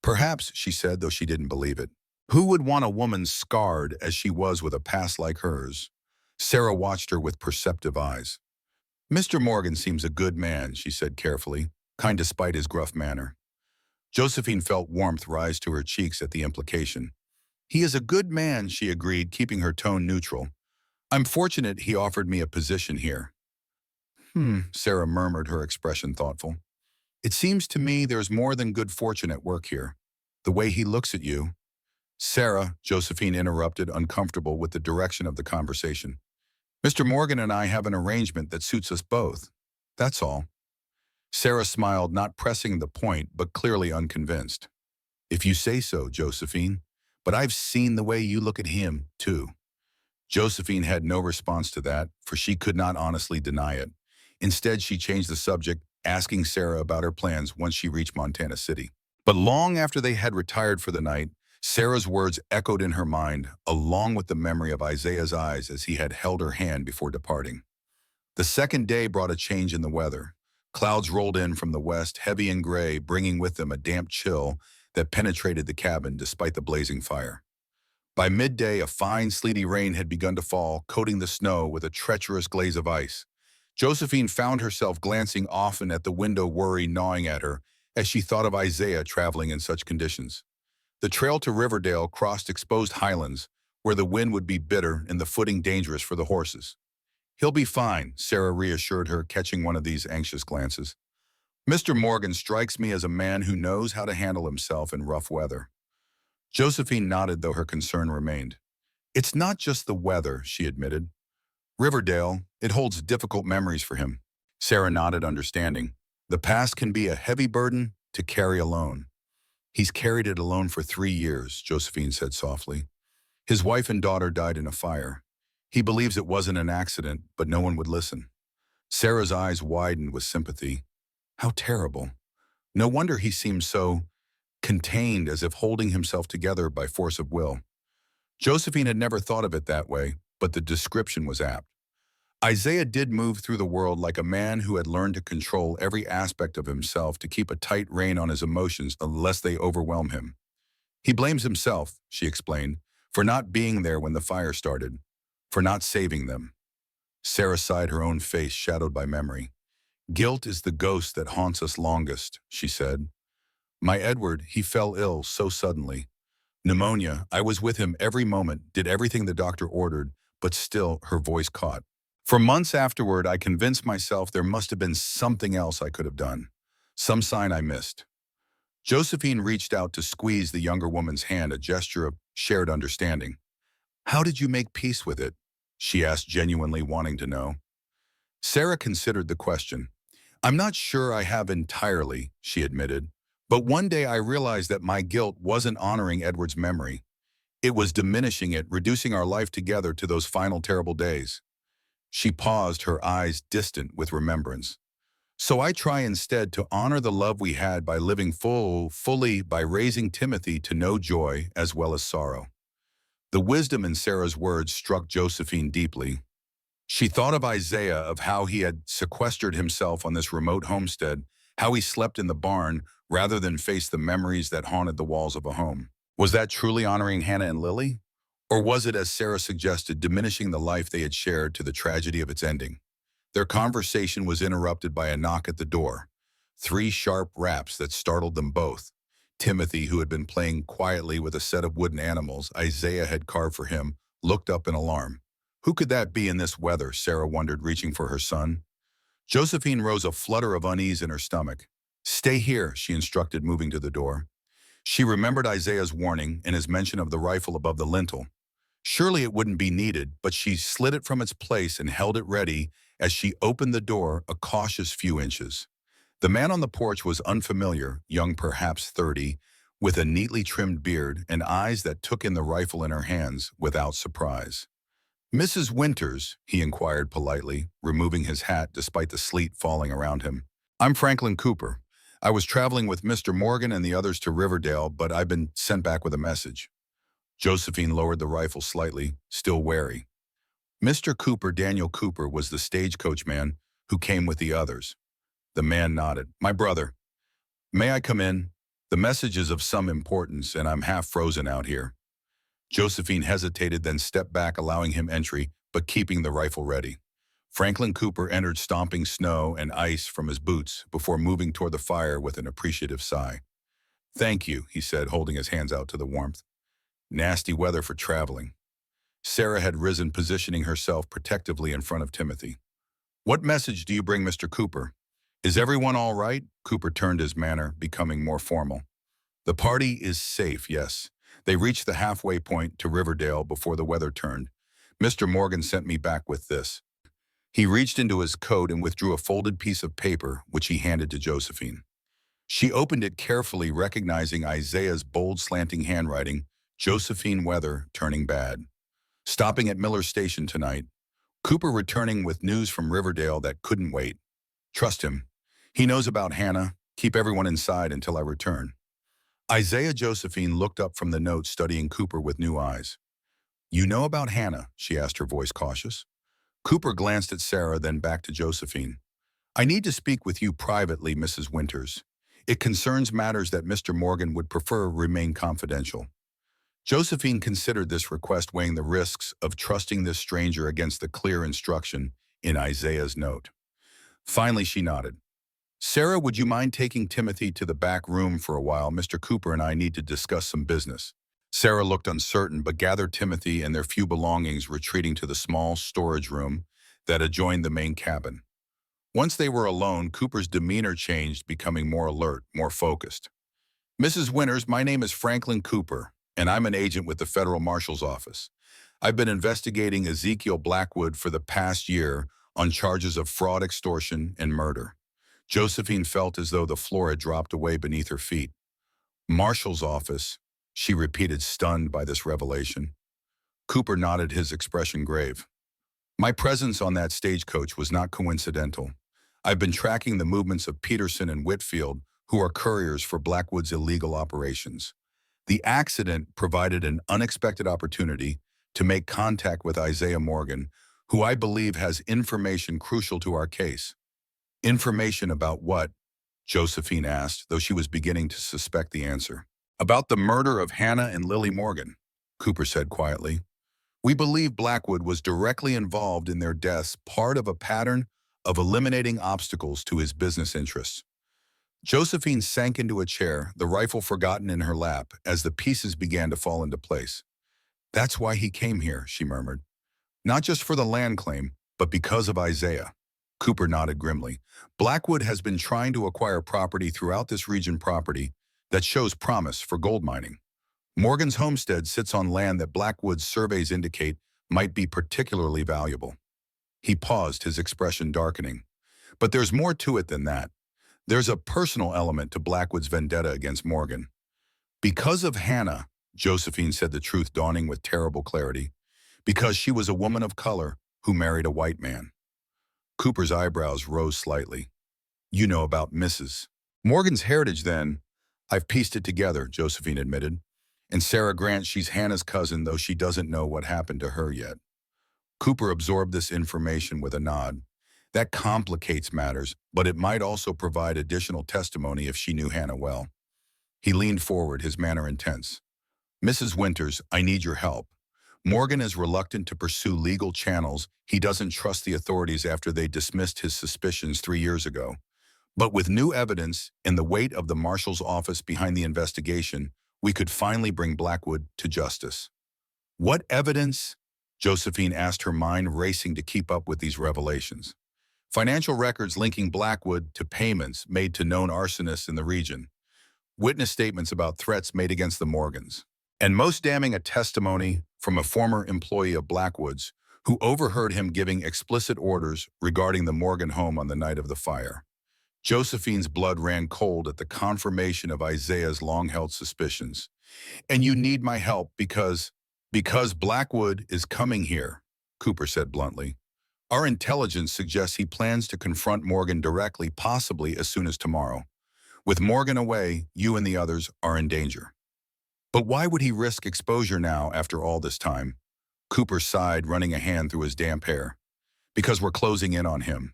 "Perhaps," she said, though she didn't believe it. Who would want a woman scarred as she was with a past like hers? Sarah watched her with perceptive eyes. "Mr. Morgan seems a good man," she said carefully, kind despite his gruff manner. Josephine felt warmth rise to her cheeks at the implication. "He is a good man," she agreed, keeping her tone neutral. "I'm fortunate he offered me a position here." Sarah murmured, her expression thoughtful. "It seems to me there's more than good fortune at work here. The way he looks at you—" "Sarah," Josephine interrupted, uncomfortable with the direction of the conversation. "Mr. Morgan and I have an arrangement that suits us both. That's all." Sarah smiled, not pressing the point, but clearly unconvinced. "If you say so, Josephine. But I've seen the way you look at him, too." Josephine had no response to that, for she could not honestly deny it. Instead, she changed the subject, asking Sarah about her plans once she reached Montana City. But long after they had retired for the night, Sarah's words echoed in her mind, along with the memory of Isaiah's eyes as he had held her hand before departing. The second day brought a change in the weather. Clouds rolled in from the west, heavy and gray, bringing with them a damp chill that penetrated the cabin despite the blazing fire. By midday, a fine, sleety rain had begun to fall, coating the snow with a treacherous glaze of ice. Josephine found herself glancing often at the window, worry gnawing at her as she thought of Isaiah traveling in such conditions. The trail to Riverdale crossed exposed highlands, where the wind would be bitter and the footing dangerous for the horses. "He'll be fine," Sarah reassured her, catching one of these anxious glances. "Mr. Morgan strikes me as a man who knows how to handle himself in rough weather." Josephine nodded, though her concern remained. "It's not just the weather," she admitted. "Riverdale, it holds difficult memories for him." Sarah nodded, understanding. "The past can be a heavy burden to carry alone." "He's carried it alone for 3 years," Josephine said softly. "His wife and daughter died in a fire. He believes it wasn't an accident, but no one would listen." Sarah's eyes widened with sympathy. How terrible. No wonder he seemed so contained, as if holding himself together by force of will. Josephine had never thought of it that way, but the description was apt. Isaiah did move through the world like a man who had learned to control every aspect of himself to keep a tight rein on his emotions unless they overwhelm him. "He blames himself," she explained, "for not being there when the fire started, for not saving them." Sarah sighed, her own face shadowed by memory. "Guilt is the ghost that haunts us longest," she said. "My Edward, he fell ill so suddenly. Pneumonia. I was with him every moment, did everything the doctor ordered, but still," her voice caught. "For months afterward, I convinced myself there must have been something else I could have done. Some sign I missed." Josephine reached out to squeeze the younger woman's hand, a gesture of shared understanding. "How did you make peace with it?" she asked, genuinely wanting to know. Sarah considered the question. "I'm not sure I have entirely," she admitted. "But one day I realized that my guilt wasn't honoring Edward's memory. It was diminishing it, reducing our life together to those final terrible days." She paused, her eyes distant with remembrance. "So I try instead to honor the love we had by living fully by raising Timothy to know joy as well as sorrow." The wisdom in Sarah's words struck Josephine deeply. She thought of Isaiah, of how he had sequestered himself on this remote homestead, how he slept in the barn rather than face the memories that haunted the walls of a home. Was that truly honoring Hannah and Lily? Or was it, as Sarah suggested, diminishing the life they had shared to the tragedy of its ending? Their conversation was interrupted by a knock at the door. 3 sharp raps that startled them both. Timothy, who had been playing quietly with a set of wooden animals Isaiah had carved for him, looked up in alarm. Who could that be in this weather? Sarah wondered, reaching for her son. Josephine rose, a flutter of unease in her stomach. "Stay here," she instructed, moving to the door. She remembered Isaiah's warning and his mention of the rifle above the lintel. Surely it wouldn't be needed, but she slid it from its place and held it ready as she opened the door a cautious few inches. The man on the porch was unfamiliar, young, perhaps 30, with a neatly trimmed beard and eyes that took in the rifle in her hands without surprise. "Mrs. Winters?" he inquired politely, removing his hat despite the sleet falling around him. "I'm Franklin Cooper. I was traveling with Mr. Morgan and the others to Riverdale, but I've been sent back with a message." Josephine lowered the rifle slightly, still wary. Mr. Cooper, Daniel Cooper, was the stagecoach man who came with the others. The man nodded. "My brother. May I come in? The message is of some importance, and I'm half frozen out here." Josephine hesitated, then stepped back, allowing him entry, but keeping the rifle ready. Franklin Cooper entered, stomping snow and ice from his boots before moving toward the fire with an appreciative sigh. "Thank you," he said, holding his hands out to the warmth. Nasty weather for traveling. Sarah had risen, positioning herself protectively in front of Timothy. "What message do you bring, Mr. Cooper? Is everyone all right?" Cooper turned, his manner becoming more formal. "The party is safe, yes. They reached the halfway point to Riverdale before the weather turned. Mr. Morgan sent me back with this." He reached into his coat and withdrew a folded piece of paper, which he handed to Josephine. She opened it carefully, recognizing Isaiah's bold, slanting handwriting. "Josephine, weather turning bad. Stopping at Miller's Station tonight. Cooper returning with news from Riverdale that couldn't wait. Trust him. He knows about Hannah. Keep everyone inside until I return." Isaiah Josephine looked up from the note studying Cooper with new eyes. You know about Hannah? She asked, her voice cautious. Cooper glanced at Sarah, then back to Josephine. I need to speak with you privately, Mrs. Winters. It concerns matters that Mr. Morgan would prefer remain confidential. Josephine considered this request, weighing the risks of trusting this stranger against the clear instruction in Isaiah's note. Finally, she nodded. Sarah, would you mind taking Timothy to the back room for a while? Mr. Cooper and I need to discuss some business. Sarah looked uncertain, but gathered Timothy and their few belongings, retreating to the small storage room that adjoined the main cabin. Once they were alone, Cooper's demeanor changed, becoming more alert, more focused. Mrs. Winters, my name is Franklin Cooper, and I'm an agent with the Federal Marshal's Office. I've been investigating Ezekiel Blackwood for the past year on charges of fraud, extortion, and murder. Josephine felt as though the floor had dropped away beneath her feet. Marshal's office, she repeated, stunned by this revelation. Cooper nodded, his expression grave. My presence on that stagecoach was not coincidental. I've been tracking the movements of Peterson and Whitfield, who are couriers for Blackwood's illegal operations. The accident provided an unexpected opportunity to make contact with Isaiah Morgan, who I believe has information crucial to our case. Information about what? Josephine asked, though she was beginning to suspect the answer. About the murder of Hannah and Lily Morgan, Cooper said quietly. We believe Blackwood was directly involved in their deaths, part of a pattern of eliminating obstacles to his business interests. Josephine sank into a chair, the rifle forgotten in her lap, as the pieces began to fall into place. That's why he came here, she murmured. Not just for the land claim, but because of Isaiah. Cooper nodded grimly. Blackwood has been trying to acquire property throughout this region, property that shows promise for gold mining. Morgan's homestead sits on land that Blackwood's surveys indicate might be particularly valuable. He paused, his expression darkening. But there's more to it than that. There's a personal element to Blackwood's vendetta against Morgan. Because of Hannah, Josephine said, the truth dawning with terrible clarity. Because she was a woman of color who married a white man. Cooper's eyebrows rose slightly. You know about Mrs. Morgan's heritage, then? I've pieced it together, Josephine admitted. And Sarah Grant, she's Hannah's cousin, though she doesn't know what happened to her yet. Cooper absorbed this information with a nod. That complicates matters, but it might also provide additional testimony if she knew Hannah well. He leaned forward, his manner intense. Mrs. Winters, I need your help. Morgan is reluctant to pursue legal channels. He doesn't trust the authorities after they dismissed his suspicions 3 years ago. But with new evidence and the weight of the Marshal's office behind the investigation, we could finally bring Blackwood to justice. What evidence? Josephine asked, her mind racing to keep up with these revelations. Financial records linking Blackwood to payments made to known arsonists in the region. Witness statements about threats made against the Morgans. And most damning, a testimony from a former employee of Blackwood's who overheard him giving explicit orders regarding the Morgan home on the night of the fire. Josephine's blood ran cold at the confirmation of Isaiah's long-held suspicions. And you need my help because Blackwood is coming here, Cooper said bluntly. Our intelligence suggests he plans to confront Morgan directly, possibly as soon as tomorrow. With Morgan away, you and the others are in danger. But why would he risk exposure now after all this time? Cooper sighed, running a hand through his damp hair. Because we're closing in on him.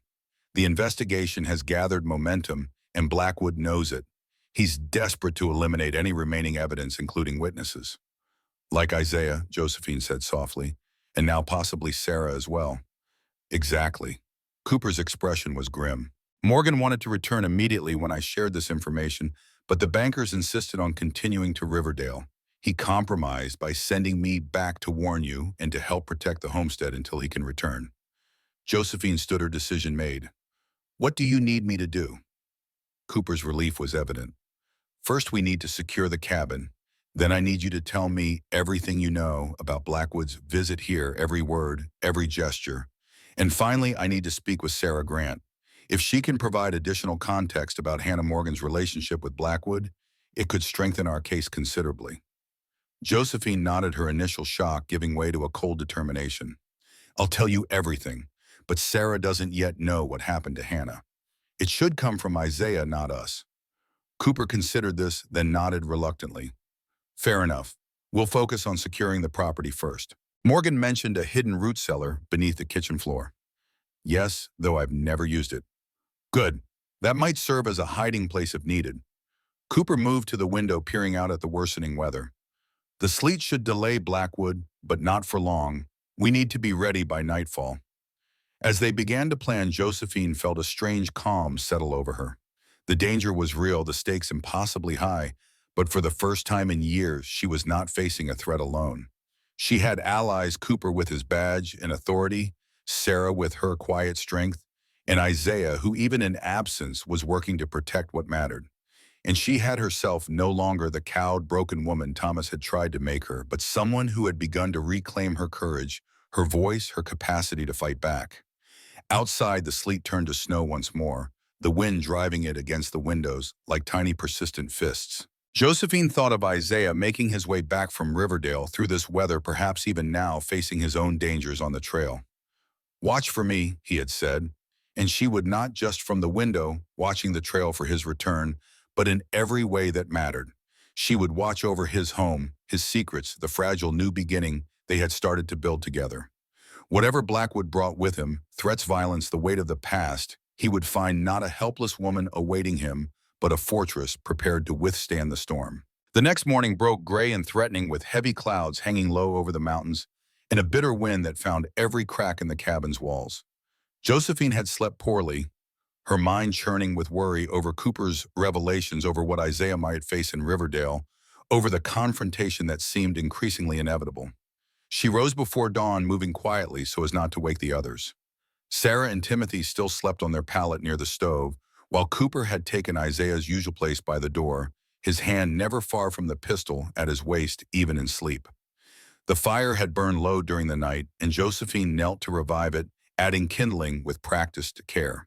The investigation has gathered momentum, and Blackwood knows it. He's desperate to eliminate any remaining evidence, including witnesses. Like Isaiah, Josephine said softly, and now possibly Sarah as well. Exactly. Cooper's expression was grim. Morgan wanted to return immediately when I shared this information, but the bankers insisted on continuing to Riverdale. He compromised by sending me back to warn you and to help protect the homestead until he can return. Josephine stood, her decision made. What do you need me to do? Cooper's relief was evident. First, we need to secure the cabin. Then I need you to tell me everything you know about Blackwood's visit here, every word, every gesture. And finally, I need to speak with Sarah Grant. If she can provide additional context about Hannah Morgan's relationship with Blackwood, it could strengthen our case considerably. Josephine nodded, her initial shock giving way to a cold determination. I'll tell you everything, but Sarah doesn't yet know what happened to Hannah. It should come from Isaiah, not us. Cooper considered this, then nodded reluctantly. Fair enough. We'll focus on securing the property first. Morgan mentioned a hidden root cellar beneath the kitchen floor. Yes, though I've never used it. Good. That might serve as a hiding place if needed. Cooper moved to the window, peering out at the worsening weather. The sleet should delay Blackwood, but not for long. We need to be ready by nightfall. As they began to plan, Josephine felt a strange calm settle over her. The danger was real, the stakes impossibly high, but for the first time in years, she was not facing a threat alone. She had allies, Cooper with his badge and authority, Sarah with her quiet strength, and Isaiah, who even in absence was working to protect what mattered. And she had herself no longer the cowed, broken woman Thomas had tried to make her, but someone who had begun to reclaim her courage, her voice, her capacity to fight back. Outside, the sleet turned to snow once more, the wind driving it against the windows like tiny persistent fists. Josephine thought of Isaiah making his way back from Riverdale through this weather, perhaps even now facing his own dangers on the trail. Watch for me, he had said, and she would not just from the window, watching the trail for his return, but in every way that mattered. She would watch over his home, his secrets, the fragile new beginning they had started to build together. Whatever Blackwood brought with him, threats, violence, the weight of the past, he would find not a helpless woman awaiting him, but a fortress prepared to withstand the storm. The next morning broke gray and threatening, with heavy clouds hanging low over the mountains and a bitter wind that found every crack in the cabin's walls. Josephine had slept poorly, her mind churning with worry over Cooper's revelations, over what Isaiah might face in Riverdale, over the confrontation that seemed increasingly inevitable. She rose before dawn, moving quietly so as not to wake the others. Sarah and Timothy still slept on their pallet near the stove, while Cooper had taken Isaiah's usual place by the door, his hand never far from the pistol at his waist, even in sleep. The fire had burned low during the night, and Josephine knelt to revive it, adding kindling with practiced care.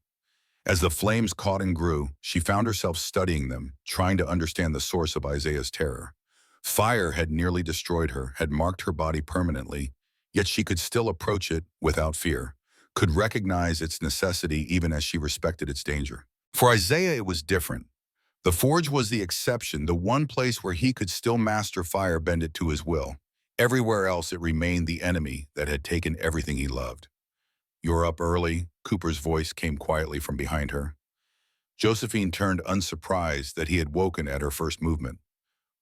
As the flames caught and grew, she found herself studying them, trying to understand the source of Isaiah's terror. Fire had nearly destroyed her, had marked her body permanently, yet she could still approach it without fear, could recognize its necessity even as she respected its danger. For Isaiah, it was different. The forge was the exception, the one place where he could still master fire, bend it to his will. Everywhere else, it remained the enemy that had taken everything he loved. "You're up early," Cooper's voice came quietly from behind her. Josephine turned, unsurprised that he had woken at her first movement.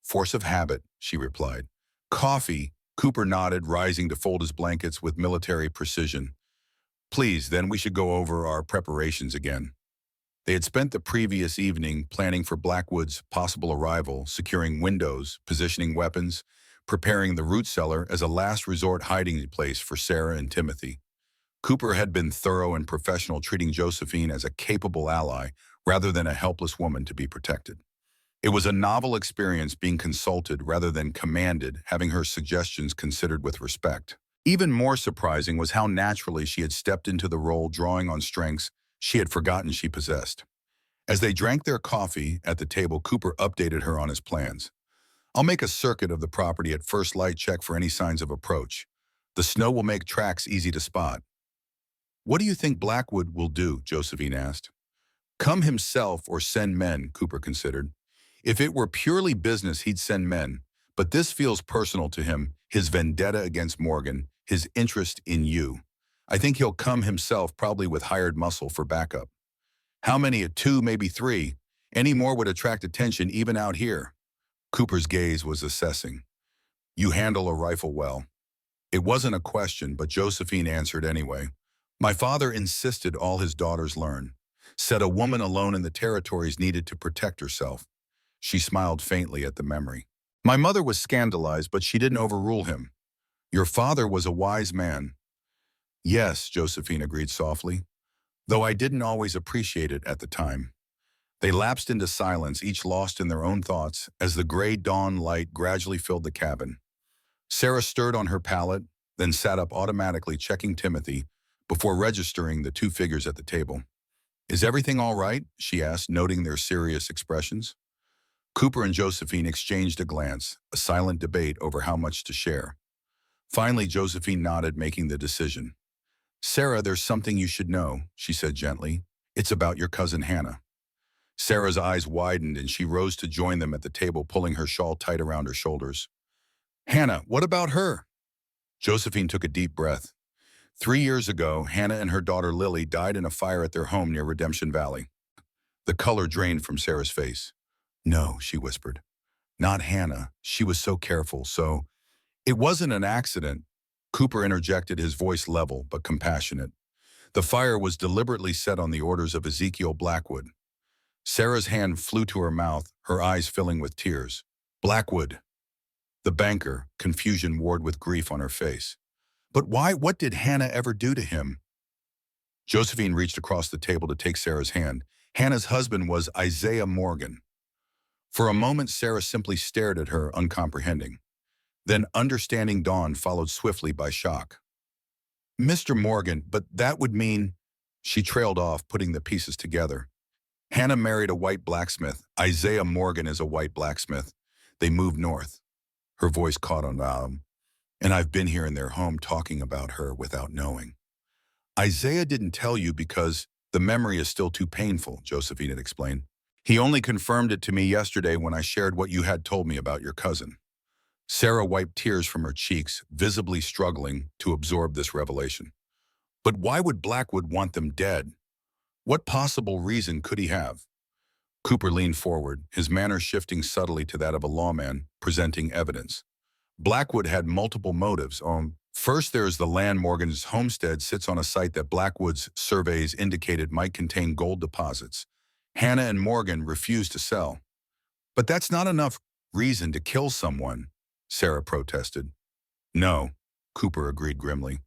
"Force of habit," she replied. "Coffee," Cooper nodded, rising to fold his blankets with military precision. "Please, then we should go over our preparations again." They had spent the previous evening planning for Blackwood's possible arrival, securing windows, positioning weapons, preparing the root cellar as a last resort hiding place for Sarah and Timothy. Cooper had been thorough and professional, treating Josephine as a capable ally rather than a helpless woman to be protected. It was a novel experience, being consulted rather than commanded, having her suggestions considered with respect. Even more surprising was how naturally she had stepped into the role, drawing on strengths she had forgotten she possessed. As they drank their coffee at the table, Cooper updated her on his plans. "I'll make a circuit of the property at first light, check for any signs of approach. The snow will make tracks easy to spot." "What do you think Blackwood will do?" Josephine asked. "Come himself or send men," Cooper considered. "If it were purely business, he'd send men, but this feels personal to him, his vendetta against Morgan, his interest in you. I think he'll come himself, probably with hired muscle for backup. How many? 2, maybe 3. Any more would attract attention even out here." Cooper's gaze was assessing. "You handle a rifle well." It wasn't a question, but Josephine answered anyway. "My father insisted all his daughters learn. Said a woman alone in the territories needed to protect herself." She smiled faintly at the memory. "My mother was scandalized, but she didn't overrule him. Your father was a wise man." "Yes," Josephine agreed softly, "though I didn't always appreciate it at the time." They lapsed into silence, each lost in their own thoughts, as the gray dawn light gradually filled the cabin. Sarah stirred on her pallet, then sat up automatically, checking Timothy before registering the 2 figures at the table. "Is everything all right?" she asked, noting their serious expressions. Cooper and Josephine exchanged a glance, a silent debate over how much to share. Finally, Josephine nodded, making the decision. "Sarah, there's something you should know," she said gently. "It's about your cousin Hannah." Sarah's eyes widened and she rose to join them at the table, pulling her shawl tight around her shoulders. Hannah, what about her? Josephine took a deep breath. 3 years ago, Hannah and her daughter Lily died in a fire at their home near Redemption Valley. The color drained from Sarah's face. No, she whispered. Not Hannah. She was so careful, so... It wasn't an accident. Cooper interjected, his voice level but compassionate. The fire was deliberately set on the orders of Ezekiel Blackwood. Sarah's hand flew to her mouth, her eyes filling with tears. Blackwood. The banker, confusion warred with grief on her face. But why? What did Hannah ever do to him? Josephine reached across the table to take Sarah's hand. Hannah's husband was Isaiah Morgan. For a moment, Sarah simply stared at her, uncomprehending. Then understanding dawned, followed swiftly by shock. Mr. Morgan, but that would mean... She trailed off, putting the pieces together. Hannah married a white blacksmith. Isaiah Morgan is a white blacksmith. They moved north. Her voice caught on, and I've been here in their home talking about her without knowing. Isaiah didn't tell you because the memory is still too painful, Josephine had explained. He only confirmed it to me yesterday when I shared what you had told me about your cousin. Sarah wiped tears from her cheeks, visibly struggling to absorb this revelation. But why would Blackwood want them dead? What possible reason could he have? Cooper leaned forward, his manner shifting subtly to that of a lawman presenting evidence. Blackwood had multiple motives. First, there is the land. Morgan's homestead sits on a site that Blackwood's surveys indicated might contain gold deposits. Hannah and Morgan refused to sell. But that's not enough reason to kill someone, Sarah protested. No, Cooper agreed grimly.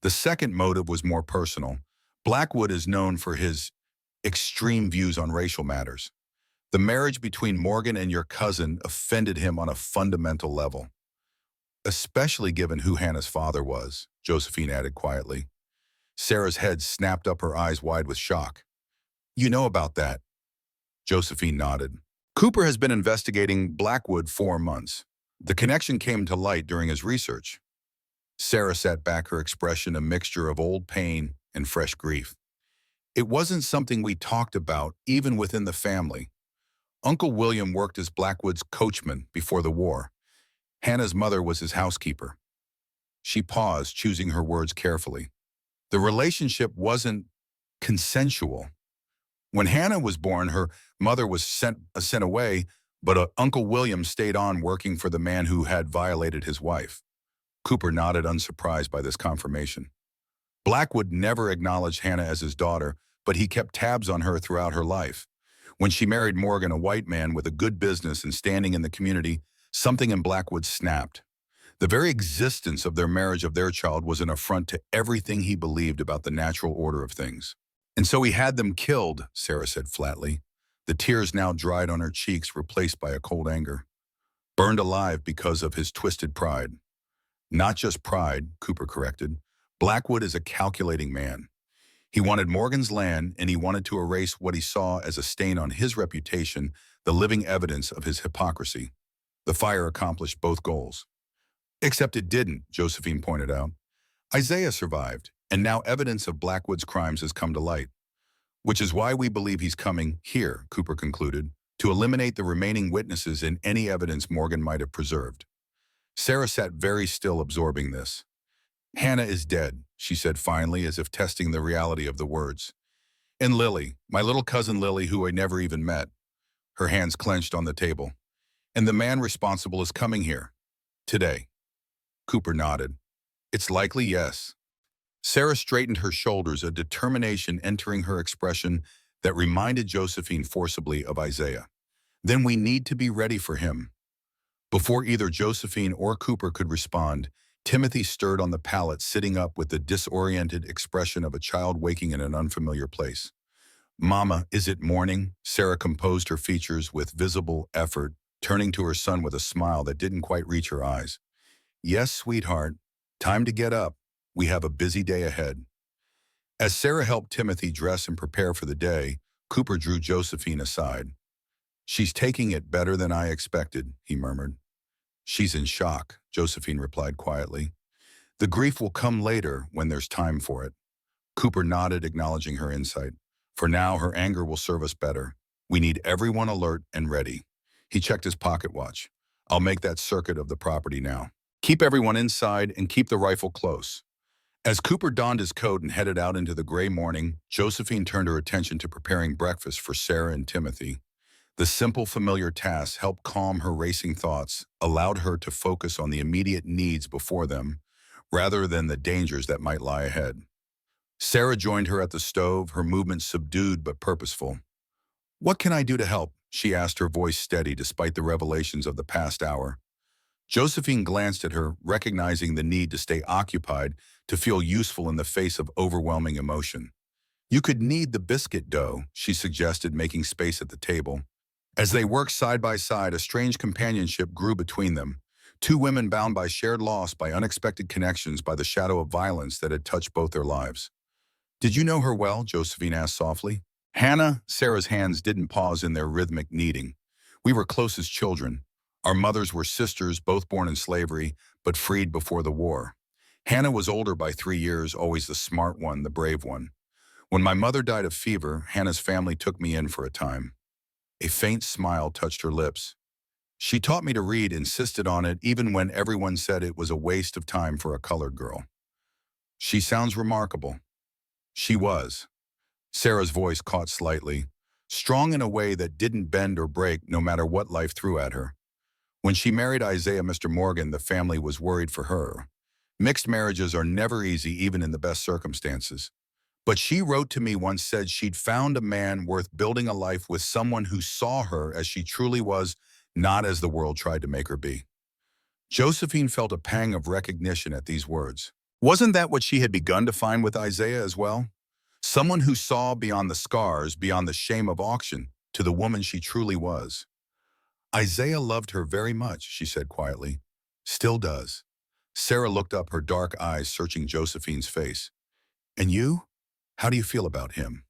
The second motive was more personal. Blackwood is known for his extreme views on racial matters. The marriage between Morgan and your cousin offended him on a fundamental level. Especially given who Hannah's father was, Josephine added quietly. Sarah's head snapped up, her eyes wide with shock. You know about that? Josephine nodded. Cooper has been investigating Blackwood 4 months. The connection came to light during his research. Sarah sat back, her expression a mixture of old pain and fresh grief. It wasn't something we talked about, even within the family. Uncle William worked as Blackwood's coachman before the war. Hannah's mother was his housekeeper. She paused, choosing her words carefully. The relationship wasn't consensual. When Hannah was born, her mother was sent away, but Uncle William stayed on working for the man who had violated his wife. Cooper nodded, unsurprised by this confirmation. Blackwood never acknowledged Hannah as his daughter, but he kept tabs on her throughout her life. When she married Morgan, a white man with a good business and standing in the community, something in Blackwood snapped. The very existence of their marriage, of their child, was an affront to everything he believed about the natural order of things. And so he had them killed, Sarah said flatly. The tears now dried on her cheeks, replaced by a cold anger. Burned alive because of his twisted pride. Not just pride, Cooper corrected. Blackwood is a calculating man. He wanted Morgan's land, and he wanted to erase what he saw as a stain on his reputation, the living evidence of his hypocrisy. The fire accomplished both goals. Except it didn't, Josephine pointed out. Isaiah survived, and now evidence of Blackwood's crimes has come to light. Which is why we believe he's coming here, Cooper concluded, to eliminate the remaining witnesses and any evidence Morgan might have preserved. Sarah sat very still, absorbing this. Hannah is dead, she said finally, as if testing the reality of the words. And Lily, my little cousin Lily, who I never even met. Her hands clenched on the table. And the man responsible is coming here. Today. Cooper nodded. It's likely, yes. Sarah straightened her shoulders, a determination entering her expression that reminded Josephine forcibly of Isaiah. Then we need to be ready for him. Before either Josephine or Cooper could respond, Timothy stirred on the pallet, sitting up with the disoriented expression of a child waking in an unfamiliar place. Mama, is it morning? Sarah composed her features with visible effort, turning to her son with a smile that didn't quite reach her eyes. Yes, sweetheart. Time to get up. We have a busy day ahead. As Sarah helped Timothy dress and prepare for the day, Cooper drew Josephine aside. She's taking it better than I expected, he murmured. She's in shock, Josephine replied quietly. The grief will come later when there's time for it. Cooper nodded, acknowledging her insight. For now, her anger will serve us better. We need everyone alert and ready. He checked his pocket watch. I'll make that circuit of the property now. Keep everyone inside and keep the rifle close. As Cooper donned his coat and headed out into the gray morning, Josephine turned her attention to preparing breakfast for Sarah and Timothy. The simple, familiar task helped calm her racing thoughts, allowed her to focus on the immediate needs before them, rather than the dangers that might lie ahead. Sarah joined her at the stove, her movements subdued but purposeful. "What can I do to help?" she asked, her voice steady despite the revelations of the past hour. Josephine glanced at her, recognizing the need to stay occupied, to feel useful in the face of overwhelming emotion. "You could knead the biscuit dough," she suggested, making space at the table. As they worked side by side, a strange companionship grew between them. Two women bound by shared loss, by unexpected connections, by the shadow of violence that had touched both their lives. "Did you know her well?" Josephine asked softly. Hannah, Sarah's hands didn't pause in their rhythmic kneading. "We were close as children. Our mothers were sisters, both born in slavery, but freed before the war. Hannah was older by 3 years, always the smart one, the brave one. When my mother died of fever, Hannah's family took me in for a time." A faint smile touched her lips. "She taught me to read, insisted on it, even when everyone said it was a waste of time for a colored girl." "She sounds remarkable." She was. Sarah's voice caught slightly, strong in a way that didn't bend or break no matter what life threw at her. "When she married Isaiah Mr. Morgan, the family was worried for her. Mixed marriages are never easy, even in the best circumstances. But she wrote to me once, said she'd found a man worth building a life with, someone who saw her as she truly was, not as the world tried to make her be." Josephine felt a pang of recognition at these words. Wasn't that what she had begun to find with Isaiah as well? Someone who saw beyond the scars, beyond the shame of auction, to the woman she truly was. "Isaiah loved her very much," she said quietly. "Still does." Sarah looked up, her dark eyes searching Josephine's face. "And you? How do you feel about him?"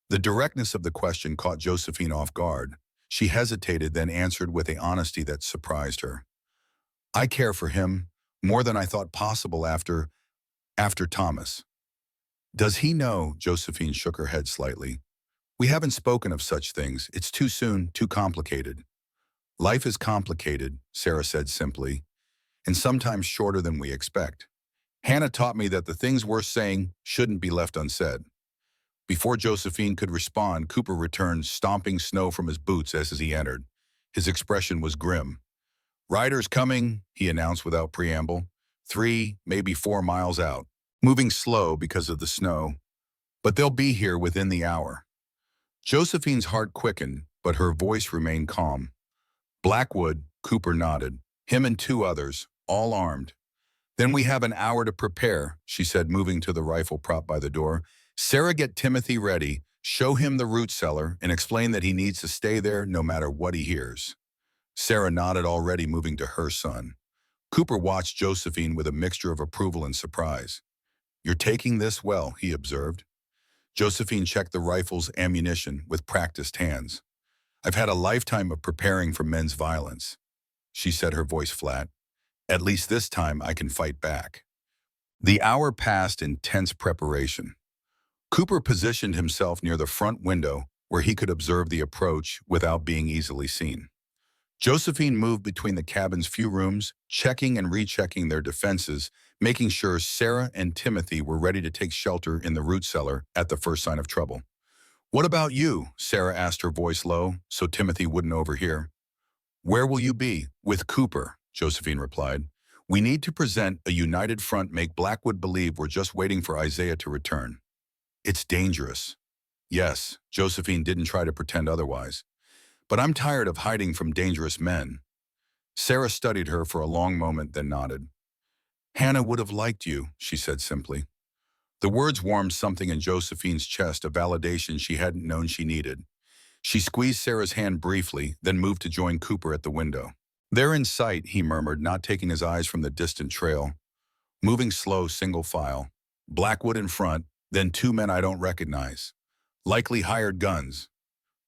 The directness of the question caught Josephine off guard. She hesitated, then answered with a honesty that surprised her. "I care for him more than I thought possible after Thomas." "Does he know?" Josephine shook her head slightly. "We haven't spoken of such things. It's too soon, too complicated." "Life is complicated," Sarah said simply, "and sometimes shorter than we expect. Hannah taught me that the things worth saying shouldn't be left unsaid." Before Josephine could respond, Cooper returned, stomping snow from his boots as he entered. His expression was grim. "Riders coming," he announced without preamble. 3, maybe 4 miles out. Moving slow because of the snow. "But they'll be here within the hour." Josephine's heart quickened, but her voice remained calm. "Blackwood," Cooper nodded. "Him and 2 others, all armed." "Then we have an hour to prepare," she said, moving to the rifle prop by the door. "Sarah, get Timothy ready, show him the root cellar, and explain that he needs to stay there no matter what he hears." Sarah nodded, already moving to her son. Cooper watched Josephine with a mixture of approval and surprise. "You're taking this well," he observed. Josephine checked the rifle's ammunition with practiced hands. "I've had a lifetime of preparing for men's violence," she said, her voice flat. "At least this time I can fight back." The hour passed in tense preparation. Cooper positioned himself near the front window where he could observe the approach without being easily seen. Josephine moved between the cabin's few rooms, checking and rechecking their defenses, making sure Sarah and Timothy were ready to take shelter in the root cellar at the first sign of trouble. "What about you?" Sarah asked, her voice low, so Timothy wouldn't overhear. "Where will you be?" "With Cooper," Josephine replied. "We need to present a united front, make Blackwood believe we're just waiting for Isaiah to return." "It's dangerous." "Yes," Josephine didn't try to pretend otherwise. "But I'm tired of hiding from dangerous men." Sarah studied her for a long moment, then nodded. "Hannah would have liked you," she said simply. The words warmed something in Josephine's chest, a validation she hadn't known she needed. She squeezed Sarah's hand briefly, then moved to join Cooper at the window. "They're in sight," he murmured, not taking his eyes from the distant trail. "Moving slow, single file. Blackwood in front, then 2 men I don't recognize. Likely hired guns."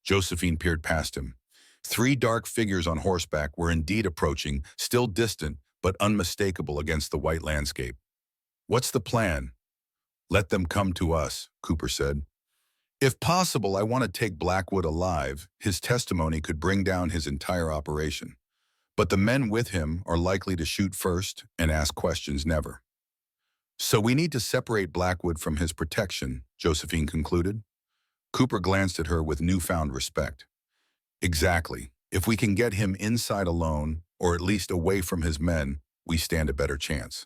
Josephine peered past him. 3 dark figures on horseback were indeed approaching, still distant, but unmistakable against the white landscape. "What's the plan?" "Let them come to us," Cooper said. If possible, I want to take Blackwood alive. His testimony could bring down his entire operation. But the men with him are likely to shoot first and ask questions never. So we need to separate Blackwood from his protection, Josephine concluded. Cooper glanced at her with newfound respect. Exactly. If we can get him inside alone, or at least away from his men, we stand a better chance.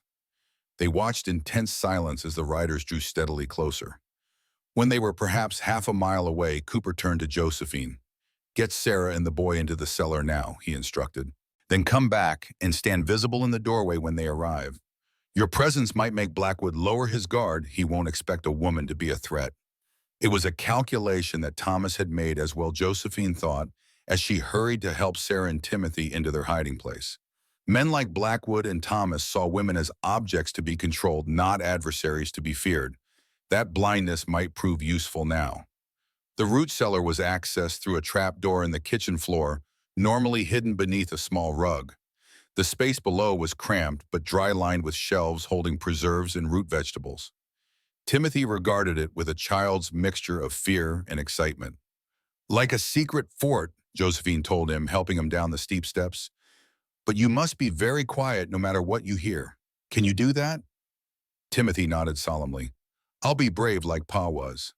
They watched in tense silence as the riders drew steadily closer. When they were perhaps half a mile away, Cooper turned to Josephine. Get Sarah and the boy into the cellar now, he instructed. Then come back and stand visible in the doorway when they arrive. Your presence might make Blackwood lower his guard. He won't expect a woman to be a threat. It was a calculation that Thomas had made, as well Josephine thought, as she hurried to help Sarah and Timothy into their hiding place. Men like Blackwood and Thomas saw women as objects to be controlled, not adversaries to be feared. That blindness might prove useful now. The root cellar was accessed through a trap door in the kitchen floor, normally hidden beneath a small rug. The space below was cramped but dry-lined with shelves holding preserves and root vegetables. Timothy regarded it with a child's mixture of fear and excitement. Like a secret fort, Josephine told him, helping him down the steep steps. But you must be very quiet no matter what you hear. Can you do that? Timothy nodded solemnly. I'll be brave like Pa was.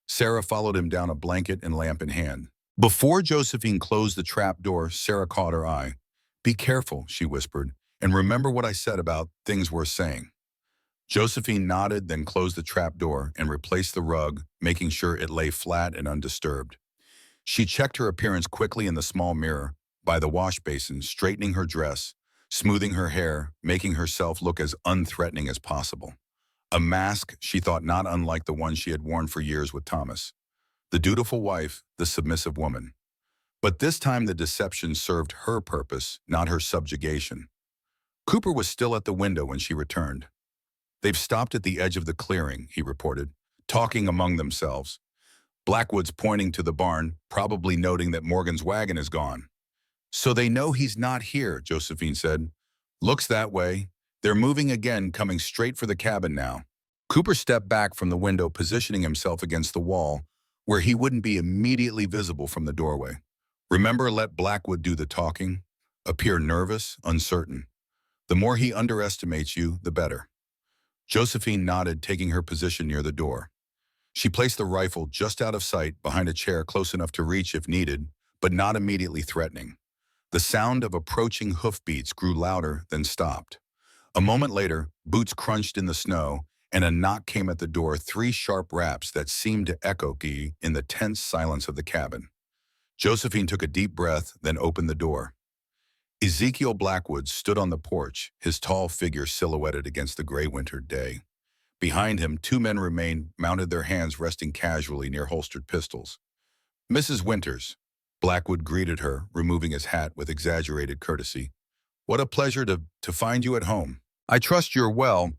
Sarah followed him down, a blanket and lamp in hand. Before Josephine closed the trap door, Sarah caught her eye. Be careful, she whispered, and remember what I said about things worth saying. Josephine nodded, then closed the trap door and replaced the rug, making sure it lay flat and undisturbed. She checked her appearance quickly in the small mirror, by the wash basin, straightening her dress, smoothing her hair, making herself look as unthreatening as possible. A mask, she thought, not unlike the one she had worn for years with Thomas. The dutiful wife, the submissive woman. But this time the deception served her purpose, not her subjugation. Cooper was still at the window when she returned. They've stopped at the edge of the clearing, he reported, talking among themselves. Blackwood's pointing to the barn, probably noting that Morgan's wagon is gone. So they know he's not here, Josephine said. Looks that way. They're moving again, coming straight for the cabin now. Cooper stepped back from the window, positioning himself against the wall, where he wouldn't be immediately visible from the doorway. Remember, let Blackwood do the talking. Appear nervous, uncertain. The more he underestimates you, the better. Josephine nodded, taking her position near the door. She placed the rifle just out of sight, behind a chair close enough to reach if needed, but not immediately threatening. The sound of approaching hoofbeats grew louder, then stopped. A moment later, boots crunched in the snow, and a knock came at the door, 3 sharp raps that seemed to echo in the tense silence of the cabin. Josephine took a deep breath, then opened the door. Ezekiel Blackwood stood on the porch, his tall figure silhouetted against the gray winter day. Behind him, 2 men remained, mounted, their hands resting casually near holstered pistols. Mrs. Winters, Blackwood greeted her, removing his hat with exaggerated courtesy. What a pleasure to find you at home. I trust you're well.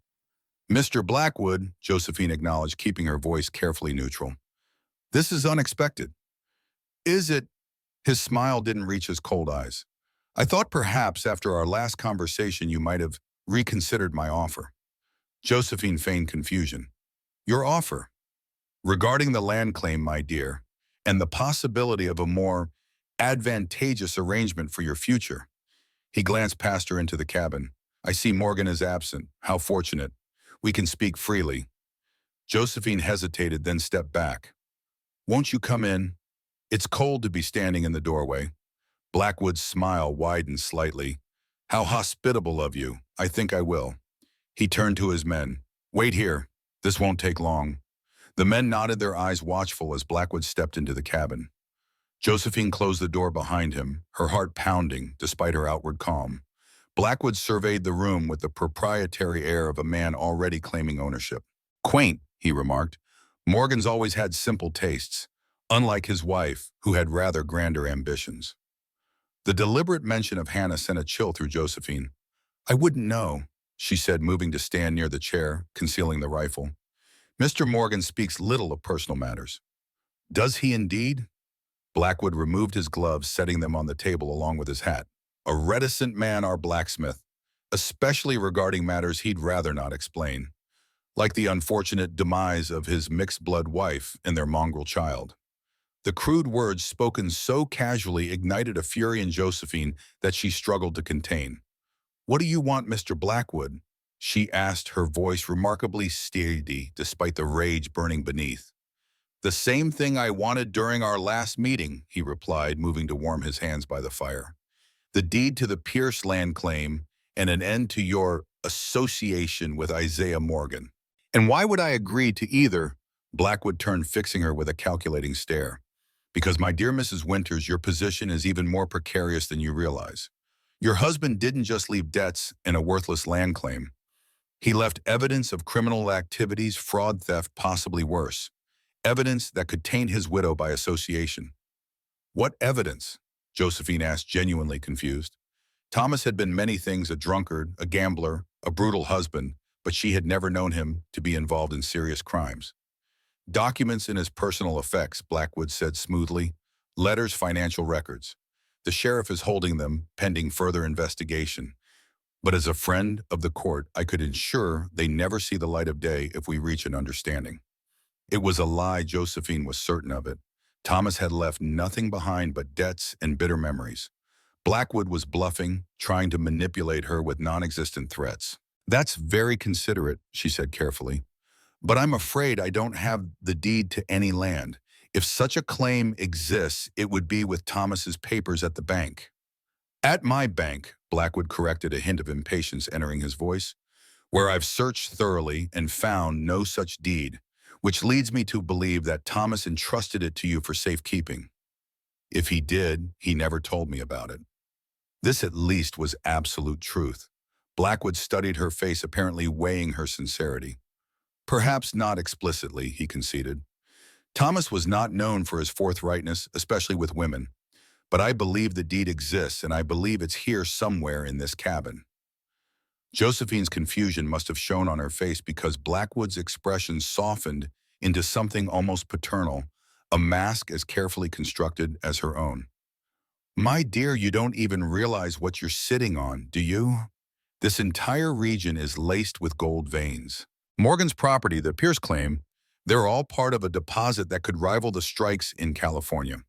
Mr. Blackwood, Josephine acknowledged, keeping her voice carefully neutral. This is unexpected. Is it? His smile didn't reach his cold eyes. I thought perhaps after our last conversation you might have reconsidered my offer. Josephine feigned confusion. Your offer? Regarding the land claim, my dear, and the possibility of a more advantageous arrangement for your future. He glanced past her into the cabin. I see Morgan is absent. How fortunate. We can speak freely. Josephine hesitated, then stepped back. Won't you come in? It's cold to be standing in the doorway. Blackwood's smile widened slightly. How hospitable of you. I think I will. He turned to his men. Wait here. This won't take long. The men nodded, their eyes watchful as Blackwood stepped into the cabin. Josephine closed the door behind him, her heart pounding despite her outward calm. Blackwood surveyed the room with the proprietary air of a man already claiming ownership. Quaint, he remarked. Morgan's always had simple tastes, unlike his wife, who had rather grander ambitions. The deliberate mention of Hannah sent a chill through Josephine. I wouldn't know, she said, moving to stand near the chair, concealing the rifle. Mr. Morgan speaks little of personal matters. Does he indeed? Blackwood removed his gloves, setting them on the table along with his hat. A reticent man, our blacksmith, especially regarding matters he'd rather not explain. like the unfortunate demise of his mixed-blood wife and their mongrel child. The crude words spoken so casually ignited a fury in Josephine that she struggled to contain. "What do you want, Mr. Blackwood?" she asked, her voice remarkably steady despite the rage burning beneath. "The same thing I wanted during our last meeting," he replied, moving to warm his hands by the fire. "The deed to the Pierce land claim and an end to your association with Isaiah Morgan." "And why would I agree to either?" Blackwood turned, fixing her with a calculating stare. "Because, my dear Mrs. Winters, your position is even more precarious than you realize. Your husband didn't just leave debts and a worthless land claim. He left evidence of criminal activities, fraud, theft, possibly worse. Evidence that could taint his widow by association." "What evidence?" Josephine asked, genuinely confused. Thomas had been many things: a drunkard, a gambler, a brutal husband, but she had never known him to be involved in serious crimes. "Documents in his personal effects," Blackwood said smoothly. "Letters, financial records. The sheriff is holding them, pending further investigation. But as a friend of the court, I could ensure they never see the light of day if we reach an understanding." It was a lie. Josephine was certain of it. Thomas had left nothing behind but debts and bitter memories. Blackwood was bluffing, trying to manipulate her with non-existent threats. "That's very considerate," she said carefully. "But I'm afraid I don't have the deed to any land. If such a claim exists, it would be with Thomas's papers at the bank." "At my bank," Blackwood corrected, a hint of impatience entering his voice, "where I've searched thoroughly and found no such deed, which leads me to believe that Thomas entrusted it to you for safekeeping. If he did, he never told me about it." This at least was absolute truth. Blackwood studied her face, apparently weighing her sincerity. "Perhaps not explicitly," he conceded. "Thomas was not known for his forthrightness, especially with women. But I believe the deed exists, and I believe it's here somewhere in this cabin." Josephine's confusion must have shown on her face, because Blackwood's expression softened into something almost paternal, a mask as carefully constructed as her own. "My dear, you don't even realize what you're sitting on, do you? This entire region is laced with gold veins. Morgan's property, the Pierce claim, they're all part of a deposit that could rival the strikes in California.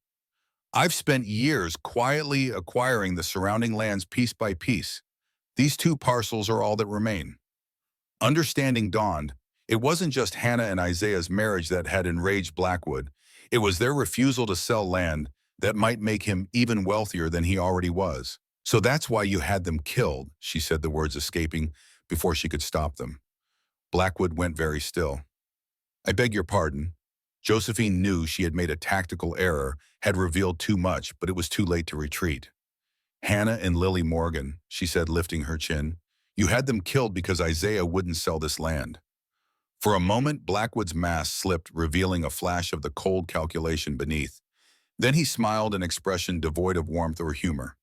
I've spent years quietly acquiring the surrounding lands piece by piece. These two parcels are all that remain." Understanding dawned. It wasn't just Hannah and Isaiah's marriage that had enraged Blackwood. It was their refusal to sell land that might make him even wealthier than he already was. "So that's why you had them killed," she said, the words escaping before she could stop them. Blackwood went very still. "I beg your pardon." Josephine knew she had made a tactical error, had revealed too much, but it was too late to retreat. "Hannah and Lily Morgan," she said, lifting her chin. "You had them killed because Isaiah wouldn't sell this land." For a moment, Blackwood's mask slipped, revealing a flash of the cold calculation beneath. Then he smiled, an expression devoid of warmth or humor.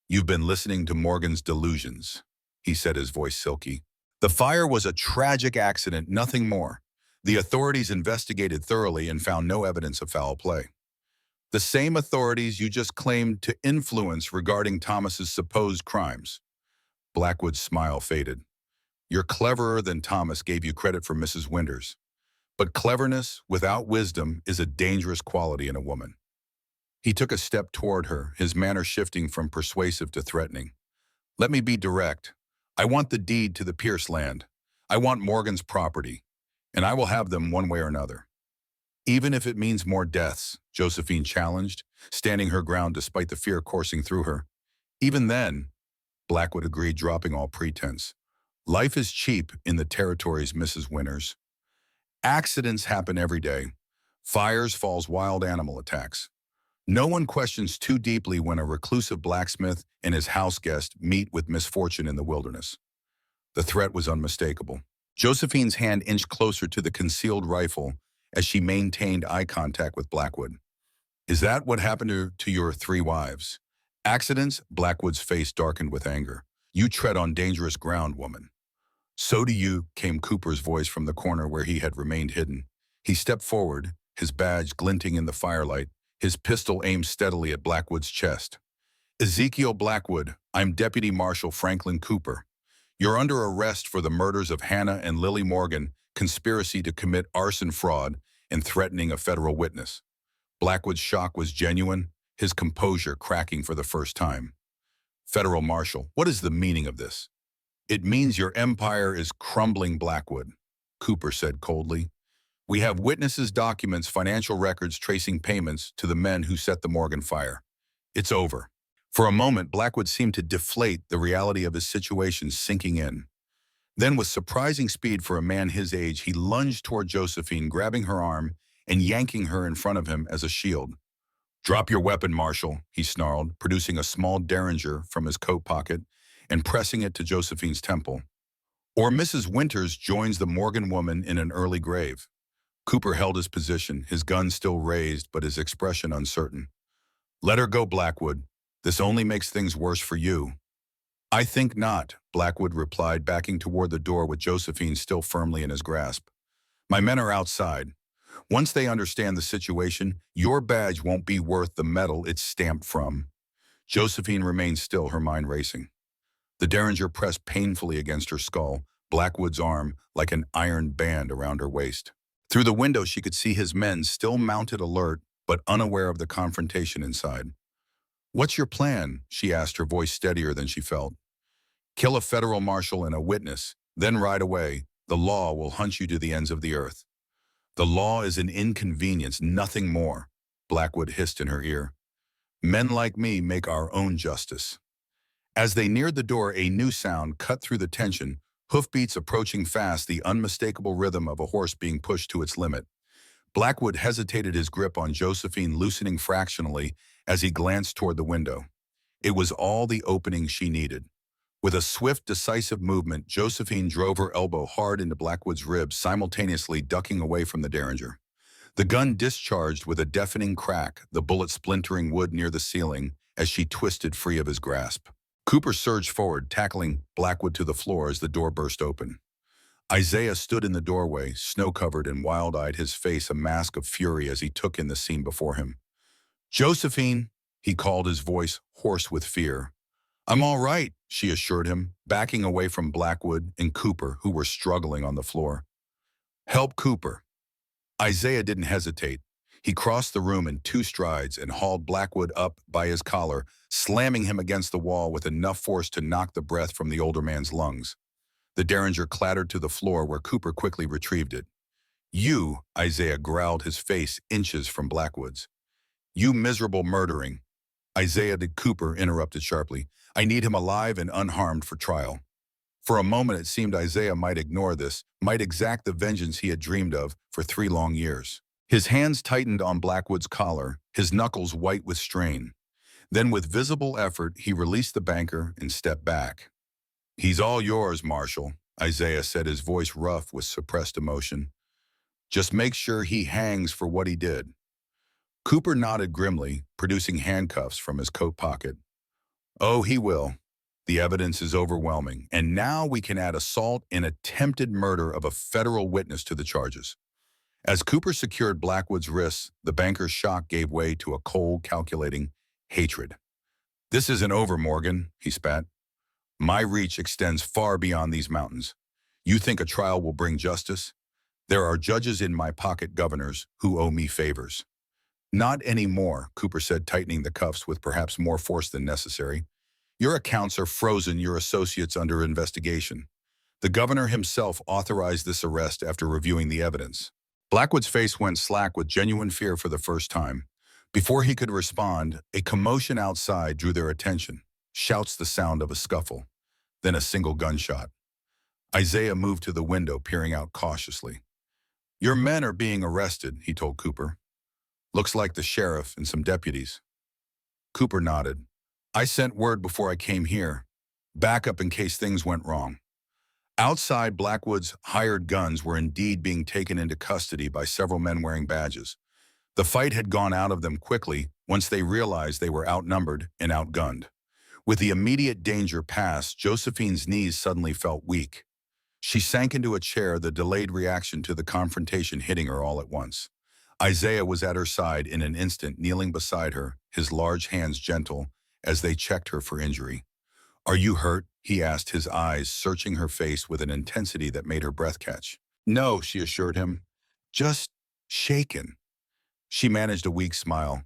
"You've been listening to Morgan's delusions," he said, his voice silky. "The fire was a tragic accident, nothing more. The authorities investigated thoroughly and found no evidence of foul play. The same authorities you just claimed to influence regarding Thomas's supposed crimes." Blackwood's smile faded. "You're cleverer than Thomas gave you credit for, Mrs. Winters. But cleverness without wisdom is a dangerous quality in a woman." He took a step toward her, his manner shifting from persuasive to threatening. "Let me be direct. I want the deed to the Pierce land. I want Morgan's property. And I will have them one way or another." "Even if it means more deaths," Josephine challenged, standing her ground despite the fear coursing through her. "Even then," Blackwood agreed, dropping all pretense. "Life is cheap in the territories, Mrs. Winters. Accidents happen every day. Fires, falls, wild animal attacks. No one questions too deeply when a reclusive blacksmith and his house guest meet with misfortune in the wilderness." The threat was unmistakable. Josephine's hand inched closer to the concealed rifle as she maintained eye contact with Blackwood. "Is that what happened to your 3 wives? Accidents?" Blackwood's face darkened with anger. "You tread on dangerous ground, woman." "So do you," came Cooper's voice from the corner where he had remained hidden. He stepped forward, his badge glinting in the firelight, his pistol aimed steadily at Blackwood's chest. "Ezekiel Blackwood, I'm Deputy Marshal Franklin Cooper. You're under arrest for the murders of Hannah and Lily Morgan, conspiracy to commit arson fraud, and threatening a federal witness. Blackwood's shock was genuine, his composure cracking for the first time. Federal Marshal, what is the meaning of this? It means your empire is crumbling, Blackwood, Cooper said coldly. We have witnesses, documents, financial records tracing payments to the men who set the Morgan fire. It's over. For a moment, Blackwood seemed to deflate, the reality of his situation sinking in. Then, with surprising speed for a man his age, he lunged toward Josephine, grabbing her arm and yanking her in front of him as a shield. Drop your weapon, Marshal, he snarled, producing a small derringer from his coat pocket and pressing it to Josephine's temple. Or Mrs. Winters joins the Morgan woman in an early grave. Cooper held his position, his gun still raised, but his expression uncertain. Let her go, Blackwood. This only makes things worse for you. I think not, Blackwood replied, backing toward the door with Josephine still firmly in his grasp. My men are outside. Once they understand the situation, your badge won't be worth the metal it's stamped from. Josephine remained still, her mind racing. The derringer pressed painfully against her skull, Blackwood's arm like an iron band around her waist. Through the window she could see his men still mounted, alert, but unaware of the confrontation inside. What's your plan? She asked, her voice steadier than she felt. Kill a federal marshal and a witness, then ride away. The law will hunt you to the ends of the earth. The law is an inconvenience, nothing more, Blackwood hissed in her ear. Men like me make our own justice. As they neared the door, a new sound cut through the tension, hoofbeats approaching fast, the unmistakable rhythm of a horse being pushed to its limit. Blackwood hesitated, his grip on Josephine loosening fractionally as he glanced toward the window. It was all the opening she needed. With a swift, decisive movement, Josephine drove her elbow hard into Blackwood's ribs, simultaneously ducking away from the derringer. The gun discharged with a deafening crack, the bullet splintering wood near the ceiling as she twisted free of his grasp. Cooper surged forward, tackling Blackwood to the floor as the door burst open. Isaiah stood in the doorway, snow-covered and wild-eyed, his face a mask of fury as he took in the scene before him. Josephine, he called, his voice hoarse with fear. I'm all right, she assured him, backing away from Blackwood and Cooper, who were struggling on the floor. Help Cooper. Isaiah didn't hesitate. He crossed the room in 2 strides and hauled Blackwood up by his collar, slamming him against the wall with enough force to knock the breath from the older man's lungs. The derringer clattered to the floor, where Cooper quickly retrieved it. You, Isaiah growled, his face inches from Blackwood's. You miserable murdering. Isaiah, did Cooper interrupted sharply. I need him alive and unharmed for trial. For a moment it seemed Isaiah might ignore this, might exact the vengeance he had dreamed of for 3 long years. His hands tightened on Blackwood's collar, his knuckles white with strain. Then with visible effort he released the banker and stepped back. He's all yours, Marshal, Isaiah said, his voice rough with suppressed emotion. Just make sure he hangs for what he did. Cooper nodded grimly, producing handcuffs from his coat pocket. Oh, he will. The evidence is overwhelming, and now we can add assault and attempted murder of a federal witness to the charges. As Cooper secured Blackwood's wrists, the banker's shock gave way to a cold, calculating hatred. This isn't over, Morgan, he spat. My reach extends far beyond these mountains. You think a trial will bring justice? There are judges in my pocket, governors, who owe me favors. Not anymore, Cooper said, tightening the cuffs with perhaps more force than necessary. Your accounts are frozen, your associates under investigation. The governor himself authorized this arrest after reviewing the evidence. Blackwood's face went slack with genuine fear for the first time. Before he could respond, a commotion outside drew their attention. Shouts, the sound of a scuffle, then a single gunshot. Isaiah moved to the window, peering out cautiously. Your men are being arrested, he told Cooper. Looks like the sheriff and some deputies. Cooper nodded. I sent word before I came here. Backup in case things went wrong. Outside, Blackwood's hired guns were indeed being taken into custody by several men wearing badges. The fight had gone out of them quickly once they realized they were outnumbered and outgunned. With the immediate danger past, Josephine's knees suddenly felt weak. She sank into a chair, the delayed reaction to the confrontation hitting her all at once. Isaiah was at her side in an instant, kneeling beside her, his large hands gentle as they checked her for injury. Are you hurt? He asked, his eyes searching her face with an intensity that made her breath catch. No, she assured him. Just shaken. She managed a weak smile.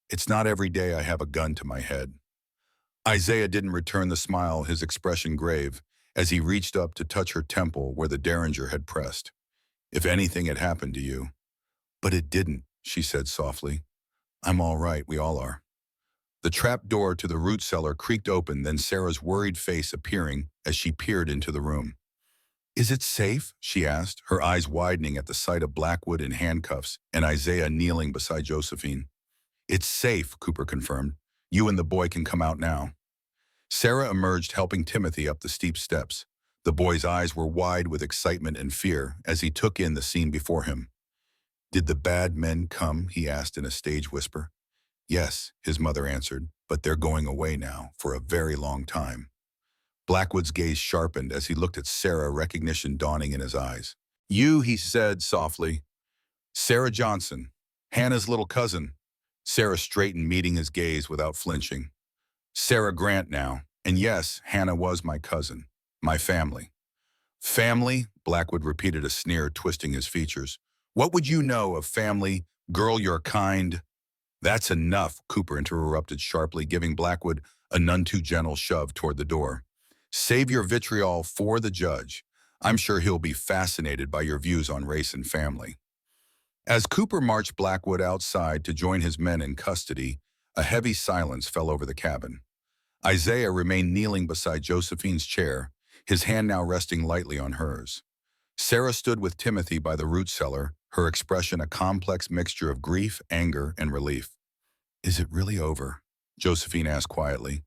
It's not every day I have a gun to my head. Isaiah didn't return the smile, his expression grave, as he reached up to touch her temple where the derringer had pressed. If anything had happened to you. But it didn't, she said softly. I'm all right, we all are. The trap door to the root cellar creaked open, then Sarah's worried face appearing as she peered into the room. Is it safe? She asked, her eyes widening at the sight of Blackwood in handcuffs and Isaiah kneeling beside Josephine. It's safe, Cooper confirmed. You and the boy can come out now. Sarah emerged, helping Timothy up the steep steps. The boy's eyes were wide with excitement and fear as he took in the scene before him. Did the bad men come? He asked in a stage whisper. Yes, his mother answered, but they're going away now for a very long time. Blackwood's gaze sharpened as he looked at Sarah, recognition dawning in his eyes. You, he said softly. Sarah Johnson, Hannah's little cousin. Sarah straightened, meeting his gaze without flinching. Sarah Grant now, and yes, Hannah was my cousin, my family. Family? Blackwood repeated, a sneer twisting his features. What would you know of family? Girl, you're kind. That's enough, Cooper interrupted sharply, giving Blackwood a none too gentle shove toward the door. Save your vitriol for the judge. I'm sure he'll be fascinated by your views on race and family. As Cooper marched Blackwood outside to join his men in custody, a heavy silence fell over the cabin. Isaiah remained kneeling beside Josephine's chair, his hand now resting lightly on hers. Sarah stood with Timothy by the root cellar, her expression a complex mixture of grief, anger, and relief. Is it really over? Josephine asked quietly.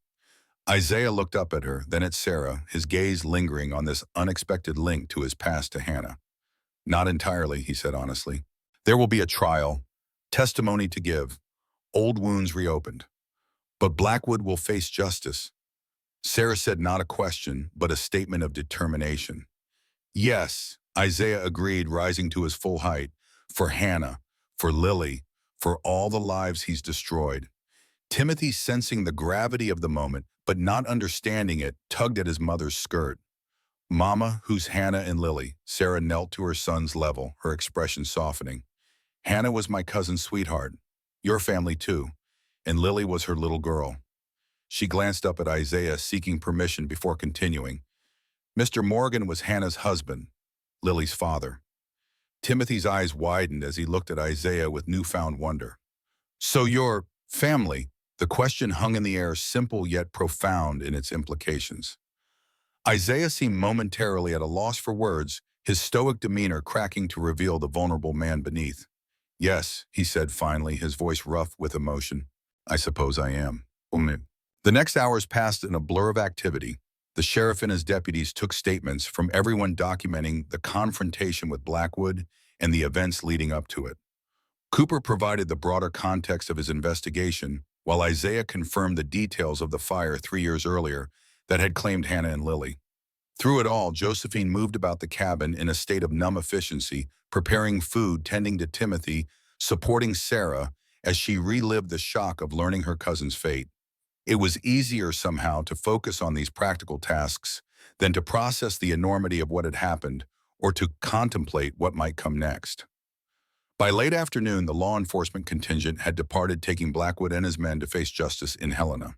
Isaiah looked up at her, then at Sarah, his gaze lingering on this unexpected link to his past to Hannah. Not entirely, he said honestly. There will be a trial, testimony to give, old wounds reopened. But Blackwood will face justice. Sarah said not a question, but a statement of determination. Yes, Isaiah agreed, rising to his full height. For Hannah, for Lily, for all the lives he's destroyed. Timothy, sensing the gravity of the moment, but not understanding it, tugged at his mother's skirt. Mama, who's Hannah and Lily? Sarah knelt to her son's level, her expression softening. Hannah was my cousin's sweetheart. Your family too. And Lily was her little girl. She glanced up at Isaiah, seeking permission before continuing. Mr. Morgan was Hannah's husband, Lily's father. Timothy's eyes widened as he looked at Isaiah with newfound wonder. So your family? The question hung in the air, simple yet profound in its implications. Isaiah seemed momentarily at a loss for words, his stoic demeanor cracking to reveal the vulnerable man beneath. Yes, he said finally, his voice rough with emotion. I suppose I am. The next hours passed in a blur of activity. The sheriff and his deputies took statements from everyone, documenting the confrontation with Blackwood and the events leading up to it. Cooper provided the broader context of his investigation, while Isaiah confirmed the details of the fire 3 years earlier that had claimed Hannah and Lily. Through it all, Josephine moved about the cabin in a state of numb efficiency, preparing food, tending to Timothy, supporting Sarah as she relived the shock of learning her cousin's fate. It was easier somehow to focus on these practical tasks than to process the enormity of what had happened or to contemplate what might come next. By late afternoon, the law enforcement contingent had departed, taking Blackwood and his men to face justice in Helena.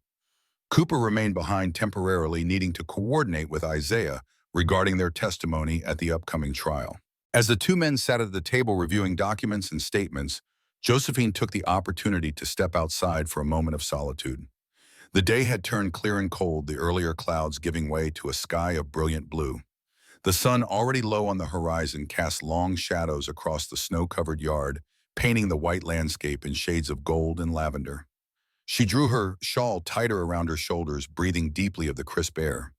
Cooper remained behind temporarily, needing to coordinate with Isaiah regarding their testimony at the upcoming trial. As the two men sat at the table reviewing documents and statements, Josephine took the opportunity to step outside for a moment of solitude. The day had turned clear and cold, the earlier clouds giving way to a sky of brilliant blue. The sun, already low on the horizon, cast long shadows across the snow-covered yard, painting the white landscape in shades of gold and lavender. She drew her shawl tighter around her shoulders, breathing deeply of the crisp air.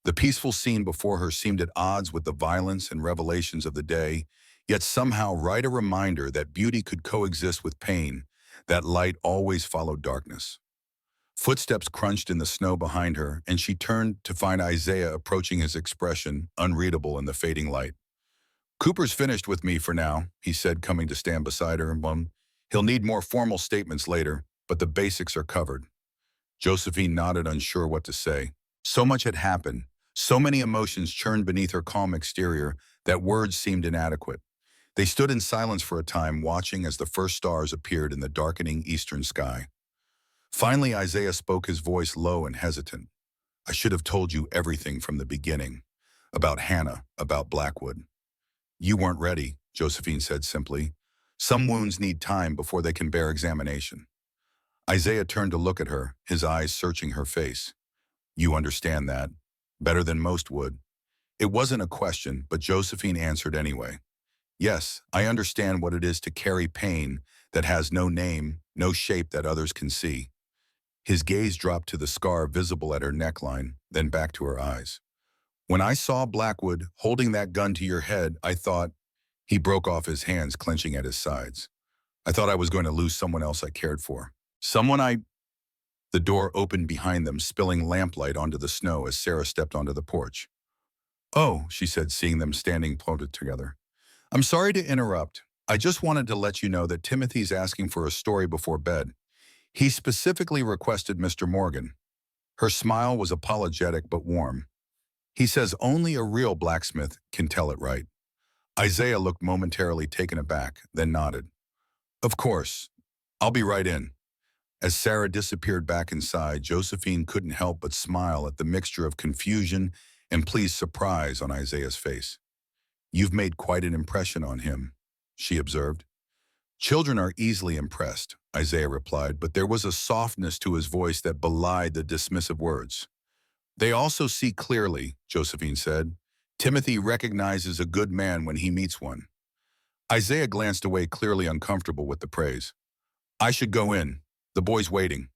The peaceful scene before her seemed at odds with the violence and revelations of the day, yet somehow right a reminder that beauty could coexist with pain, that light always followed darkness. Footsteps crunched in the snow behind her, and she turned to find Isaiah approaching, his expression unreadable in the fading light. Cooper's finished with me for now, he said, coming to stand beside her. He'll need more formal statements later, but the basics are covered. Josephine nodded, unsure what to say. So much had happened, So many emotions churned beneath her calm exterior that words seemed inadequate. They stood in silence for a time, watching as the first stars appeared in the darkening eastern sky. Finally, Isaiah spoke, his voice low and hesitant. I should have told you everything from the beginning. About Hannah, about Blackwood. You weren't ready, Josephine said simply. Some wounds need time before they can bear examination. Isaiah turned to look at her, his eyes searching her face. You understand that. Better than most would. It wasn't a question, but Josephine answered anyway. Yes, I understand what it is to carry pain that has no name, no shape that others can see. His gaze dropped to the scar visible at her neckline, then back to her eyes. When I saw Blackwood holding that gun to your head, I thought. He broke off, his hands clenching at his sides. I thought I was going to lose someone else I cared for. Someone I... The door opened behind them, spilling lamplight onto the snow as Sarah stepped onto the porch. Oh, she said, seeing them standing ploted together. I'm sorry to interrupt. I just wanted to let you know that Timothy's asking for a story before bed. He specifically requested Mr. Morgan. Her smile was apologetic but warm. He says only a real blacksmith can tell it right. Isaiah looked momentarily taken aback, then nodded. Of course. I'll be right in. As Sarah disappeared back inside, Josephine couldn't help but smile at the mixture of confusion and pleased surprise on Isaiah's face. You've made quite an impression on him, she observed. Children are easily impressed, Isaiah replied, but there was a softness to his voice that belied the dismissive words. They also see clearly, Josephine said. Timothy recognizes a good man when he meets one. Isaiah glanced away, clearly uncomfortable with the praise. I should go in. The boy's waiting.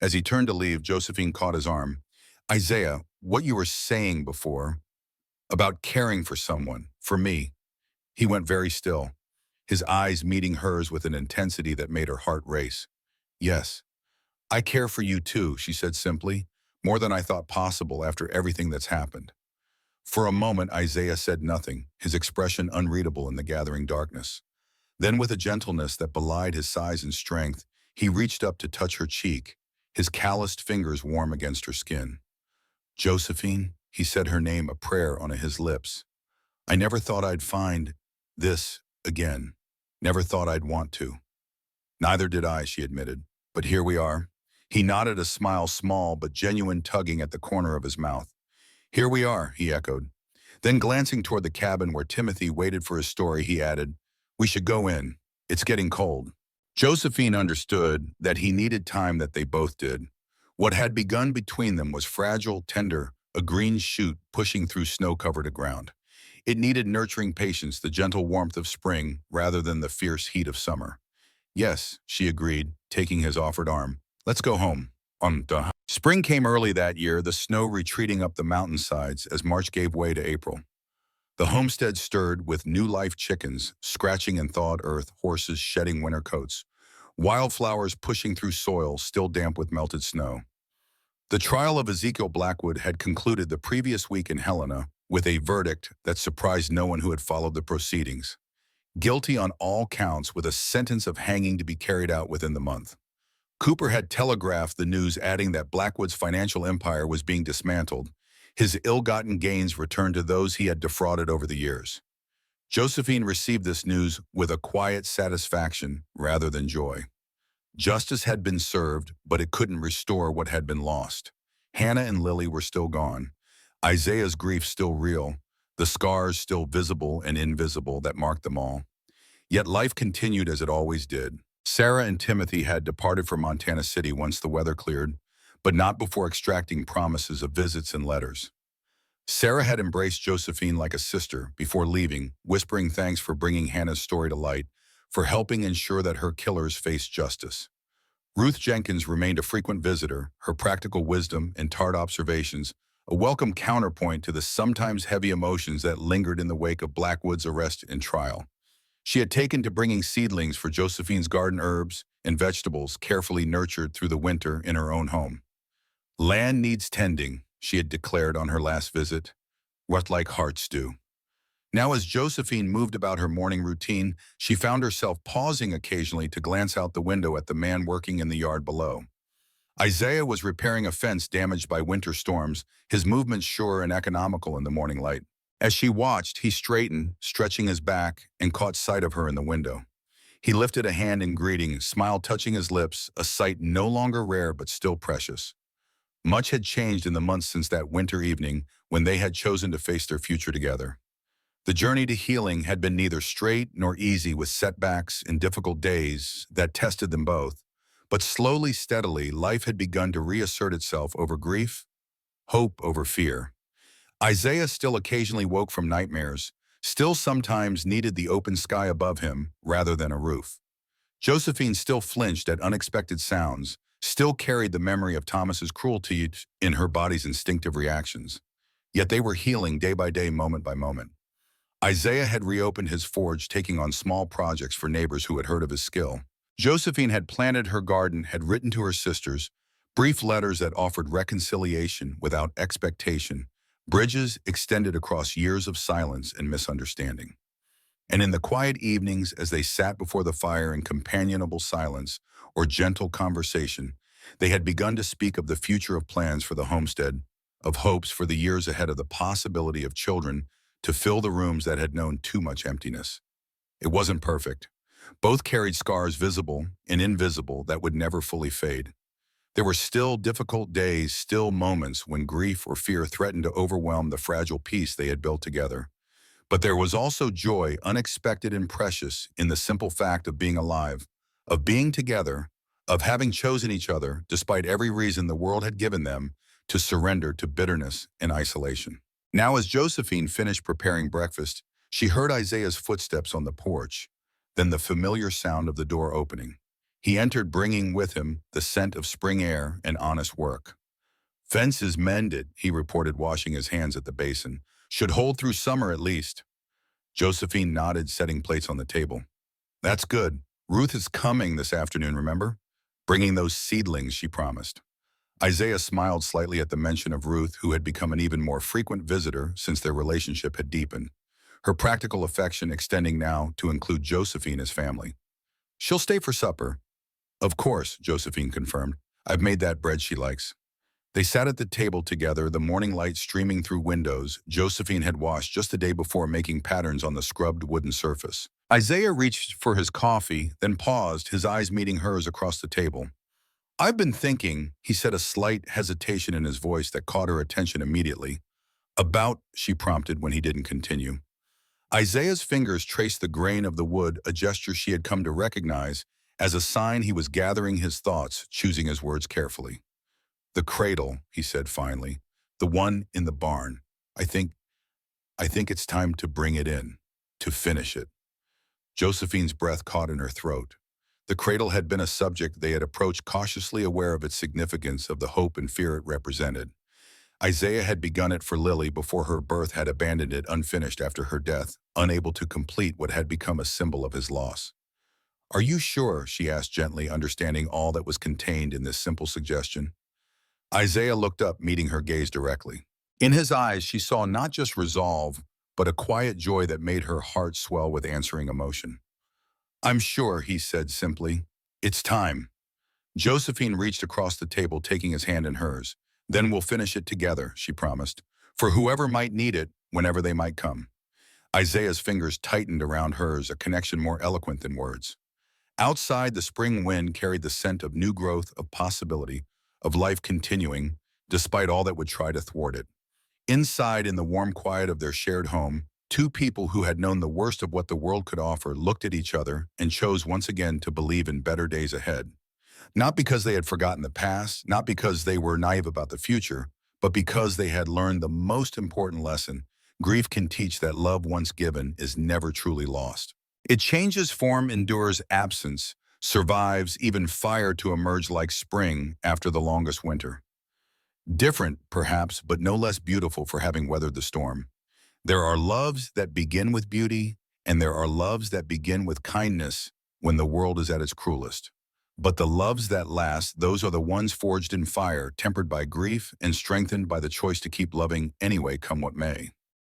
As he turned to leave, Josephine caught his arm. Isaiah, what you were saying before, about caring for someone, for me. He went very still, his eyes meeting hers with an intensity that made her heart race. Yes, I care for you too, she said simply, more than I thought possible after everything that's happened. For a moment, Isaiah said nothing, his expression unreadable in the gathering darkness. Then, with a gentleness that belied his size and strength, he reached up to touch her cheek, his calloused fingers warm against her skin. Josephine, he said her name, a prayer on his lips. I never thought I'd find this again. Never thought I'd want to. Neither did I, she admitted. But here we are. He nodded, a smile small but genuine tugging at the corner of his mouth. Here we are, he echoed. Then glancing toward the cabin where Timothy waited for his story, he added, we should go in. It's getting cold. Josephine understood that he needed time, that they both did. What had begun between them was fragile, tender, a green shoot pushing through snow-covered ground. It needed nurturing patience, the gentle warmth of spring rather than the fierce heat of summer. Yes, she agreed, taking his offered arm. Let's go home. Spring came early that year, the snow retreating up the mountainsides as March gave way to April. The homestead stirred with new life, chickens scratching in thawed earth, horses shedding winter coats, wildflowers pushing through soil still damp with melted snow. The trial of Ezekiel Blackwood had concluded the previous week in Helena with a verdict that surprised no one who had followed the proceedings. Guilty on all counts, with a sentence of hanging to be carried out within the month. Cooper had telegraphed the news, adding that Blackwood's financial empire was being dismantled, his ill-gotten gains returned to those he had defrauded over the years. Josephine received this news with a quiet satisfaction rather than joy. Justice had been served, but it couldn't restore what had been lost. Hannah and Lily were still gone. Isaiah's grief still real, the scars still visible and invisible that marked them all. Yet life continued as it always did. Sarah and Timothy had departed for Montana City once the weather cleared, but not before extracting promises of visits and letters. Sarah had embraced Josephine like a sister before leaving, whispering thanks for bringing Hannah's story to light, for helping ensure that her killers faced justice. Ruth Jenkins remained a frequent visitor, her practical wisdom and tart observations a welcome counterpoint to the sometimes heavy emotions that lingered in the wake of Blackwood's arrest and trial. She had taken to bringing seedlings for Josephine's garden, herbs and vegetables carefully nurtured through the winter in her own home. Land needs tending, she had declared on her last visit. What like hearts do. Now, as Josephine moved about her morning routine, she found herself pausing occasionally to glance out the window at the man working in the yard below. Isaiah was repairing a fence damaged by winter storms, his movements sure and economical in the morning light. As she watched, he straightened, stretching his back, and caught sight of her in the window. He lifted a hand in greeting, smile touching his lips, a sight no longer rare but still precious. Much had changed in the months since that winter evening when they had chosen to face their future together. The journey to healing had been neither straight nor easy, with setbacks and difficult days that tested them both. But slowly, steadily, life had begun to reassert itself over grief, hope over fear. Isaiah still occasionally woke from nightmares, still sometimes needed the open sky above him rather than a roof. Josephine still flinched at unexpected sounds, still carried the memory of Thomas's cruelty in her body's instinctive reactions. Yet they were healing day by day, moment by moment. Isaiah had reopened his forge, taking on small projects for neighbors who had heard of his skill. Josephine had planted her garden, had written to her sisters, brief letters that offered reconciliation without expectation, bridges extended across years of silence and misunderstanding. And in the quiet evenings, as they sat before the fire in companionable silence or gentle conversation, they had begun to speak of the future, of plans for the homestead, of hopes for the years ahead, of the possibility of children to fill the rooms that had known too much emptiness. It wasn't perfect. Both carried scars, visible and invisible, that would never fully fade. There were still difficult days, still moments when grief or fear threatened to overwhelm the fragile peace they had built together. But there was also joy, unexpected and precious, in the simple fact of being alive, of being together, of having chosen each other, despite every reason the world had given them to surrender to bitterness and isolation. Now, as Josephine finished preparing breakfast, she heard Isaiah's footsteps on the porch, then the familiar sound of the door opening. He entered, bringing with him the scent of spring air and honest work. "Fences mended," he reported, washing his hands at the basin. "Should hold through summer at least." Josephine nodded, setting plates on the table. "That's good. Ruth is coming this afternoon, remember? Bringing those seedlings she promised." Isaiah smiled slightly at the mention of Ruth, who had become an even more frequent visitor since their relationship had deepened, her practical affection extending now to include Josephine as family. "She'll stay for supper." "Of course," Josephine confirmed. "I've made that bread she likes." They sat at the table together, the morning light streaming through windows Josephine had washed just the day before, making patterns on the scrubbed wooden surface. Isaiah reached for his coffee, then paused, his eyes meeting hers across the table. "I've been thinking," he said, a slight hesitation in his voice that caught her attention immediately. "About," she prompted when he didn't continue. Isaiah's fingers traced the grain of the wood, a gesture she had come to recognize as a sign he was gathering his thoughts, choosing his words carefully. "The cradle," he said finally, "the one in the barn. I think it's time to bring it in, to finish it." Josephine's breath caught in her throat. The cradle had been a subject they had approached cautiously, aware of its significance, of the hope and fear it represented. Isaiah had begun it for Lily before her birth, had abandoned it unfinished after her death, unable to complete what had become a symbol of his loss. "Are you sure?" she asked gently, understanding all that was contained in this simple suggestion. Isaiah looked up, meeting her gaze directly. In his eyes, she saw not just resolve, but a quiet joy that made her heart swell with answering emotion. "I'm sure," he said simply. "It's time." Josephine reached across the table, taking his hand in hers. "Then we'll finish it together," she promised, "for whoever might need it, whenever they might come." Isaiah's fingers tightened around hers, a connection more eloquent than words. Outside, the spring wind carried the scent of new growth, of possibility, of life continuing, despite all that would try to thwart it. Inside, in the warm quiet of their shared home, two people who had known the worst of what the world could offer looked at each other and chose once again to believe in better days ahead. Not because they had forgotten the past, not because they were naive about the future, but because they had learned the most important lesson: grief can teach that love once given is never truly lost. It changes form, endures absence, survives even fire to emerge like spring after the longest winter. Different, perhaps, but no less beautiful for having weathered the storm. There are loves that begin with beauty, and there are loves that begin with kindness when the world is at its cruelest. But the loves that last, those are the ones forged in fire, tempered by grief and strengthened by the choice to keep loving anyway, come what may.